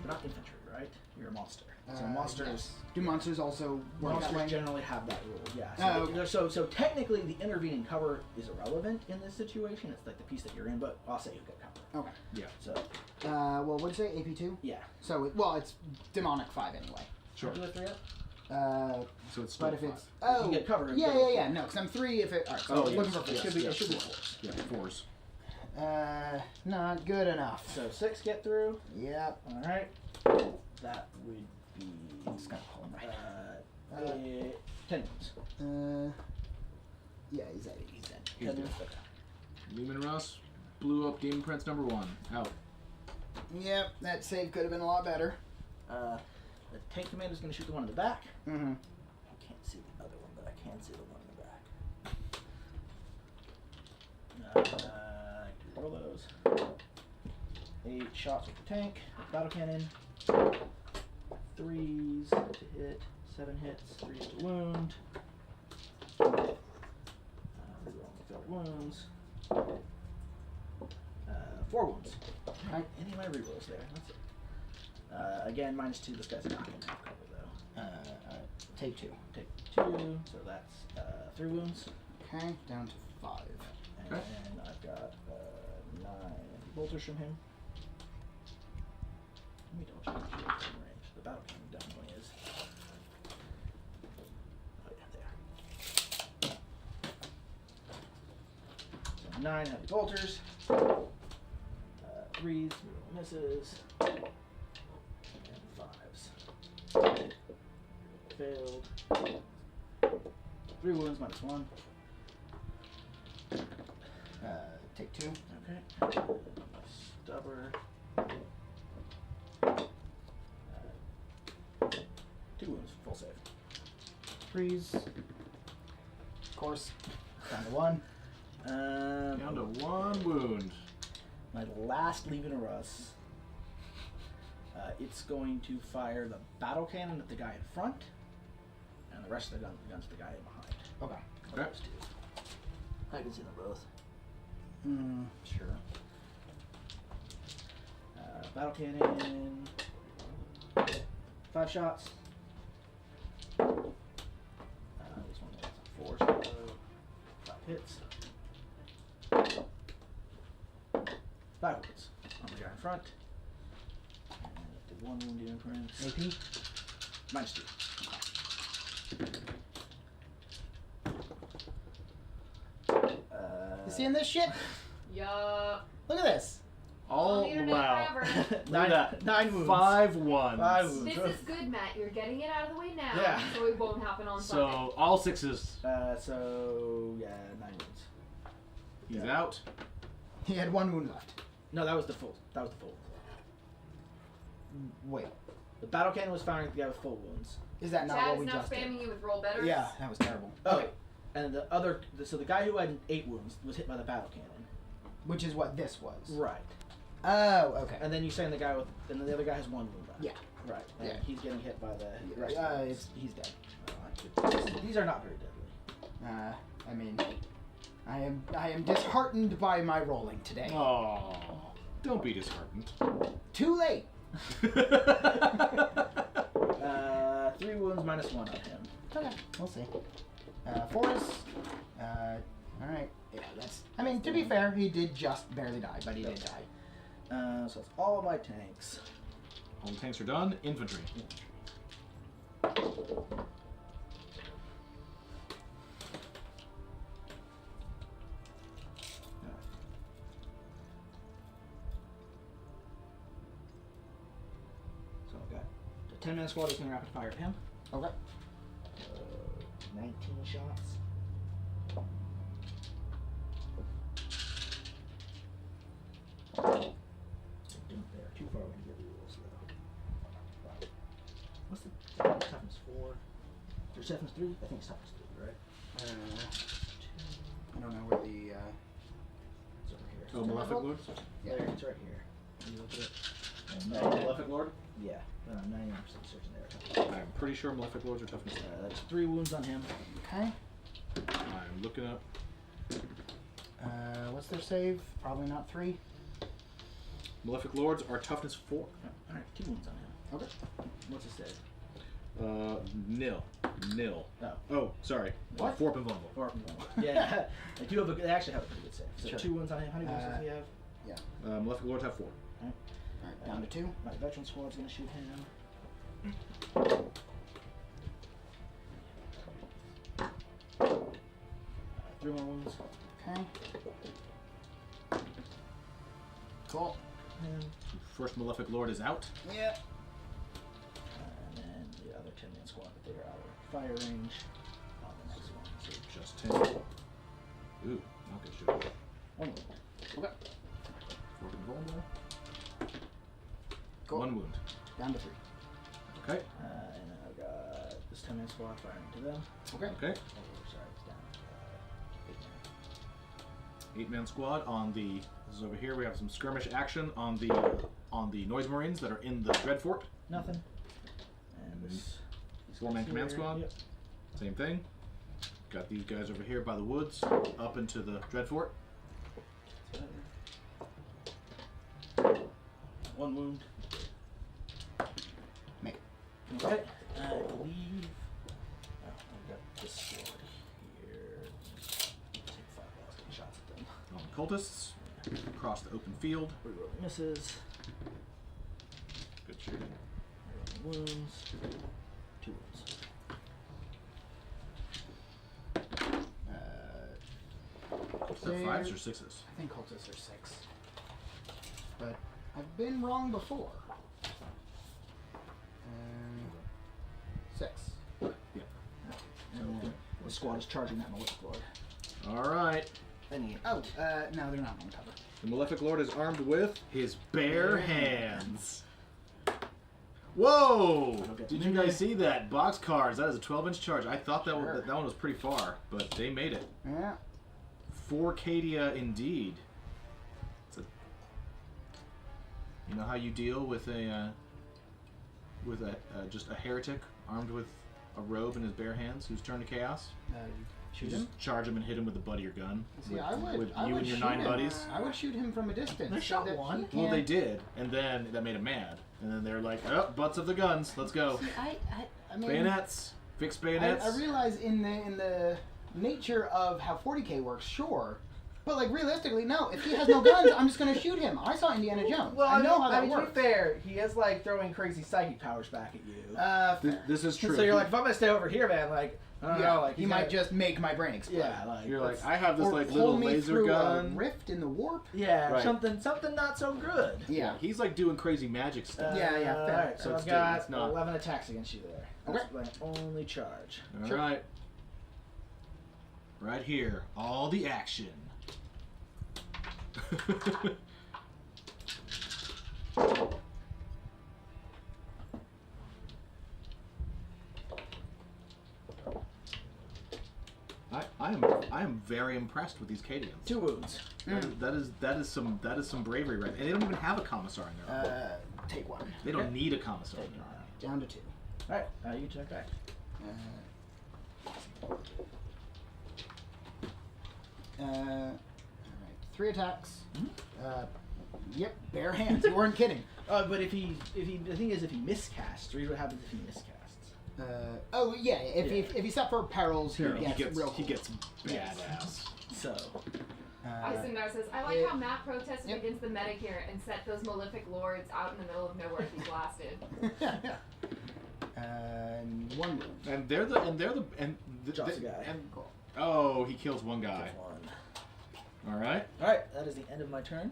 not infantry, right? You're a monster. So monsters. Yes. Do monsters also work that way? Monsters generally have that rule. Yeah. So technically, the intervening cover is irrelevant in this situation. It's like the piece that you're in, but I'll say you get cover. Okay. Yeah. So. Well, what'd you say? AP2? Yeah. So, it's demonic 5 anyway. Sure. Do a 3 up? So it's But still if it's 5. You get cover. Yeah. No, because I'm 3. If it. All right. So Oh, looking yes. for 4. It should be 4s. Yeah, 4s. Not good enough. So 6 get through. Yep. All right. That would be. It's gonna hold right. 10 wounds. Yeah, he's dead. He's 10 dead. wounds. Lumen Russ blew up Demon Prince number 1. Out. Yep, that save could have been a lot better. The tank commander's going to shoot the one in the back. Mm-hmm. I can't see the other one, but I can see the one in the back. Roll those. 8 shots with the tank. Battle cannon. 3s to hit. 7 hits. 3s to wound. Reroll the failed wounds. 4 wounds. Okay. Any of my rerolls there. That's it. Again, -2. This guy's not going to have cover though. Take 2. Take 2, so that's 3 wounds. Okay, down to 5. And Okay. then I've got 9 bolters from him. Let me double check the range. The battle cannon definitely is. Oh yeah, there. So 9 heavy bolters. 3s, misses. And 5s. Failed. 3 wounds -1. Take 2. Okay. Stubber. 2 wounds, full save. 3s. Of course. Down to 1. Down to 1 wound. My last Leaving a Russ. It's going to fire the battle cannon at the guy in front, and the rest of the guns at the guy in behind. Okay. Okay. Those 2. I can see them both. Sure. Battle cannon. 5 shots. This one gets 4, so 5 hits. 5 wounds on the guy in front. And did 1 wound in Prince. AP? -2. You seeing this shit? Yup. Look at this. Oh, On the internet wow. forever. Look at that. 9 wounds. 5 ones. 5 wounds. This is good, Matt. You're getting it out of the way now, Yeah. so it won't happen on Sunday. So, all 6s. So yeah, 9 wounds. He's Yeah. out. He had 1 wound left. No, that was the full. Wait. The battle cannon was firing at the guy with full wounds. Is that not Chad what is we now just spamming did? you with roll better. Yeah, that was terrible. Okay. And the other, so the guy who had 8 wounds was hit by the battle cannon. Which is what this was. Right. Oh, okay. And then you're saying the guy with, and then the other guy has 1 wound left. Yeah. Right. And Yeah. he's getting hit by the rest Yeah, of the wounds. he's dead. These are not very deadly. I mean, I am disheartened by my rolling today. Oh, don't be disheartened. Too late. 3 wounds -1 on him. Okay, we'll see. 4s. All right. Yeah, that's. I mean, to be fair, he did just barely die, but he did die. So it's all of my tanks. All the tanks are done. Infantry. So I've got the 10-man squad is going to rapid fire at him. Okay. 19 shots. They're too far away to get rerolls though. What's the toughness 4? Or toughness 3? I think it's toughness 3, right? I don't know where the. It's over here. Oh, Malefic Lord? Yeah. There, it's right here. Can you look at it? Malefic Lord? Yeah, 99% certain there. I'm pretty sure Malefic Lords are toughness. That's 3 wounds on him. Okay. I'm looking up. What's their save? Probably not 3. Malefic Lords are toughness 4. Alright, 2 wounds on him. Okay. What's his save? Nil. Oh. Oh, sorry. What? 4 up and vulnerable. 4 up and vulnerable. Yeah, they actually have a pretty good save. So Sure. 2 wounds on him. How many wounds does he have? Malefic Lords have 4. Alright, down to 2. My veteran squad's gonna shoot him. 3 more wounds. Okay. Cool. And First Malefic Lord is out. Yeah. then the other 10-man squad, but they're out of fire range on the next one. So Just 10. Ooh, not good shooting. 1 wound. Okay. 4 up and vulnerable. Cool. 1 wound. Down to 3. Okay. And then I've got this 10-man squad firing to them. Okay. Okay. Oh, sorry, it's down. 8-man squad on the. This is over here. We have some skirmish action on the Noise Marines that are in the Dread Fort. Nothing. And this. 4-man command here. squad. Yep. Same thing. Got these guys over here by the woods, up into the Dread Fort. 1 wound. Make it. Okay. I believe. Oh, I've got this squad here. Take 5 last shots at them. On the cultists, across the open field. Rerolling misses. Good shooting. Rerolling wounds. 2 wounds. Is that 5s or 6s? I think cultists are 6. But I've been wrong before. 6. Yeah. And then the squad is charging that Malefic Lord. All right. Oh, no, they're not on cover. The Malefic Lord is armed with his bare hands. Whoa! Did you guys see that? Boxcars. That is a 12-inch charge. I thought that Sure. that one was pretty far, but they made it. Yeah. 4 Cadia indeed. It's a, you know how you deal with a just a heretic armed with a robe in his bare hands who's turned to chaos? You You shoot him? just charge him and hit him with the butt of your gun. See, with, I would. with I you would and your shoot 9 him. buddies. I would shoot him from a distance. They shot so that one. he Well, they can't- did, and then that made him mad. And then they're like, "Oh, butts of the guns, let's go." See, I mean, Bayonets, fixed bayonets. I realize in the nature of how 40k works, sure, but like realistically, no. If he has no guns, I'm just gonna shoot him. I saw Indiana Jones. Well, I know how that to works. be fair, he is like throwing crazy psychic powers back at you. This is true. So you're like, if I'm gonna stay over here, man, like, I don't know, like he he's might gonna- just make my brain explode. yeah, like You're like, that's- I have this Or like pull little me laser through gun. a rift in the warp. yeah, Right. something not so good. Yeah. He's like doing crazy magic stuff. Yeah, fair. Alright, So so it's I've got it's not- 11 attacks against you there. Okay. That's my only charge. All right. Right here, all the action. I am very impressed with these Cadians. 2 wounds. That is some bravery, right? And they don't even have a commissar in their army. Take 1. They don't okay. need a commissar in their army. Down to 2. Alright, you can check back. Alright, 3 attacks. Yep, bare hands. You weren't kidding. But if he, the thing is, if he miscasts, read what happens if he miscasts. Oh yeah, if he's up for perils, he gets real cool. He gets badass. So, Isendar says, I like it- how Matt protested Yep. against the meta here and set those malefic lords out in the middle of nowhere to be blasted. And 1 move. And they're the drops a guy. and oh, he kills one guy. Just 1. All right. Alright, that is the end of my turn.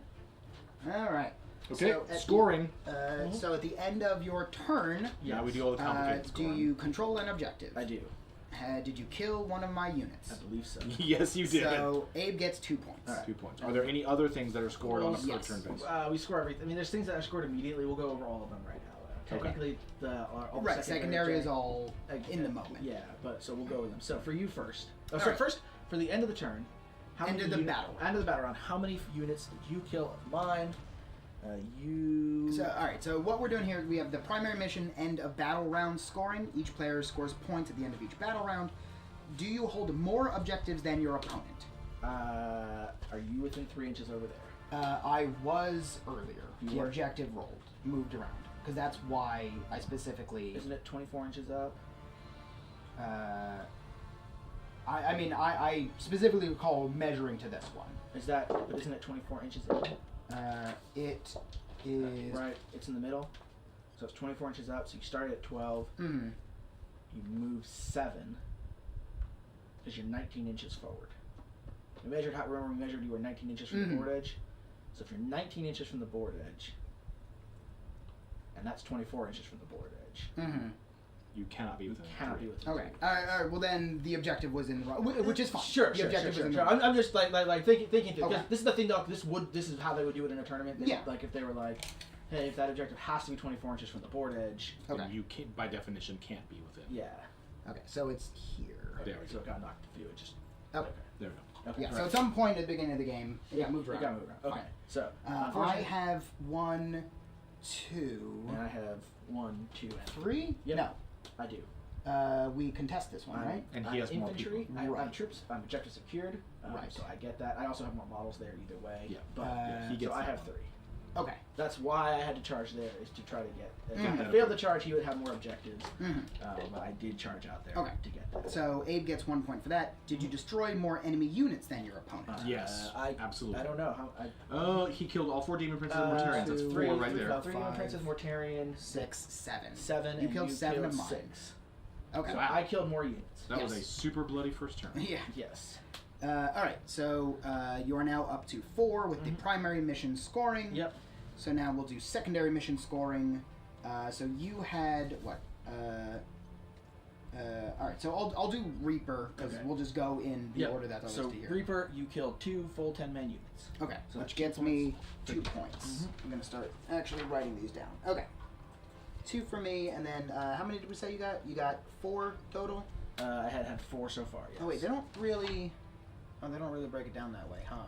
All right. Okay. So at Scoring. So at the end of your turn, Yeah, we do all the complicated do scoring. you control an objective? I do. Did you kill one of my units? I believe so. Yes, you did. So Abe gets 2 points. All right. 2 points. Are there any other things that are scored on a per Yes. turn basis? We score everything. I mean, there's things that are scored immediately. We'll go over all of them right now. Technically, all the Right, secondary is gen- all in the moment. Yeah, but so we'll go with them. So for you first. Oh, All so right. first, for the end of the turn. End of the battle round. End of the battle round. How many units did you kill of mine? You. So, all right. So what we're doing here, we have the primary mission end of battle round scoring. Each player scores points at the end of each battle round. do you hold more objectives than your opponent? Are you within 3 inches over there? I was earlier. You The were? objective moved around. Because that's why I specifically... Isn't it 24 inches up? I mean, I specifically recall measuring to this one. But isn't it 24 inches in? It is... Right, it's in the middle. So it's 24 inches up, so you started at 12. Mm-hmm. You move 7. Because you're 19 inches forward. We measured you were 19 inches from the board edge. So if you're 19 inches from the board edge, and that's 24 inches from the board edge, Mm-hmm. You cannot be within. be within Okay. 3. All right. Well, then the objective was in the wrong, which is fine. Sure, the objective was in the sure. wrong. I'm just like thinking through. Okay. This is the thing, though. This is how they would do it in a tournament. Yeah. Like if they were like, hey, if that objective has to be 24 inches from the board edge. Then Okay. you can, by definition, can't be within. Yeah. Okay. So it's here. There we So go. it got knocked through. It just. Okay. There we go. Okay. Yeah. right. So at some point at the beginning of the game, it got moved It around. got moved around. Okay. Fine. So I unfortunately- have 1, 2, And I have 1, 2, and 3. Yep. No. I do. We contest this one, right? And he I'm has more infantry. people. I'm Right. troops. I'm objective secured. Right. So I get that. I also have more models there either way. Yeah. But Yeah, he so gets I that have one. 3. Okay. That's why I had to charge there, is to try to get. If Mhm. I failed the charge, he would have more objectives. Mm-hmm. But I did charge out there Okay. to get that. So Abe gets 1 point for that. Did you destroy more enemy units than your opponent? Yes, absolutely. I don't know how. Oh, he killed all 4 demon princes and Mortarians. That's 2, 4 right there. 3 demon princes, Mortarian, 6, 7. 7. You and killed 7 of mine. 6. Okay. So I killed more units. That was a Yes. super bloody first turn. Yeah. Yes. All right. So you are now up to 4 with the primary mission scoring. Yep. So now we'll do secondary mission scoring. So you had what? All right. So I'll do Reaper because Okay. we'll just go in the Yep. order that's So listed here. Reaper, you killed 2 full 10-man units. Okay. So Which that's gets 2 me points. 2 points. Mhm. I'm gonna start actually writing these down. Okay. 2 for me, and then how many did we say you got? You got 4 total. I had 4 so far. Yes. Oh wait, they don't really. Oh, they don't really break it down that way, huh?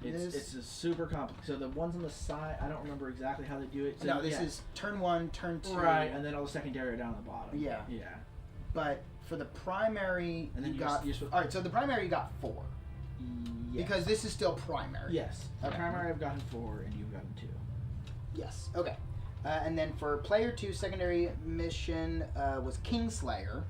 It's a super complicated. So the ones on the side, I don't remember exactly how they do it. So No, this yeah. is turn 1, turn 2. right, and then all the secondary are down at the bottom. Yeah. Yeah. But for the primary, And then you you're got. you're supposed- All right, so the primary you got 4 Yes. because this is still primary. yes, the Okay. primary I've gotten 4, and you've gotten 2. Yes. Okay. And then for player 2, secondary mission was Kingslayer,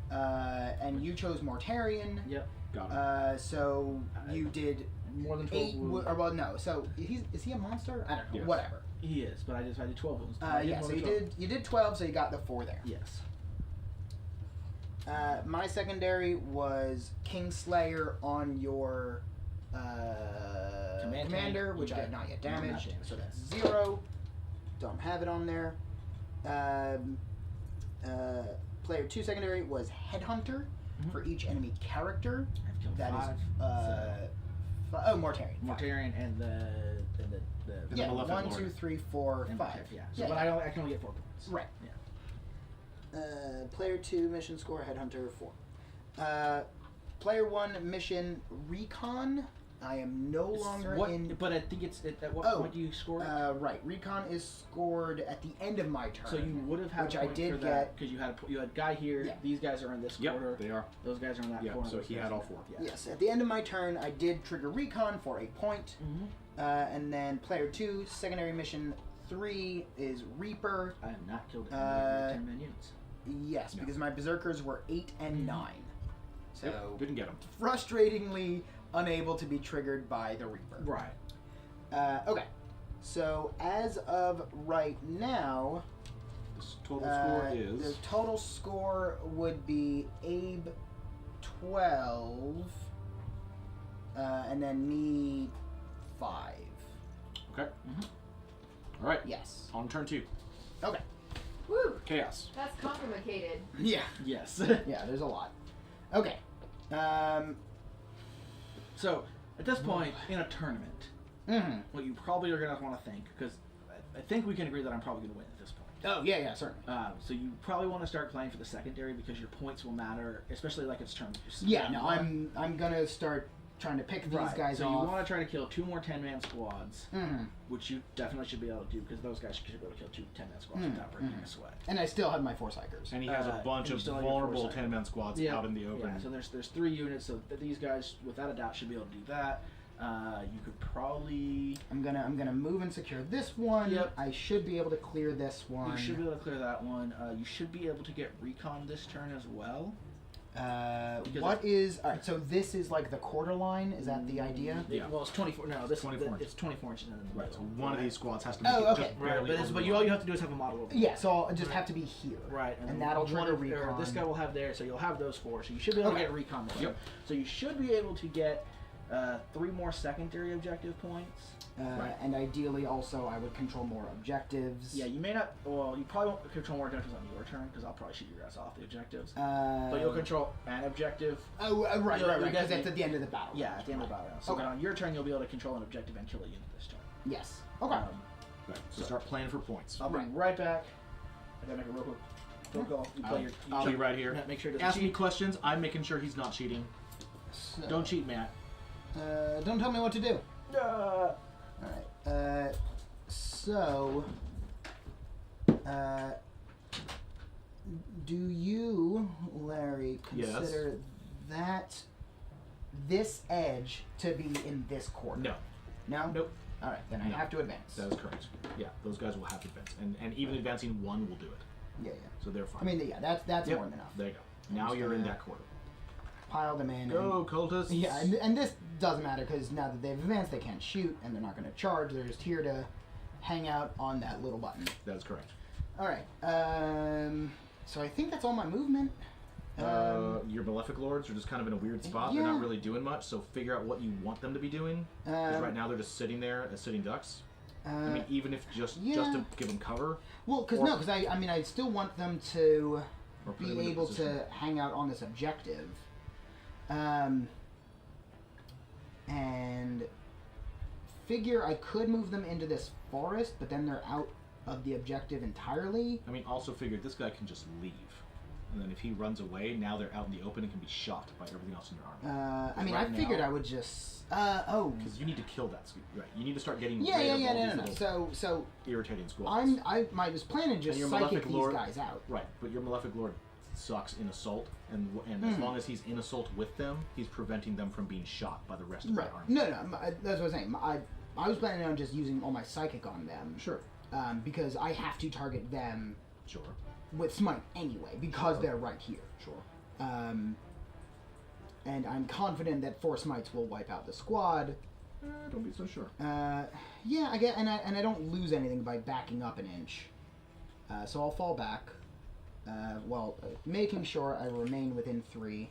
and you chose Mortarian. Yep. Got him. So you did More than 12 8. wounds. Or well, no. So is he a monster? I don't know. Yes. Whatever. He is, but I did 12 wounds. I Yeah. more So than you 12. did 12. So you got the 4 there. Yes. My secondary was Kingslayer on your commander, which I have not yet Not damaged. damaged, So that's yes. 0. Don't have it on there. Player 2 secondary was Headhunter Mhm. for each enemy character. I've killed That 5. is Mortarian. Mortarian and the The Yeah, Maleficent 1, Lord. 2, 3, 4, and 5. Yeah. So, but I can only get 4 points. Right. Yeah. Player 2 mission score Headhunter 4. Player 1 mission Recon. I am no longer in. But I think it's at what point do you score it? Right. Recon is scored at the end of my turn. So you would have had which a I point did for that because you had a guy here. Yeah. These guys are in this Yep, quarter. they are. Those guys are in that Yeah, corner. so those he guys had are all in 4. that- Yes, at the end of my turn, I did trigger Recon for a point. Mhm. And then player 2, secondary mission 3 is Reaper. I have not killed any of the 10-man units. Yes, No. because my berserkers were 8 and Mhm. 9. So Yep, didn't get him. frustratingly unable to be triggered by the Reaper. Right. Okay, so as of right now, The total score the is. total score would be Abe 12, and then me 5. Okay. Mhm. All right. Yes. On turn 2. Okay. Woo! Chaos. That's complicated. Yeah. Yes. Yeah. There's a lot. Okay. So at this point in a tournament, Mhm. what you probably are going to want to think, because I think we can agree that I'm probably going to win at this point. Oh yeah, certainly. So you probably want to start playing for the secondary because your points will matter, especially like it's turn. Yeah. No, I'm gonna start trying to pick these Right. guys so off. you want to try to kill 2 more 10-man squads, Mhm. which you definitely should be able to do because those guys should be able to kill 2 10-man squads without breaking a sweat. And I still have my 4 psychers. And he has a bunch and you of still have your vulnerable foresight. 10-man squads Yeah. out in the open. Yeah, so there's 3 units, so these guys without a doubt should be able to do that. You could probably I'm gonna move and secure this one. Yep. I should be able to clear this one. you should be able to clear that one. You should be able to get recon this turn as well. Because What is alright? So this is like the quarter line. Is that the idea? Yeah. Well, it's 24. No, this 24 it's 24 inches in the Right, middle. so one of these squads has to make Oh, it okay. just Right, barely but, over but the all you line. have to do is have a model over. Yeah. So I'll just have to be here. Right, And that'll trigger recon. This guy will have there, so you'll have those 4. So you should be able Okay. to get recon there. Yep. So you should be able to get 3 more secondary objective points. Right. And ideally, also, I would control more objectives. Yeah, you may not. Well, you probably won't control more objectives on your turn because I'll probably shoot your guys off the objectives. But you'll control an objective. Oh, right, you'll because get that's the- at the end of the battle. Yeah, at the end of the battle. So Okay. then on your turn, you'll be able to control an objective and kill a unit this turn. Yes. Okay. Right, so start planning for points. I'll bring right back. I gotta make a real quick phone call. You play you I'll be check- right here. Make sure it doesn't Ask me cheat. questions. I'm making sure he's not cheating. So, Don't cheat, Matt. Don't tell me what to do. All right. So, do you, Larry, Yes. consider that this edge to be in this corner? No, No? Nope. All right, then I No. have to advance. that is correct. Yeah, those guys will have to advance, and even advancing one will do it. Yeah. So they're fine. I mean, yeah, that's Yep, more than enough. There you go. Now just you're in gonna- that quarter. Pile them in. Go, cultists. Yeah, and this doesn't matter because now that they've advanced, they can't shoot, and they're not going to charge. They're just here to hang out on that little button. That is correct. All right. So I think that's all my movement. Your Malefic Lords are just kind of in a weird spot. They're yeah. not really doing much, so figure out what you want them to be doing. Because right now they're just sitting there as sitting ducks. I mean, even if just yeah. to give them cover. Well, because or- I mean, I still want them to Or put be them in a able position. to hang out on this objective. And figure I could move them into this forest, but then they're out of the objective entirely. I mean, also figured this guy can just leave. And then if he runs away, now they're out in the open and can be shot by everything else in your army. I mean, Right I figured now- I would just. Oh. Because you need to kill that scoop. Right. You need to start getting Yeah, rid yeah, of yeah, all no, these no, no. little So irritating squads. I was planning to just your psychic Malefic these Lord- guys out. Right, but your Malefic Lord sucks in assault, and as long as he's in assault with them, he's preventing them from being shot by the rest of Right. the army. No, that's what I'm saying. I was planning on just using all my psychic on them. Sure. Because I have to target them Sure. with smite anyway, because Sure. they're right here. Sure. And I'm confident that 4 smites will wipe out the squad. Don't be so sure. Yeah, I get, and I don't lose anything by backing up an inch. So I'll fall back. Making sure I remain within 3.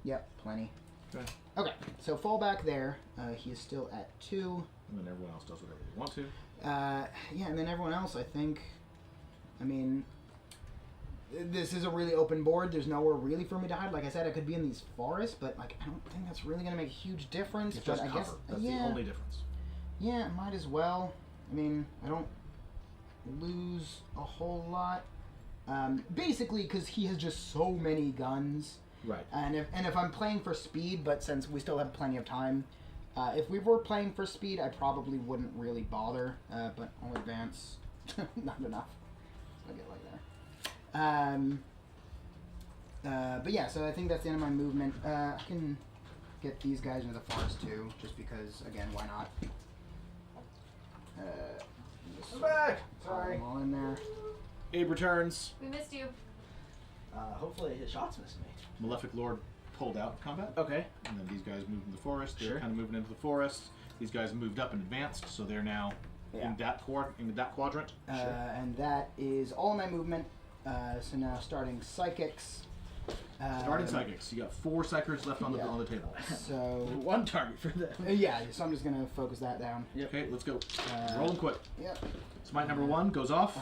Yep, plenty. Okay. Okay, so fall back there. He is still at 2. And then everyone else does whatever they want to. Yeah, and then everyone else, I think. I mean, this is a really open board. There's nowhere really for me to hide. Like I said, I could be in these forests, but like I don't think that's really gonna make a huge difference. It's but just I cover. guess That's yeah, the only difference. yeah, might as well. I mean, I don't lose a whole lot. Basically, because he has just so many guns. Right. And if I'm playing for speed, but since we still have plenty of time, if we were playing for speed, I probably wouldn't really bother. But I'll advance. Not enough. So I get like there. But yeah, so I think that's the end of my movement. I can get these guys into the forest too, just because, again, why not? I'm back. Pile Sorry. them all in there. Abe returns. We missed you. Hopefully his shots missed me. Malefic Lord pulled out of combat. Okay. And then these guys moved into the forest. They're Sure. kind of moving into the forest. These guys moved up and advanced, so they're now Yeah. in that quadrant. And that is all my movement. So now starting psychics. Starting psychics. You got 4 psychers left on yeah. the table. So One target for them. yeah, so I'm just gonna focus that down. Okay, let's go. Roll and quick. Yep. Smite number 1 goes off.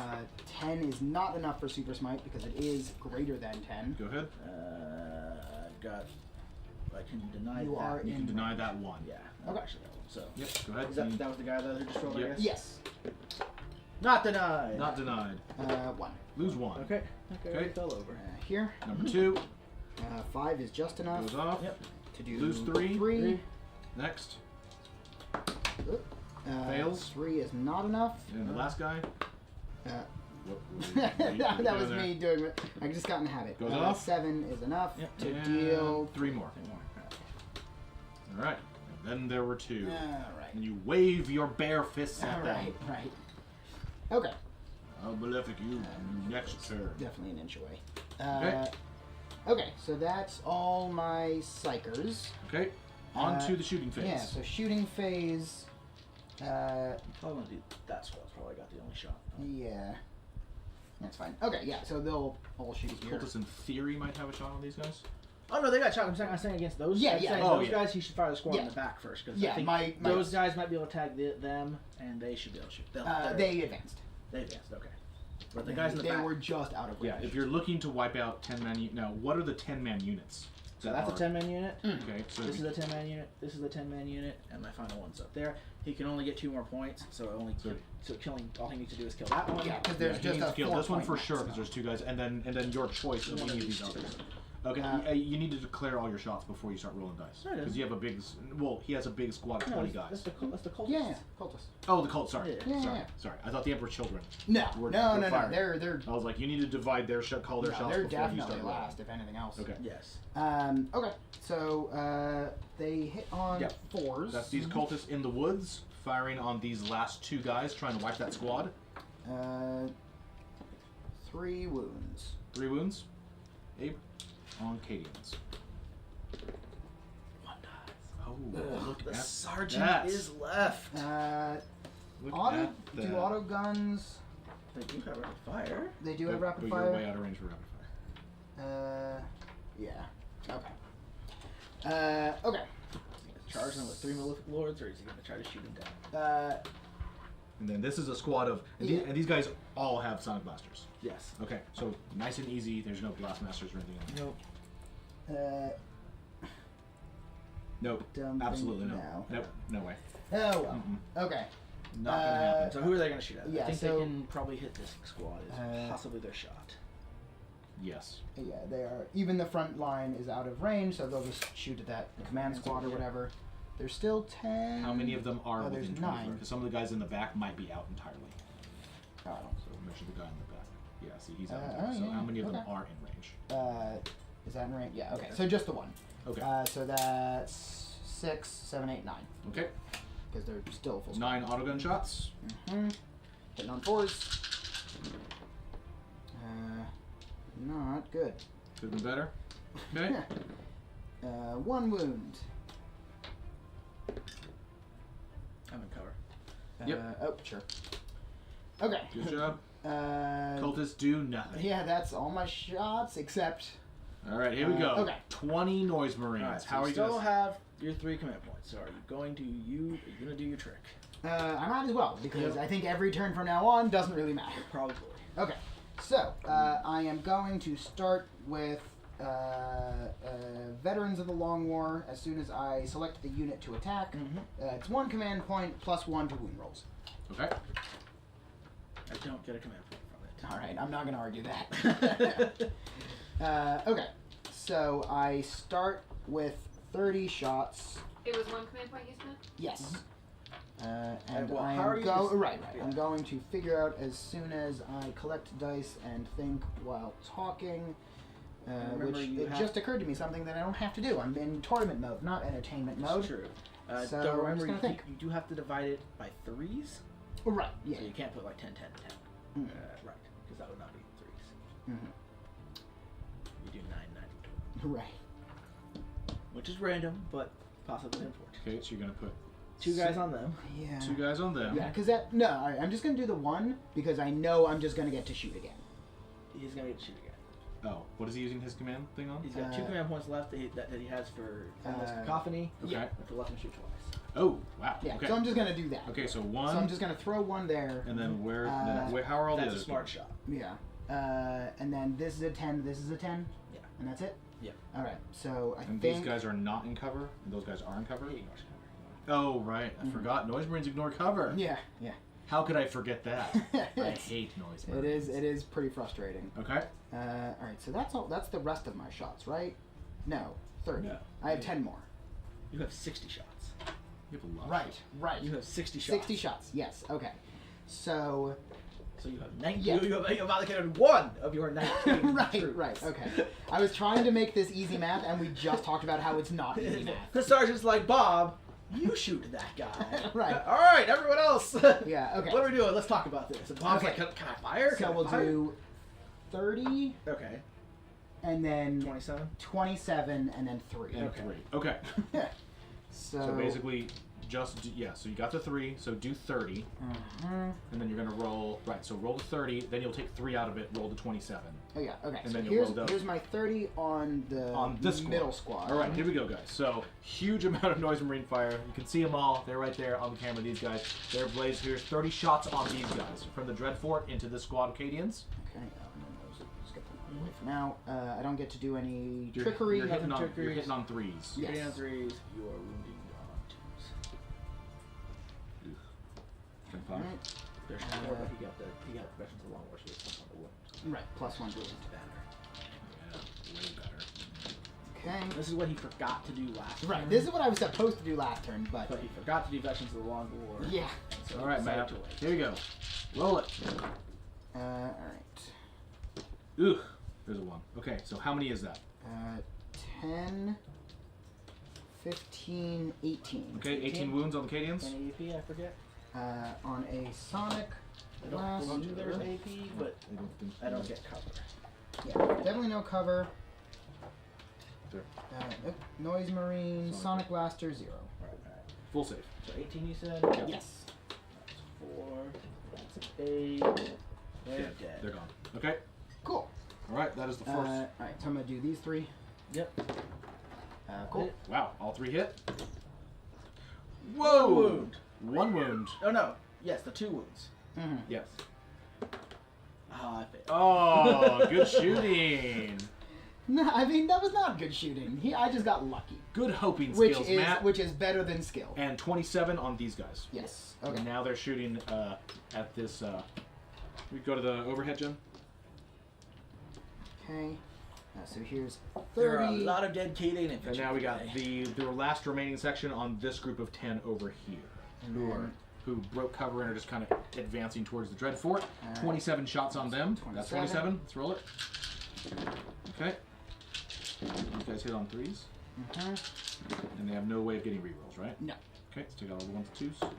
10 is not enough for super smite because it is greater than 10. Go ahead. I've got. I can deny You that. are You can in deny range. that 1. Yeah. Okay. Actually, that one. So. Yep, go ahead. Is that was the guy that just rolled? Yep. I guess. Yes. Not denied. Not denied. 1. Lose 1. Okay. Okay. Fell over. Here. Number 2 5 is just enough goes off. Yep. to do Lose 3. 3. Next. Fails. 3 is not enough. And the last guy. That was me doing it. I just got in the habit. Goes off. 7 is enough to And deal 3 more. All right. And then there were 2. All right. And you wave your bare fists at All them. right. Okay. Oh, Malefic, you next turn. Definitely an inch away. Okay. Okay, so that's all my psychers. Okay. On to the shooting phase. Yeah, so shooting phase. Probably want to do that squad's probably got the only shot. Yeah. That's fine. Okay, yeah, so they'll all shoot here. Cultists in theory might have a shot on these guys. Oh no, they got shot. I'm saying against those. Yeah, I'm yeah. saying Oh, those yeah. guys, he should fire the squad in Yeah. the back first because Yeah, I think my- those guys might be able to tag them, and they should be able to shoot. They advanced. They advanced. Okay. But the guys in the they back. were just out of range. Yeah, if you're looking to wipe out 10-man... Now, what are the 10-man units? So that's a 10-man unit. Okay, so... This is a 10-man unit. This is a 10-man unit, and my final one's up there. He can only get 2 more points, so killing. All he needs to do is kill that one. Yeah, because there's he just needs a to kill 4 this one point for max sure, now. because there's 2 guys, and then your choice of any of these others. Okay, you need to declare all your shots before you start rolling dice. Because you have a big... Well, he has a big squad of 20 guys. That's the cultist. Yeah, cultists. Oh, the cult, sorry. Yeah. Sorry. I thought the Emperor's Children No, were no. firing. They're I was like, you need to divide their call their shots they're before you definitely start rolling. last, if anything else. Okay. Yes. Okay, so they hit on Yep. 4s. That's these cultists in the woods firing on these last 2 guys trying to wipe that squad. 3 wounds. 3 wounds. Abe on Cadians. 1 dies. Oh, look The at sergeant that. is left. Look Auto at that. do auto guns. They do have rapid fire. They do have rapid but fire. You're way out of range for rapid fire. Yeah. Okay. Charge them with 3 Malefic Lords, or is he going to try to shoot them down? And then this is a squad of... And these guys all have Sonic Blasters. Yes. Okay, so nice and easy. There's no Blastmasters or anything else. Nope. Nope. Dumb Absolutely thing no. now. Nope. No way. Oh well. Okay. Not gonna happen. So who are they going to shoot at? yeah, I think so- they can probably hit this squad. Is possibly their shot. Yes. Yeah, they are. Even the front line is out of range, so they'll just shoot at that command squad or whatever. There's still 10. How many of them are Oh, there's within 20? 9. Because some of the guys in the back might be out entirely. Oh. So measure the guy in the back. Yeah, see, he's out Oh, entirely. So yeah, how many of them okay. are in range? Is that in range? Yeah. Okay. So just the one. Okay. So that's 6, 7, 8, 9. Okay. Because they're still full. 9 autogun shots. Hitting on 4s. Not good. Could have been better. Okay. 1 wound. I'm in cover. Yep. Oh, sure. Okay. Good job. Cultists do nothing. Yeah, that's all my shots except. All right, here we go. Okay. 20 Noise Marines. Alright, so How are you still going to... have your 3 command points. So are you going to are you going to do your trick? I might as well because Yep. I think every turn from now on doesn't really matter. Probably. Okay. So I am going to start with Veterans of the Long War as soon as I select the unit to attack. It's 1 command point plus 1 to wound rolls. Okay. I don't get a command point from it. All right, I'm not going to argue that. Okay, so I start with 30 shots. It was 1 command point you spent? Yes. And well, I how are am you right. yeah. I'm going to figure out as soon as I collect dice and think while talking. remember Which you it have- just occurred to me something that I don't have to do. I'm in tournament mode, not entertainment mode. That's true. So don't I'm remember just you, gonna think. you do have to divide it by 3s. Right. Yeah. So you can't put like 10, 10, 10. Right. Because that would not be 3s. You do 9, 9, 12. Right. Which is random, but possibly important. Okay, so you're going to put 2 guys on them. Yeah. 2 guys on them. Yeah, because that no, all right, I'm just gonna do the 1 because I know I'm just gonna get to shoot again. He's going to get to shoot again. Oh, what is he using his command thing on? He's got 2 command points left that he has for Endless Cacophony. Okay. And for Let Him Shoot Twice. Oh, wow. Yeah. Okay. So I'm just gonna do that. Okay, so 1. So I'm just gonna throw 1 there. And then where, Uh, how are all the That's a others smart doing? shot. Yeah. And then this is a 10. This is a 10. Yeah. And that's it. Yeah. All right. So I And think these guys are not in cover, and those guys are in cover? He ignores cover. Oh, right. I forgot. Noise Marines ignore cover. Yeah. Yeah. How could I forget that? I It's- hate Noise It Marines. is pretty frustrating. Okay. All right. So that's all. That's the rest of my shots, right? No. 30. No. I have 10 more. You have 60 shots. You have a lot. Right. You have 60 shots. 60 shots. Yes. Okay. So. So you have 19. Yeah. You have allocated 1 of your 19. troops. Right. Okay. I was trying to make this easy math, and we just talked about how it's not easy math. The sergeant's like, Bob, you shoot that guy. Right. All right, everyone else. Yeah. Okay. What are we doing? Let's talk about this. And Bob's Okay. like, can I fire? Can So I we'll fire? do 30, Okay. and then 27. 27, and then 3. And Okay. 3. Okay. So So basically, so you got the 3, so do 30, Mhm. and then you're going to roll, so roll the 30, then you'll take 3 out of it, roll the 27. Oh yeah. Okay. And so then you'll roll those. here's my 30 on the This middle squad. All right, here we go, guys. So, huge amount of noise marine fire. You can see them all. They're right there on the camera, these guys. They're blazed. Here's 30 shots on these guys. From the Dreadfort into this squad of Cadians. Okay. Let's get them away for now. I don't get to do any You're, trickery. You're hitting, on, trickeries. you're hitting on 3s. Yeah. 3 on 3s. You are wounding on 2s. Fine. Alright. There's no more, but he got Veterans of the Long War, so it's on the wound. Right. +1 to it. Yeah, way better. Okay. This is what he forgot to do last Right. turn. This is what I was supposed to do last turn, but But he forgot to do Veterans of the Long War. yeah. So All right, decided man. to wait. Here you go. Roll it. All right. Ugh. There's a 1. Okay, so how many is that? 10, 15, 18. Okay, 18 wounds on the Cadians. Any AP, I forget. On a Sonic I don't Blaster. believe there's AP, but I don't think I don't get cover. Yeah, definitely no cover. There. Nope. Noise Marine, Sonic Blaster, 0. Alright. Full save. So 18 you said? Yes. That's 4. That's 8. They're Yeah, dead. they're gone. Okay. Cool. All right, that is the first. Alright, so I'm going to do these 3. Yep. Cool. Wow, all 3 hit. Whoa! Wound. 1 wound. Oh no. Yes, the 2 wounds. Mm-hmm. Yes. Ah, I failed. Oh, good shooting. No, I mean, that was not good shooting. I just got lucky. Good hoping Which skills, is Matt. which is better than skill. And 27 on these guys. Yes. Okay. And now they're shooting at this. We go to the overhead, Jen. Okay. So here's 30. There are a lot of dead Cadian infantry. And now we got today. the last remaining section on this group of 10 over here, who broke cover and are just kind of advancing towards the Dreadfort. 27 shots on them. That's 27. Let's roll it. Okay. These guys hit on 3s. And they have no way of getting rerolls, right? No. Okay, let's take out all the 1s and 2s.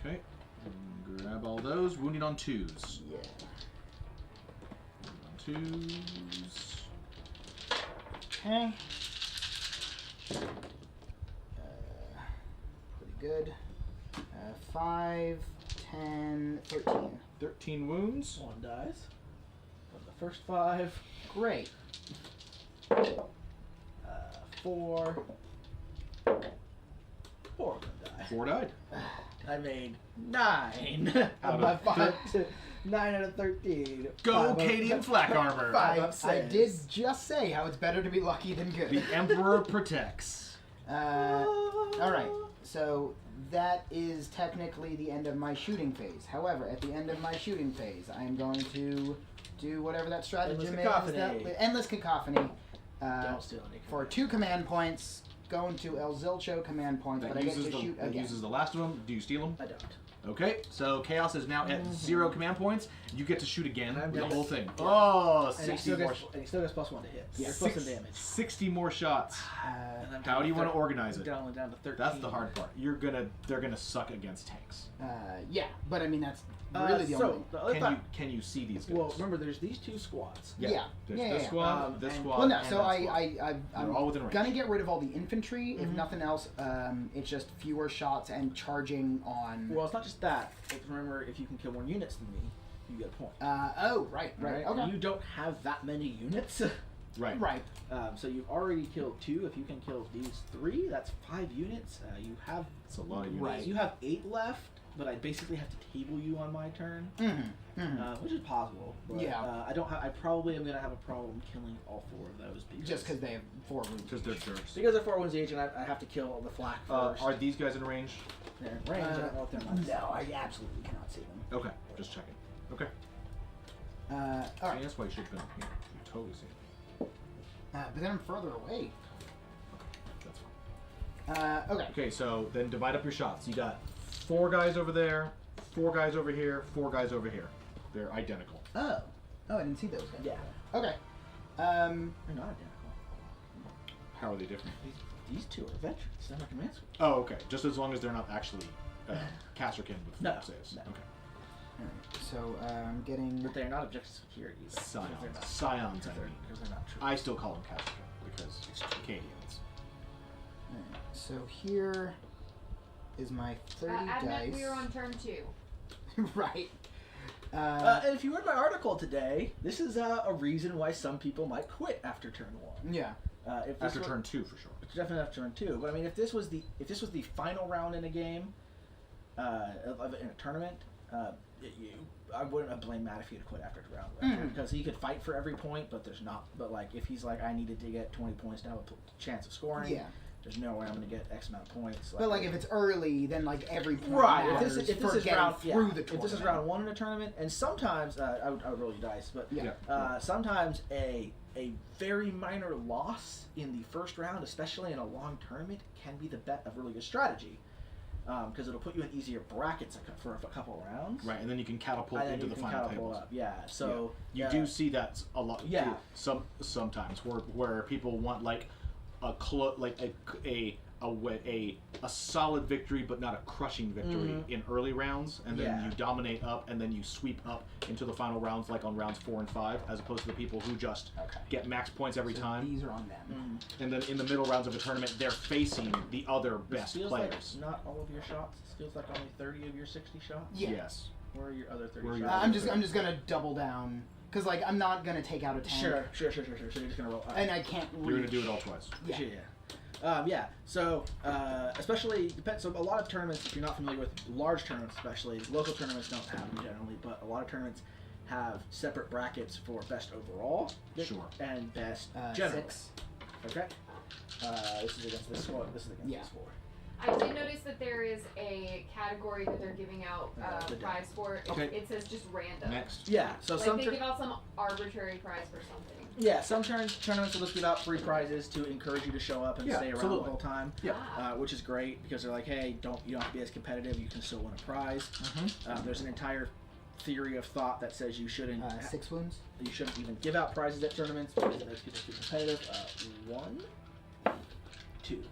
Okay. And grab all those. Wounding on 2s. Yeah. Wounding on 2s. Okay. Pretty good. 5, 10, 13. 13 wounds. 1 dies. From the first 5. Great. 4. 4 of them die. 4 died. I made 9 Out of my of 5 to 9 out of 13. Go 5 Cadian flak armor. 5 I up 6. did just say how it's better to be lucky than good. The Emperor protects. All right. So that is technically the end of my shooting phase. However, at the end of my shooting phase, I am going to do whatever that stratagem Endless is. Cacophony. Endless Cacophony. Don't steal any. For 2 command points, go into El Zilcho command points, That but I get to uses, shoot that again. uses the last of them. Do you steal them? I don't. Okay, so Chaos is now at 0 command points. You get to shoot again And I'm with the gonna- whole thing. Oh, And he 60 still more, gets, and he still gets +1 to hit. Yeah. You're plus some damage. 60 more shots. And I'm How do you want to organize it? Down to 13. That's the hard part. They're gonna suck against tanks. Yeah, but I mean that's really the only thing. the other Can you see these guys? well, remember, there's these 2 squads. Yeah. There's Yeah, this yeah. squad, this and- squad. Well, no. and So that squad. I'm They're all within range. gonna get rid of all the infantry. If nothing else, it's just fewer shots and charging on. Well, it's not just that. It's remember, if you can kill more units than me, you get a point. Oh, right. Alright? Okay. You don't have that many units. Right. Right. So you've already killed 2. If you can kill these 3, that's 5 units. You have It's a lot of units. Right. You have 8 left, but I basically have to table you on my turn, which is possible. But, Yeah. I don't. I probably am gonna have a problem killing all 4 of those because Just because they have 4 wounds. Because they're jerks. they're 4 wounds each, and I have to kill the flak first. Are these guys in range? They're in range. I don't know if they're not. No, I absolutely cannot see them. Okay, just checking. Okay. All See, right. that's why you should have been here. You totally see. But then I'm further away. That's fine. Okay. Okay, so then divide up your shots. You got 4 guys over there, 4 guys over here, 4 guys over here. They're identical. Oh, I didn't see those guys. Yeah. Okay. They're not identical. How are they different? These two are veterans. They're not command school. Oh, okay. Just as long as they're not actually casterkin with No, fort saves. no. Okay. Alright, so I'm getting. But they're not objective security either. Scions. Because they're not- Scions, I because they're, mean. because they're not true. I still call them casterkin because it's Acadians. Alright, so here is my 30 Admit dice. we are on turn 2. Right. And if you read my article today, this is a reason why some people might quit after turn 1. Yeah. If this After were- turn 2, for sure. Definitely after turn 2. But I mean, if this was the final round in a game, in a tournament, I wouldn't blame Matt if he had quit after round one, because he could fight for every point, but there's not. But like, if he's like, I needed to get 20 points to have a chance of scoring. Yeah. There's no way I'm going to get X amount of points. But like, if it's early, then like every point right, matters if this for is getting round through the tournament. if this is round 1 in a tournament, and sometimes I would roll you dice, but Yeah. sometimes a very minor loss in the first round, especially in a long tournament, can be a really good strategy, because it'll put you in easier brackets for a couple of rounds. Right, and then you can catapult And then into you the can final catapult tables. up. Yeah. So You do see that a lot. Yeah. Sometimes where people want like a solid victory, but not a crushing victory in early rounds, and then you dominate up, and then you sweep up into the final rounds, like on rounds 4 and 5, as opposed to the people who just get max points every So time. These are on them. And then in the middle rounds of a tournament, they're facing the other best This feels players. like not all of your shots. This feels like only 30 of your 60 shots. Yeah. Yes. Where are your other 30 Where are your shots? other I'm just gonna double down because like I'm not gonna take out a tank. Sure. So you're just gonna roll. And I can't. You're gonna do it all twice. Yeah. So, especially depends. So, a lot of tournaments, if you're not familiar with large tournaments, especially local tournaments, don't have them generally, but a lot of tournaments have separate brackets for best overall, Sure. and best general. 6. Okay. This is against this score. This is against this score. I did notice that there is a category that they're giving out The prize for. Okay. It says just random. Next. Yeah. So Like some they give out some arbitrary prize for something. some tournaments will just give out free prizes to encourage you to show up and stay around absolutely. the whole time. Yeah. Which is great because they're like, hey, you don't have to be as competitive. You can still win a prize. There's an entire theory of thought that says you shouldn't 6 wounds. you shouldn't even give out prizes at tournaments because it makes people too competitive. 1, 2.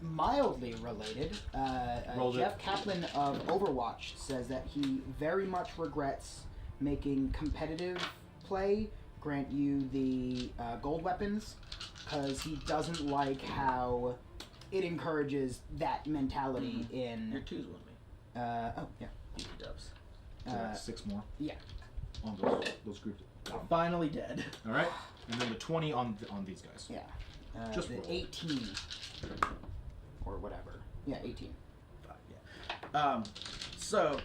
Mildly related. Jeff Kaplan of Overwatch says that he very much regrets making competitive play grant you the gold weapons because he doesn't like how it encourages that mentality in. Your 2s with me. Oh yeah. Dubs. 6 more. Yeah. On those groups. Finally dead. All right, and then the 20 on these guys. Yeah. Just the roll. 18 or whatever. Yeah, 18. So,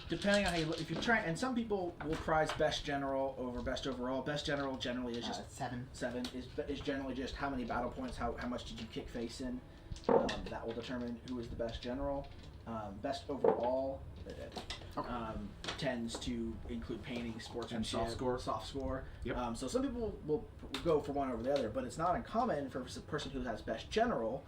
depending on how you look, if you try, and some people will prize best general over best overall. Best general generally is just 7. 7 is generally just how many battle points, how much did you kick face in. That will determine who is the best general. Best overall tends to include painting, sportsmanship, And soft score. Yep. So some people will go for one over the other, but it's not uncommon for a person who has best general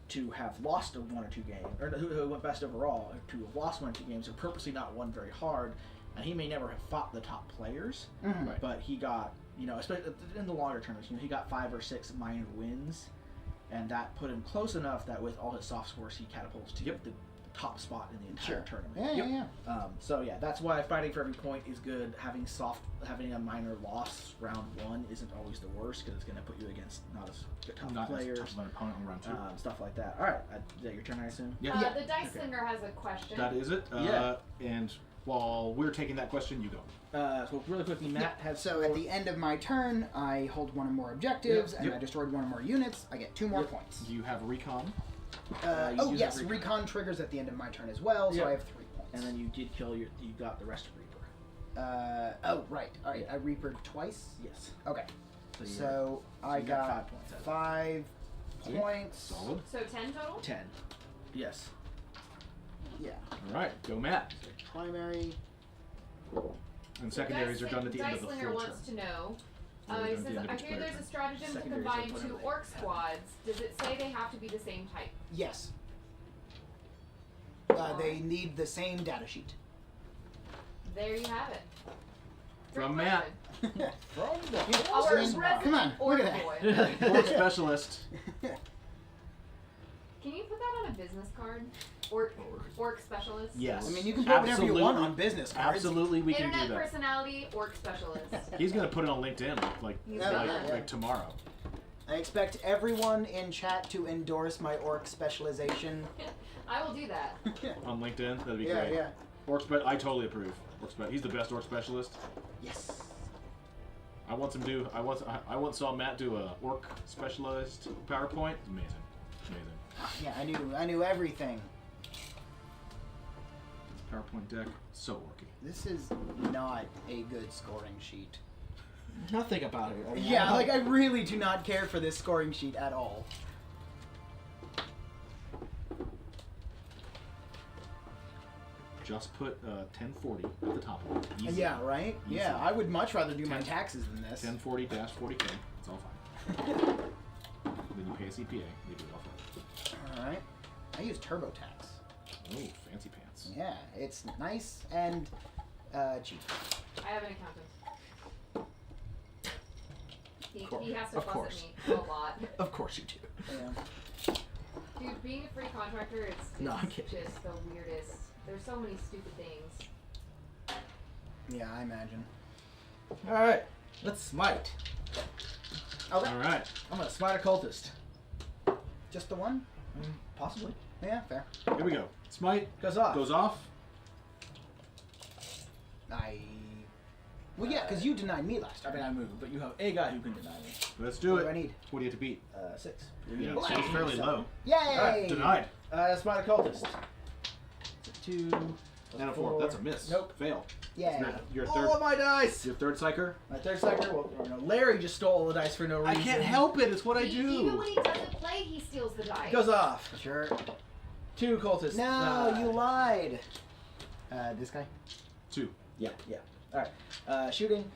to have lost 1 or 2 games, or who went best overall, to have lost 1 or 2 games, and purposely not won very hard. And he may never have fought the top players, Right. but he got, especially in the longer tournaments, he got 5 or 6 minor wins, and that put him close enough that with all his soft scores, he catapults to the top spot in the entire tournament. So that's why fighting for every point is good. Having a minor loss round 1 isn't always the worst because it's going to put you against not as good top players, As an opponent on round 2. stuff like that. All right, is that your turn, I assume? Yeah. The Dice Slinger has a question. That is it. And while we're taking that question, you go. So really quickly, Matt has. So at the end of my turn, I hold 1 or more objectives, and I destroyed 1 or more units. I get 2 more points. You have recon. Yes, recon triggers at the end of my turn as well, so I have 3 points. And then you did kill you got the rest of Reaper. Right. All right, I reapered twice. Yes. Okay. So So I you got got 5 points. 5 points. Solid. So 10 total? 10. Yes. Yeah. All right, go Matt. Primary. And secondaries are done at the end of the Dice full Slinger turn. wants to know, It says, I hear there's a stratagem to Secondaries combine are whatever 2 they orc have. squads. Does it say they have to be the same type? Yes. They need the same data sheet. There you have it. From Great Matt. question. From the Our horse's mouth. resident Come on, orc look at boy. Orc specialist. Can you put that on a business card? Orc specialist? Yes. I mean, you can put whatever you want Absolutely. on business cards. Absolutely, we can do Internet that. personality, orc specialist. He's gonna put it on LinkedIn like Yeah. tomorrow. I expect everyone in chat to endorse my orc specialization. I will do that. On LinkedIn, that'd be Yeah, great. yeah. I totally approve. He's the best orc specialist. Yes. I once saw Matt do a orc specialized PowerPoint. It's amazing. Amazing. Yeah, I knew everything. PowerPoint deck, so orky. This is not a good scoring sheet. Nothing about it. I mean, Yeah, like I really do not care for this scoring sheet at all. Just put 1040 at the top of it. Easy. Yeah, right? Easy. Yeah, I would much rather do my taxes than this. 1040-40K. It's all fine. Then you pay a CPA. They do it all fine. Alright. I use TurboTax. Oh, fancy pants. Yeah, it's nice and cheap. I have an accountant. He has to Of fuss course. at me a lot. Of course you do. Yeah. Dude, being a free contractor, it's No, I'm kidding. just the weirdest. There's so many stupid things. Yeah, I imagine. Alright, let's smite. Okay. All right. I'm gonna smite a cultist. Just the one? Possibly. Yeah, fair. Here we go. Smite Goes off. goes off. Well, yeah, because you denied me last I time. mean, I moved, but you have a guy who can deny me. Let's do What it. do I need? What do you have to beat? 6. Yeah, Well, so it's fairly low. Yay! Denied. Smite a cultist. It's a 2. And a 4. That's a miss. Nope. Fail. Yay. Your All third. of my dice! Your third psyker. My third sector, well, Larry just stole all the dice for no reason. it. It's what Even when he doesn't play, he steals the dice. Goes off. Sure. 2 cultists. No, you lied. This guy? 2. Yeah. Alright. Shooting.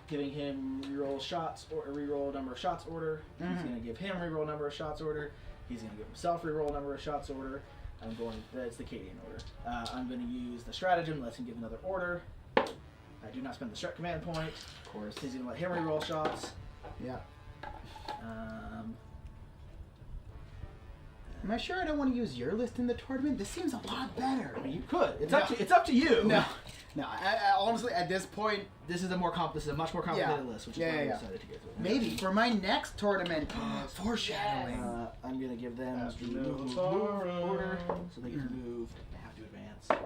Giving him reroll shots or a reroll number of shots order. He's gonna give him reroll number of shots order. He's gonna give himself reroll number of shots order. That's the Cadian order. I'm gonna use the stratagem, lets him give another order. I do not spend the strat command point. Of course. He's gonna let him reroll shots. Yeah. Am I sure I don't want to use your list in the tournament? This seems a lot better. I mean, you could. It's No. up to you. No. I honestly, at this point, This is a much more complicated list, which is why I decided to go through it. maybe for my next tournament, foreshadowing. I'm gonna give them Astra the move Militarum. order, so they get to move. They have to advance. You can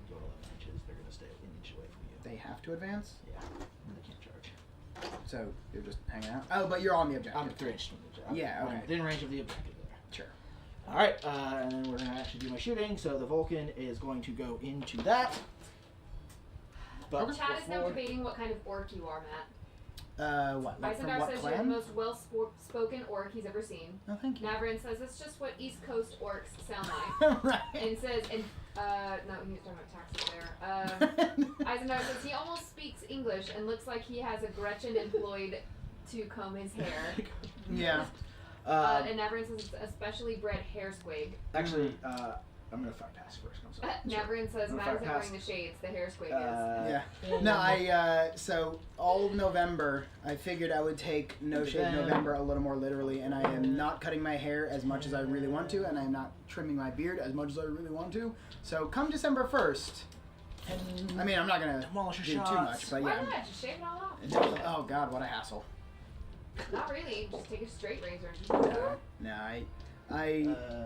go 11 inches. They're gonna stay an inch away from you. They have to advance, Yeah, and they can't charge. so they're just hanging out. Oh, but you're on the objective. I'm 3 inches from the objective. Yeah, I'm okay. within range of the objective there. Sure. All right, and then we're gonna actually do my shooting. So the Vulcan is going to go into that. But Chad is now before- debating what kind of orc you are, Matt. What? Like from Isendar what says you're the clan? most well-spoken orc he's ever seen. Oh, thank you. Navrin says it's just what East Coast orcs sound like. Right. And says, no, he was talking about taxes there. Isendar says he almost speaks English and looks like he has a Gretchen employed to comb his hair. Yeah. And Navrin says it's a specially bred hair squig. Actually, I'm gonna fire pass first. I'm sorry. Navrin says I'm Matt fire isn't pass. wearing the shades, the hair squig is. Yeah. No, so all of November, I figured I would take No Shave Then- November a little more literally, and I am not cutting my hair as much as I really want to, and I am not trimming my beard as much as I really want to. So come December 1st, I mean, I'm not gonna Demolish do your too shots. much, but Why yeah. not? Just shave it all off. Oh God, what a hassle. Not really. Just take a straight razor and just No,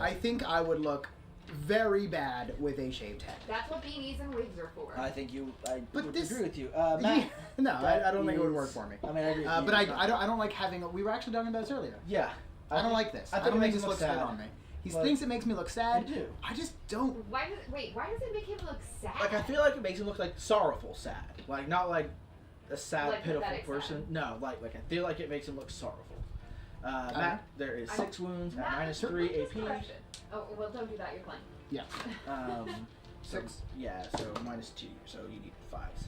I think I would look very bad with a shaved head. That's what beanies and wigs are for. I think I But would this- agree with you. Matt, No, that I don't think it would is- work for me. I mean, I agree. With But you. I don't like having. We were actually talking about this earlier. Yeah. I don't like this. I I think don't it make makes this him look look sad sad. on me. He Like- thinks it makes me look sad. I do. I just don't. Why does it make him look sad? Like, I feel like it makes him look like sorrowful sad. Like, not like a sad, Like pitiful pathetic person. sad. No, like I feel like it makes him look sorrowful. Matt, there is 6 wounds at Matt, -3 look this AP. correction. Oh, well, don't do that. You're playing. Yeah. 6? Yeah, so -2. So you need 5s.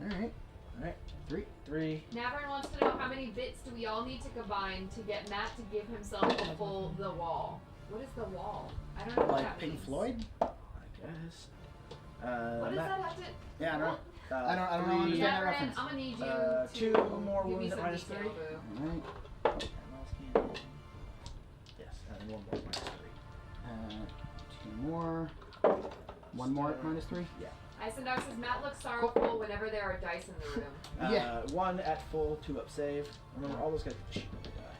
All right. Alright. 3. 3. Navern wants to know how many bits do we all need to combine to get Matt to give himself a full the wall. What is the wall? I don't know what Like that Pink means. Floyd? I guess. What does that have to? Yeah, I don't know. I don't three, understand that Navern, reference. I'm gonna need you to 2 more give me wounds at some minus detail, 3. boo. Alright. Yes, and then 1 more at minus 3. 2 more. 1 more at minus 3? Yeah. Isendar says Matt looks sorrowful whenever there are dice in the room. Yeah. 1 at full, 2 up save. Remember, all those guys get to shoot when they die.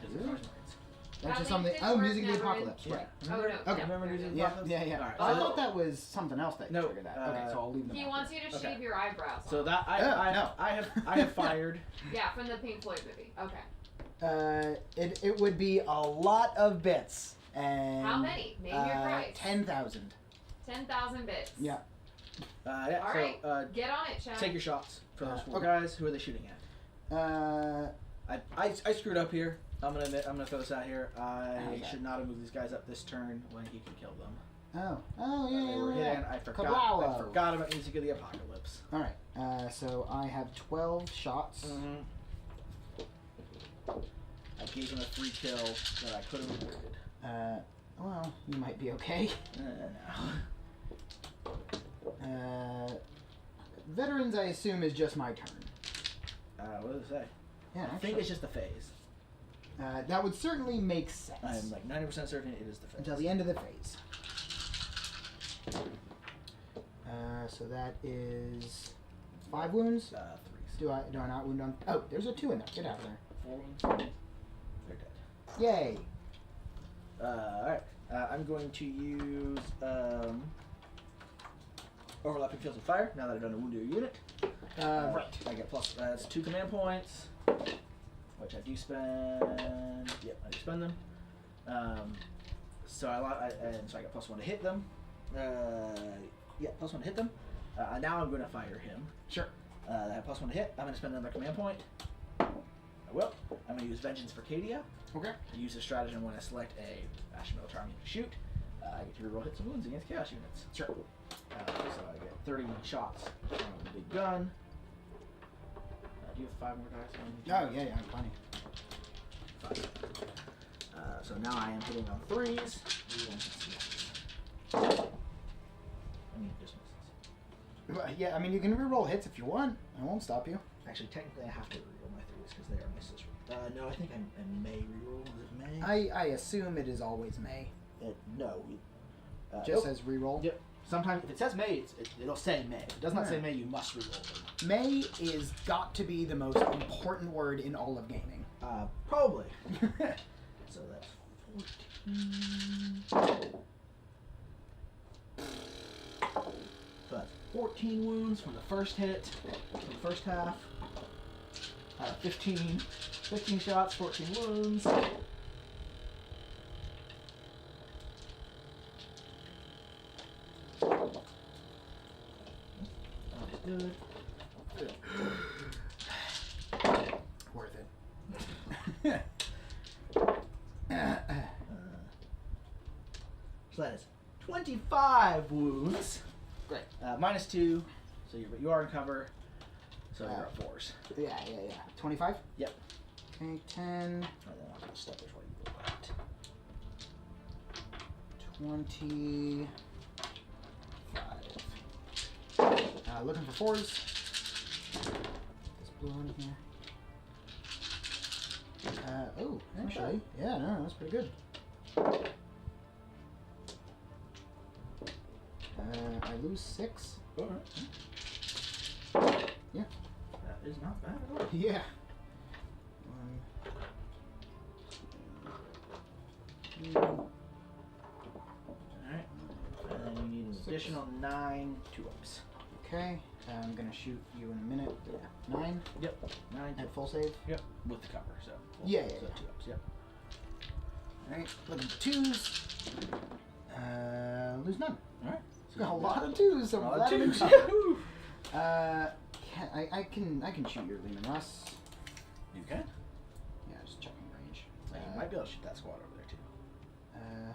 Because they're really? Marines. That's just That something. makes Oh, it Music of the work, Navern. Apocalypse. Yeah. Right. Oh, no. Okay. Remember Music of the Yeah, Apocalypse? yeah, yeah. Alright, I so- thought that was something else that No, triggered that. Okay, so I'll leave them He out. wants you to Okay. shave your eyebrows. So off. that I have fired. Yeah, from the Pink Floyd movie. Okay. It would be a lot of bits. And How many? Name your price. 10,000. 10,000 bits. Yeah. Yeah. All so right. Get on it, Chad. take your shots for those 4 okay. guys. Who are they shooting at? I screwed up here. I'm gonna admit, I'm gonna throw this out here. I How's that? should not have moved these guys up this turn when he can kill them. Oh yeah, They were yeah. hidden. I Kablow. forgot about Music of the Apocalypse. All right. So I have 12 shots. I gave him a free kill that I could have avoided. Well, you might be okay. No. Veterans, I assume, is just my turn. What does it say? Yeah, I think it's just a phase. that would certainly make sense. I'm like 90% certain it is the phase. Until the end of the phase. So that is 5 wounds. 3. Do I not wound on? Oh, there's a 2 in there. Get out of there. 4 wounds. They're dead. Yay! Alright. I'm going to use overlapping fields of fire now that I've done a wound to a unit. Right. I get plus that's 2 command points, which I do spend. Yep, I do spend them. So I get plus 1 to hit them. Yeah, plus 1 to hit them. Now I'm going to fire him. Sure. I have plus 1 to hit. I'm going to spend another command point. I will. I'm going to use Vengeance for Cadia. Okay. I use a stratagem when I select a Astra Militarum unit to shoot. I get to reroll hits and wounds against Chaos units. Sure. So I get 30 shots from the big gun. Do you have 5 more dice on you? Oh yeah, plenty. 5. So now I am hitting on 3s. I mean, just misses. Well, yeah, I mean you can reroll hits if you want. I won't stop you. Actually, technically, I have to reroll my 3s because they are misses. No, I think I may reroll. Is it May? I assume it is always May. No. Just says reroll. Yep. Sometimes if it says May, it'll say May. If it does not say May, you must reroll them. May is got to be the most important word in all of gaming. Probably. So that's 14. So that's 14 wounds from the first hit, from the first half. 15 shots, 14 wounds. Good. Worth it. So that is 25 wounds. Great. -2, so you are in cover. So you're at 4s. Yeah. 25? Yep. Okay, 10. And then I'll put the steppers while you roll that. 25. Looking for 4s. This blue one here. Oh, actually, yeah, no, that's pretty good. I lose 6. Alright. Yeah. That is not bad at all. Yeah. 1, 2, Alright. And then you need an additional 9 2-ups. okay, I'm gonna shoot you in a minute. Yeah. 9 Yep. 9 at full save. Yep. With the cover, so. Yeah. So 2-ups, yep. Alright, looking for 2s. Lose none. Alright. Got a lot of 2s. So I'm glad I'm in 2s. cover. Woo! I can shoot your Lehman Russ. You can? Yeah, just checking range. You might be able to shoot that squad over there too. Uh,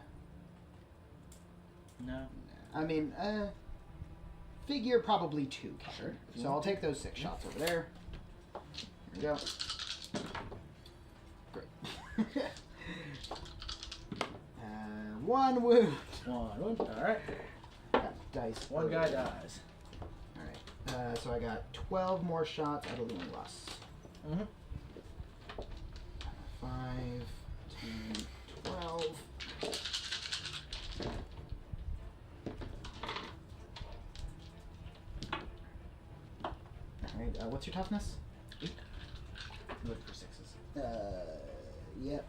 No. I mean, figure probably 2 counter. So I'll take those 6 shots over there. Here we go. Great. 1 wound. 1 wound. Alright. Dice. One guy dies. Alright. So I got 12 more shots out of the Lust. Mm-hmm. 5, 10, 12. Alright, what's your toughness? 8. I'm looking for 6s. Yep.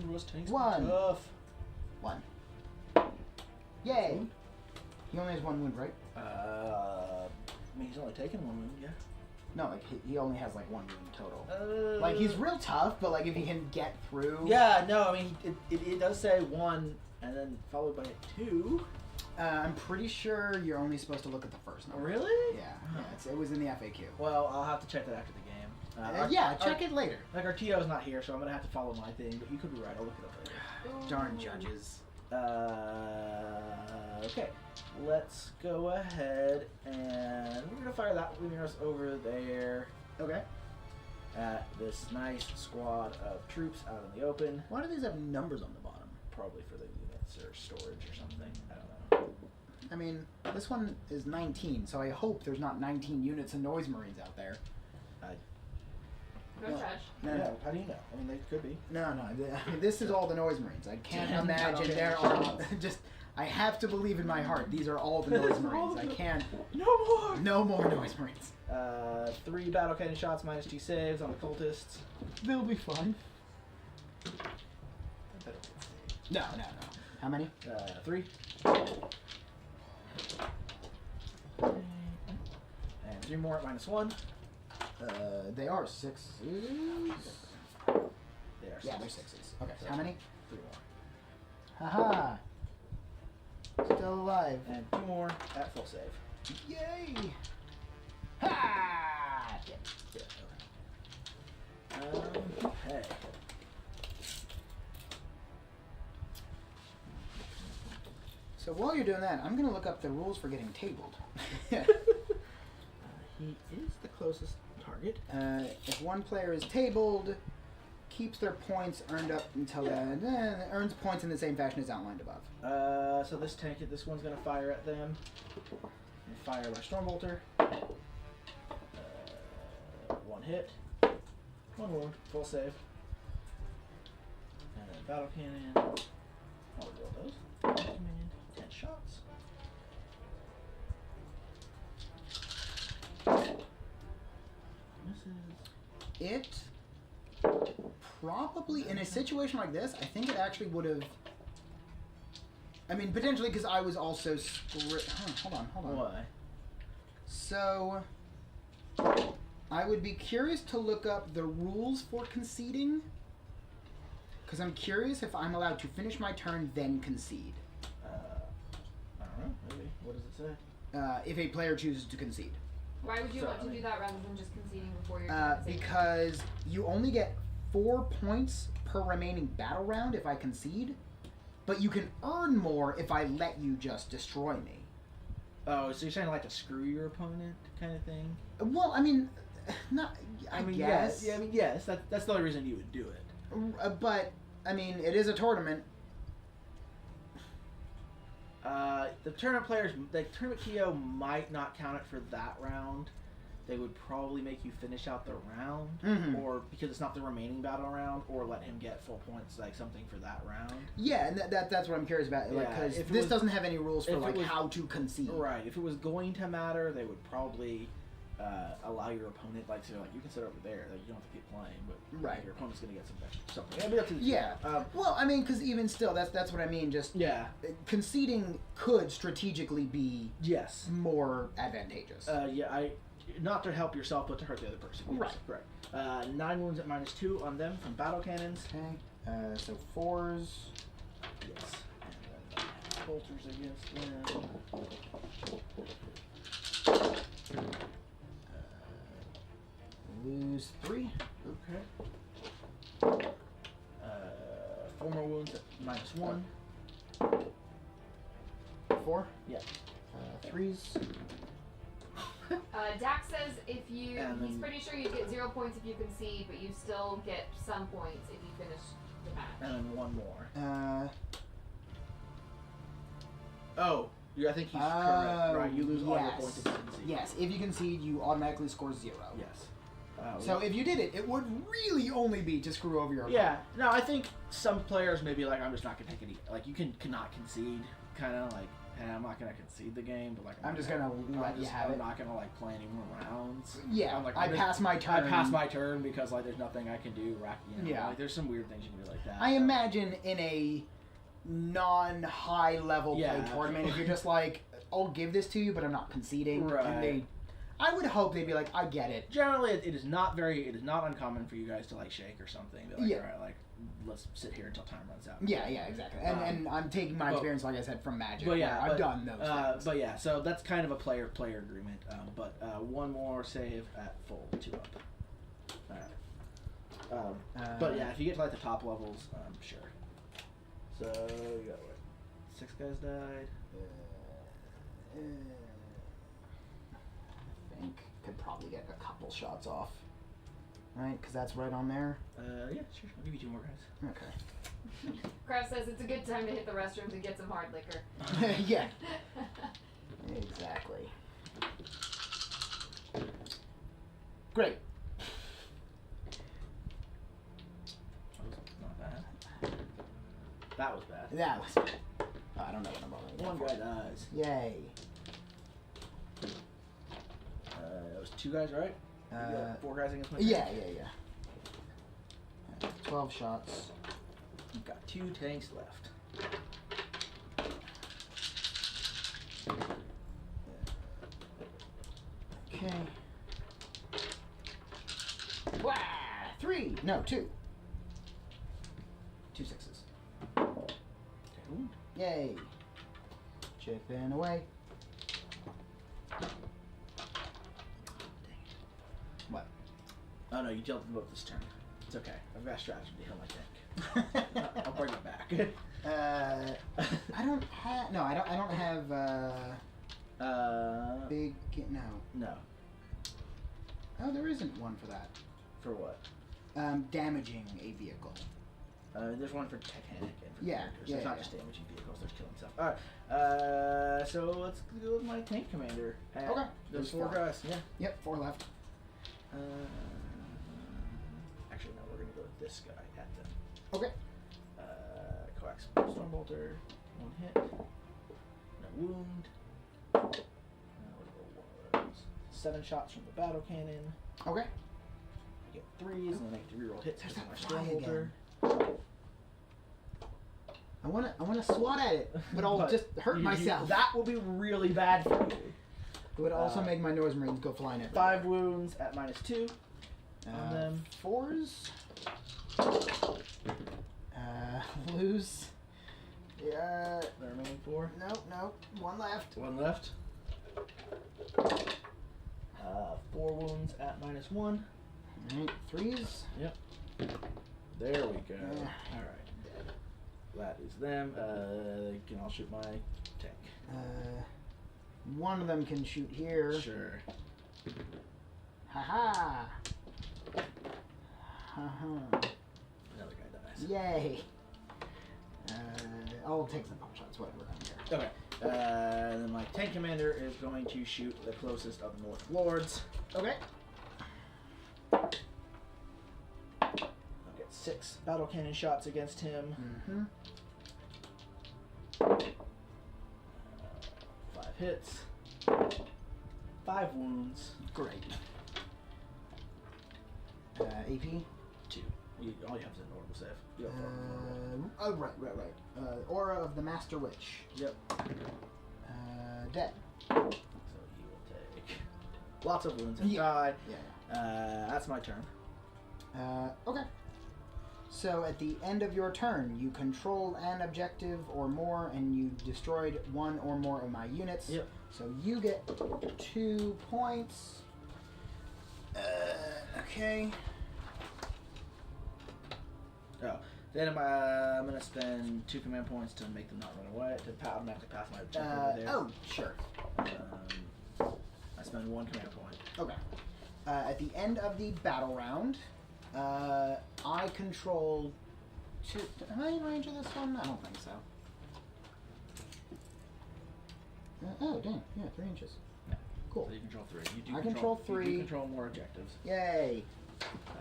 Rust tanks 1. tough. 1. Yay! He only has 1 wound, right? I mean, he's only taken 1 wound, yeah. No, like he only has like 1 wound total. Like he's real tough, but like if he can get through. Yeah, no, I mean it does say 1 and then followed by a 2. I'm pretty sure you're only supposed to look at the first number. Really? Yeah, it was in the FAQ. Well, I'll have to check that after the game. Check it later. Like our TO's not here, so I'm gonna have to follow my thing. But you could be right. I'll look it up later. Darn judges. Okay, let's go ahead and we're gonna fire that Luminous over there Okay. at this nice squad of troops out in the open. Why do these have numbers on the bottom? Probably for the units or storage or something. I don't know. I mean, this one is 19, so I hope there's not 19 units of Noise Marines out there. No trash. No, no. How do you know? I mean, they could be. No, I mean, this is all the Noise Marines. I can't imagine Okay. there are just. I have to believe in my heart. These are all the Noise Marines. I can't. No more Noise Marines. 3 battle cannon shots minus 2 saves on the cultists. They'll be fine. I better get saved. No. How many? 3. And 3 more at minus 1. They are 6s. They are Yeah, they're 6s. Okay, so how many? 3 more. Haha. Still alive. And 2 more at full save. Yay! Ha! Okay. So while you're doing that, I'm gonna look up the rules for getting tabled. He is the closest target. If one player is tabled, keeps their points earned up until earns points in the same fashion as outlined above. So this one's gonna fire at them. And fire by Stormbolter. 1 hit. 1 wound. Full save. And then battle cannon. I'll roll those. Command. 10 shots. Misses. It probably, in a situation like this, I think it actually would have. I mean, potentially because I was also. Hold on. Why? So, I would be curious to look up the rules for conceding. Because I'm curious if I'm allowed to finish my turn, then concede. I don't know. Maybe. What does it say? If a player chooses to concede. Why would you So, want to I mean- do that rather than just conceding before your turn? Because you only get 4 points per remaining battle round if I concede, but you can earn more if I let you just destroy me. Oh, so you're saying like to screw your opponent kind of thing? Well, I mean, not. I mean, guess. Yes. Yeah, I mean, yes. That's the only reason you would do it. But I mean, it is a tournament. The tournament players, the tournament TO might not count it for that round. They would probably make you finish out the round, Mhm. or because it's not the remaining battle round, or let him get full points, like something for that round. Yeah, and that's what I'm curious about. Like, Yeah, because if it this was- doesn't have any rules for if it like was- how to concede. Right. If it was going to matter, they would probably allow your opponent, like, to you can sit over there, like you don't have to keep playing, but Right. your opponent's gonna get some extra something. It'll be up to the Yeah. TO. Well, I mean, because even still, that's what I mean. Just Yeah. conceding could strategically be Yes. more advantageous. Not to help yourself, but to hurt the other person. Yes, Right. Correct. 9 wounds at -2 on them from battle cannons. Okay. So 4s. Yes. And then bolters against them. Lose 3. Okay. 4 more wounds at -1. 4? Yeah. 3s. Dax says if you, And he's then- pretty sure you get 0 points if you concede, but you still get some points if you finish the match. And then one more. I think he's correct. Right, you lose all your points if you concede. Yes, if you concede, you automatically score 0. Yes. So if you did it, it would really only be to screw over your Yeah. No, I think some players may be like, I'm just not gonna take any. Like you cannot concede. Kind of like, hey, I'm not gonna concede the game, but like I'm just gonna let you have I'm it. not gonna like play any more rounds. Yeah, I'm like, I pass my turn. I pass my turn because like there's nothing I can do. Yeah. Like there's some weird things you can do like that. I imagine in a non-high level play tournament, if you're just like, I'll give this to you, but I'm not conceding. Right. And I would hope they'd be like, I get it. Generally, it is not uncommon for you guys to like shake or something. Be like, Yeah. all right, like let's sit here until time runs out. Yeah, exactly. And I'm taking my experience, like I said, from Magic. But yeah, I've done those things. But yeah, so that's kind of a player agreement. But one more save at full 2 up. All right. But yeah, if you get to like the top levels, sure. So you got what? 6 guys died. I think could probably get a couple shots off. Right? Because that's right on there. Yeah, sure. I'll give you 2 more guys. Okay. Kraft says it's a good time to hit the restrooms and get some hard liquor. Yeah. Exactly. Great. Not bad. That was bad. That was. I don't know what I'm rolling. One guy dies. Yay. That was 2 guys, right? You got 4 guys against my tank? Yeah. 12 shots. You've got 2 tanks left. Okay. Wah! 3. No, 2. 2 sixes. Ooh. Yay. Chipping away. What? Oh no, you dealt with both this turn. It's okay. I've got a strategy to heal my tank. I'll bring it back. I don't have. No, I don't have. Big. No. No. Oh, there isn't one for that. For what? Damaging a vehicle. There's one for Titanic and for Yeah, characters. yeah, There's not yeah. just damaging vehicles, there's killing stuff. Alright, so let's go with my tank commander. Okay. There's There's 4 4. guys, yeah. Yep, 4 left. Actually, no, we're going to go with this guy at them. Okay. Coax Stormbolter, 1 hit. No wound. We'll roll 1 of those. 7 shots from the battle cannon. Okay. I get 3s, and then I get to reroll hits There's because of that my fly Stormbolter. again. I wanna swat at it, but I'll just hurt myself. That will be really bad for you. It would also make my Noise Marines go flying everywhere. 5 wounds at -2 on them. 4s. Lose. Yeah. The remaining 4. Nope. 1 left. 1 left. 4 wounds at -1. Alright, 3s. Yep. There we go. Yeah. Alright. That is them. They can all shoot my tank. One of them can shoot here. Sure. Haha. Haha. Another guy dies. Yay. I'll take some pop shots, whatever, I don't care. Okay. Then my tank commander is going to shoot the closest of the North Lords. Okay. I'll get 6 battle cannon shots against him. Mm-hmm. 5 hits. 5 wounds. Great. AP? 2. All you have is an orbital save. You have 4. Oh, right. Aura of the Master Witch. Yep. Dead. So he will take lots of wounds and die. Yeah. That's my turn. Okay. So at the end of your turn, you control an objective or more, and you destroyed 1 or more of my units. Yep. So you get 2 points. Okay. Oh, Then I'm gonna spend 2 command points to make them not run away. I'm gonna have to pass my check over there. Oh, sure. I spend 1 command point. Okay. At the end of the battle round, I control 2. Am I in range of this one? I don't think so. Oh, dang. Yeah, 3 inches. Yeah. Cool. So you control 3. You do I control 3. You do control more objectives. Yay.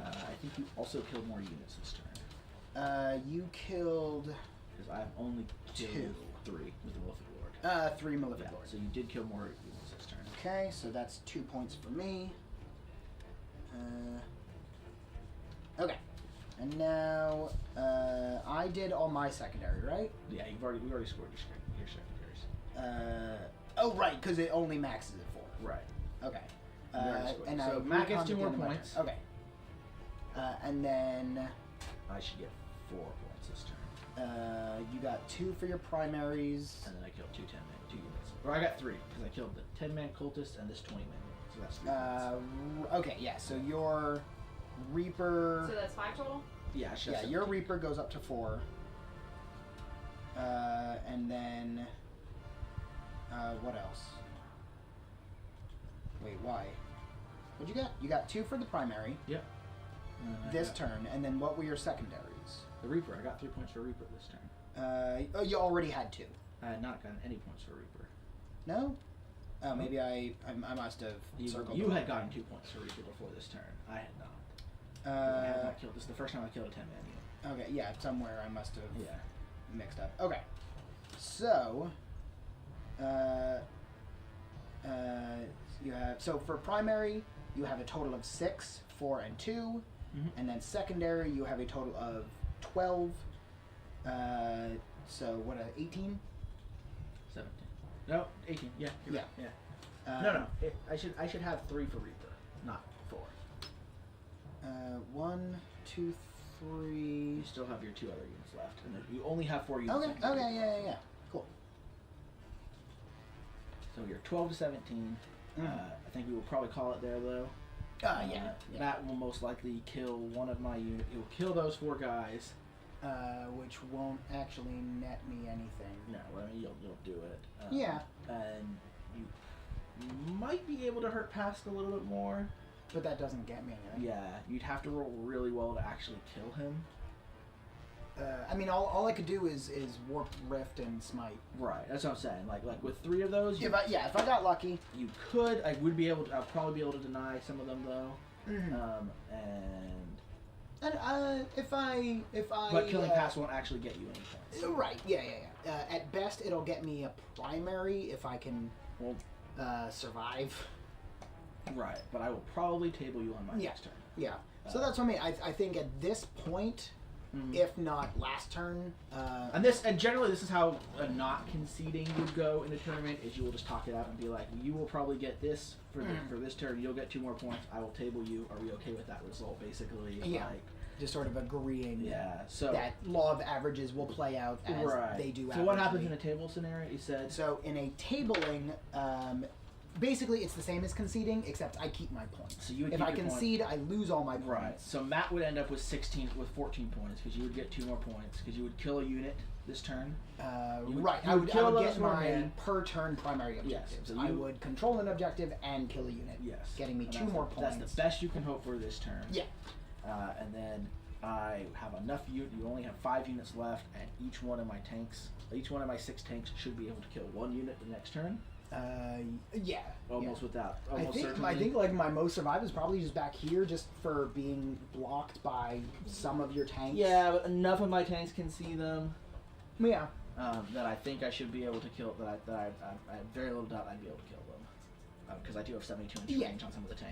I think you also killed more units this turn. You killed Because I've only killed 2. 3 with the Malefic Lord. 3 Malefic Yeah, Lords. so you did kill more units this turn. Okay, so that's 2 points for me. Okay. And now, I did all my secondary, right? Yeah, we already scored your secondaries. Oh, right, because it only maxes it 4. Right. Okay. You already scored. And So I Matt recon gets 2 at the more end of my points. turn. Okay. And then I should get 4 points this turn. you got 2 for your primaries. And then I killed 2 units. Or I got 3, because I killed the 10-man cultist and this 20-man unit. So that's 3 points. Okay, yeah, so your Reaper... So that's 5 total? Yeah, I should have your 17. Reaper goes up to 4. And then... what else? Wait, why? What'd you get? You got 2 for the primary Yep. this turn, and then what were your secondaries? The Reaper. I got 3 points for Reaper this turn. You already had 2. I had not gotten any points for Reaper. No? Oh, maybe I must have circled. You the had wrong gotten one. 2 points for Reaper before this turn. I had not. I had not killed. This is the first time I killed a 10-man unit. Okay, yeah, somewhere I must have Yeah. mixed up. Okay, so you have for primary you have a total of 6, 4, and 2, Mhm. and then secondary you have a total of 12. So what? 18? 17. No, 18. Yeah. You're right. Yeah. No. I should have 3 for Reaper, not 4. 1, 2, 3. You still have your 2 other units left, and then you only have 4 units. Okay. left for Okay. Reaper. Yeah. Cool. So you're 12 to 17. I think we will probably call it there, though. Yeah. That will most likely kill one of my units. It will kill those 4 guys. Which won't actually net me anything. No, I mean you'll do it. Yeah. And you might be able to hurt past a little bit more. But that doesn't get me anything. Yeah, you'd have to roll really well to actually kill him. I mean, all I could do is warp, rift, and smite. Right, that's what I'm saying. Like with 3 of those, If I got lucky. you could. I would be able to. I'll probably be able to deny some of them though. Mhm. And if I. but killing past won't actually get you any points. Right. Yeah. At best, it'll get me a primary if I can Well, survive. right, but I will probably table you on my Yeah. next turn. Yeah. So that's what I mean. I think at this point, if not last turn. And generally this is how a not conceding would go in a tournament is you will just talk it out and be like, you will probably get this for this turn, you'll get 2 more points, I will table you, are we okay with that result basically? Yeah. Like, just sort of agreeing. yeah. So that law of averages will play out as right. they do. So what happens averagely. in a table scenario? You said So in a tabling, basically it's the same as conceding, except I keep my points. So you would if keep I your concede, I lose all my points. right. So Matt would end up with 14 points because you would get 2 more points because you would kill a unit this turn. You would, right. I would kill get those who are my in. per turn primary objectives. so I you- would control an objective and kill a unit. Yes. Getting me And 2 that's more the, points. That's the best you can hope for this turn. Yeah. And then I have enough you only have 5 units left, and each one of my 6 tanks should be able to kill 1 unit the next turn. Yeah. Almost without. I Almost think certainly. like my most survive is probably just back here, just for being blocked by some of your tanks. Yeah, but enough of my tanks can see them. Yeah. That I think I should be able to kill. I have very little doubt I'd be able to kill them because I do have 72 inch range on some of the tanks.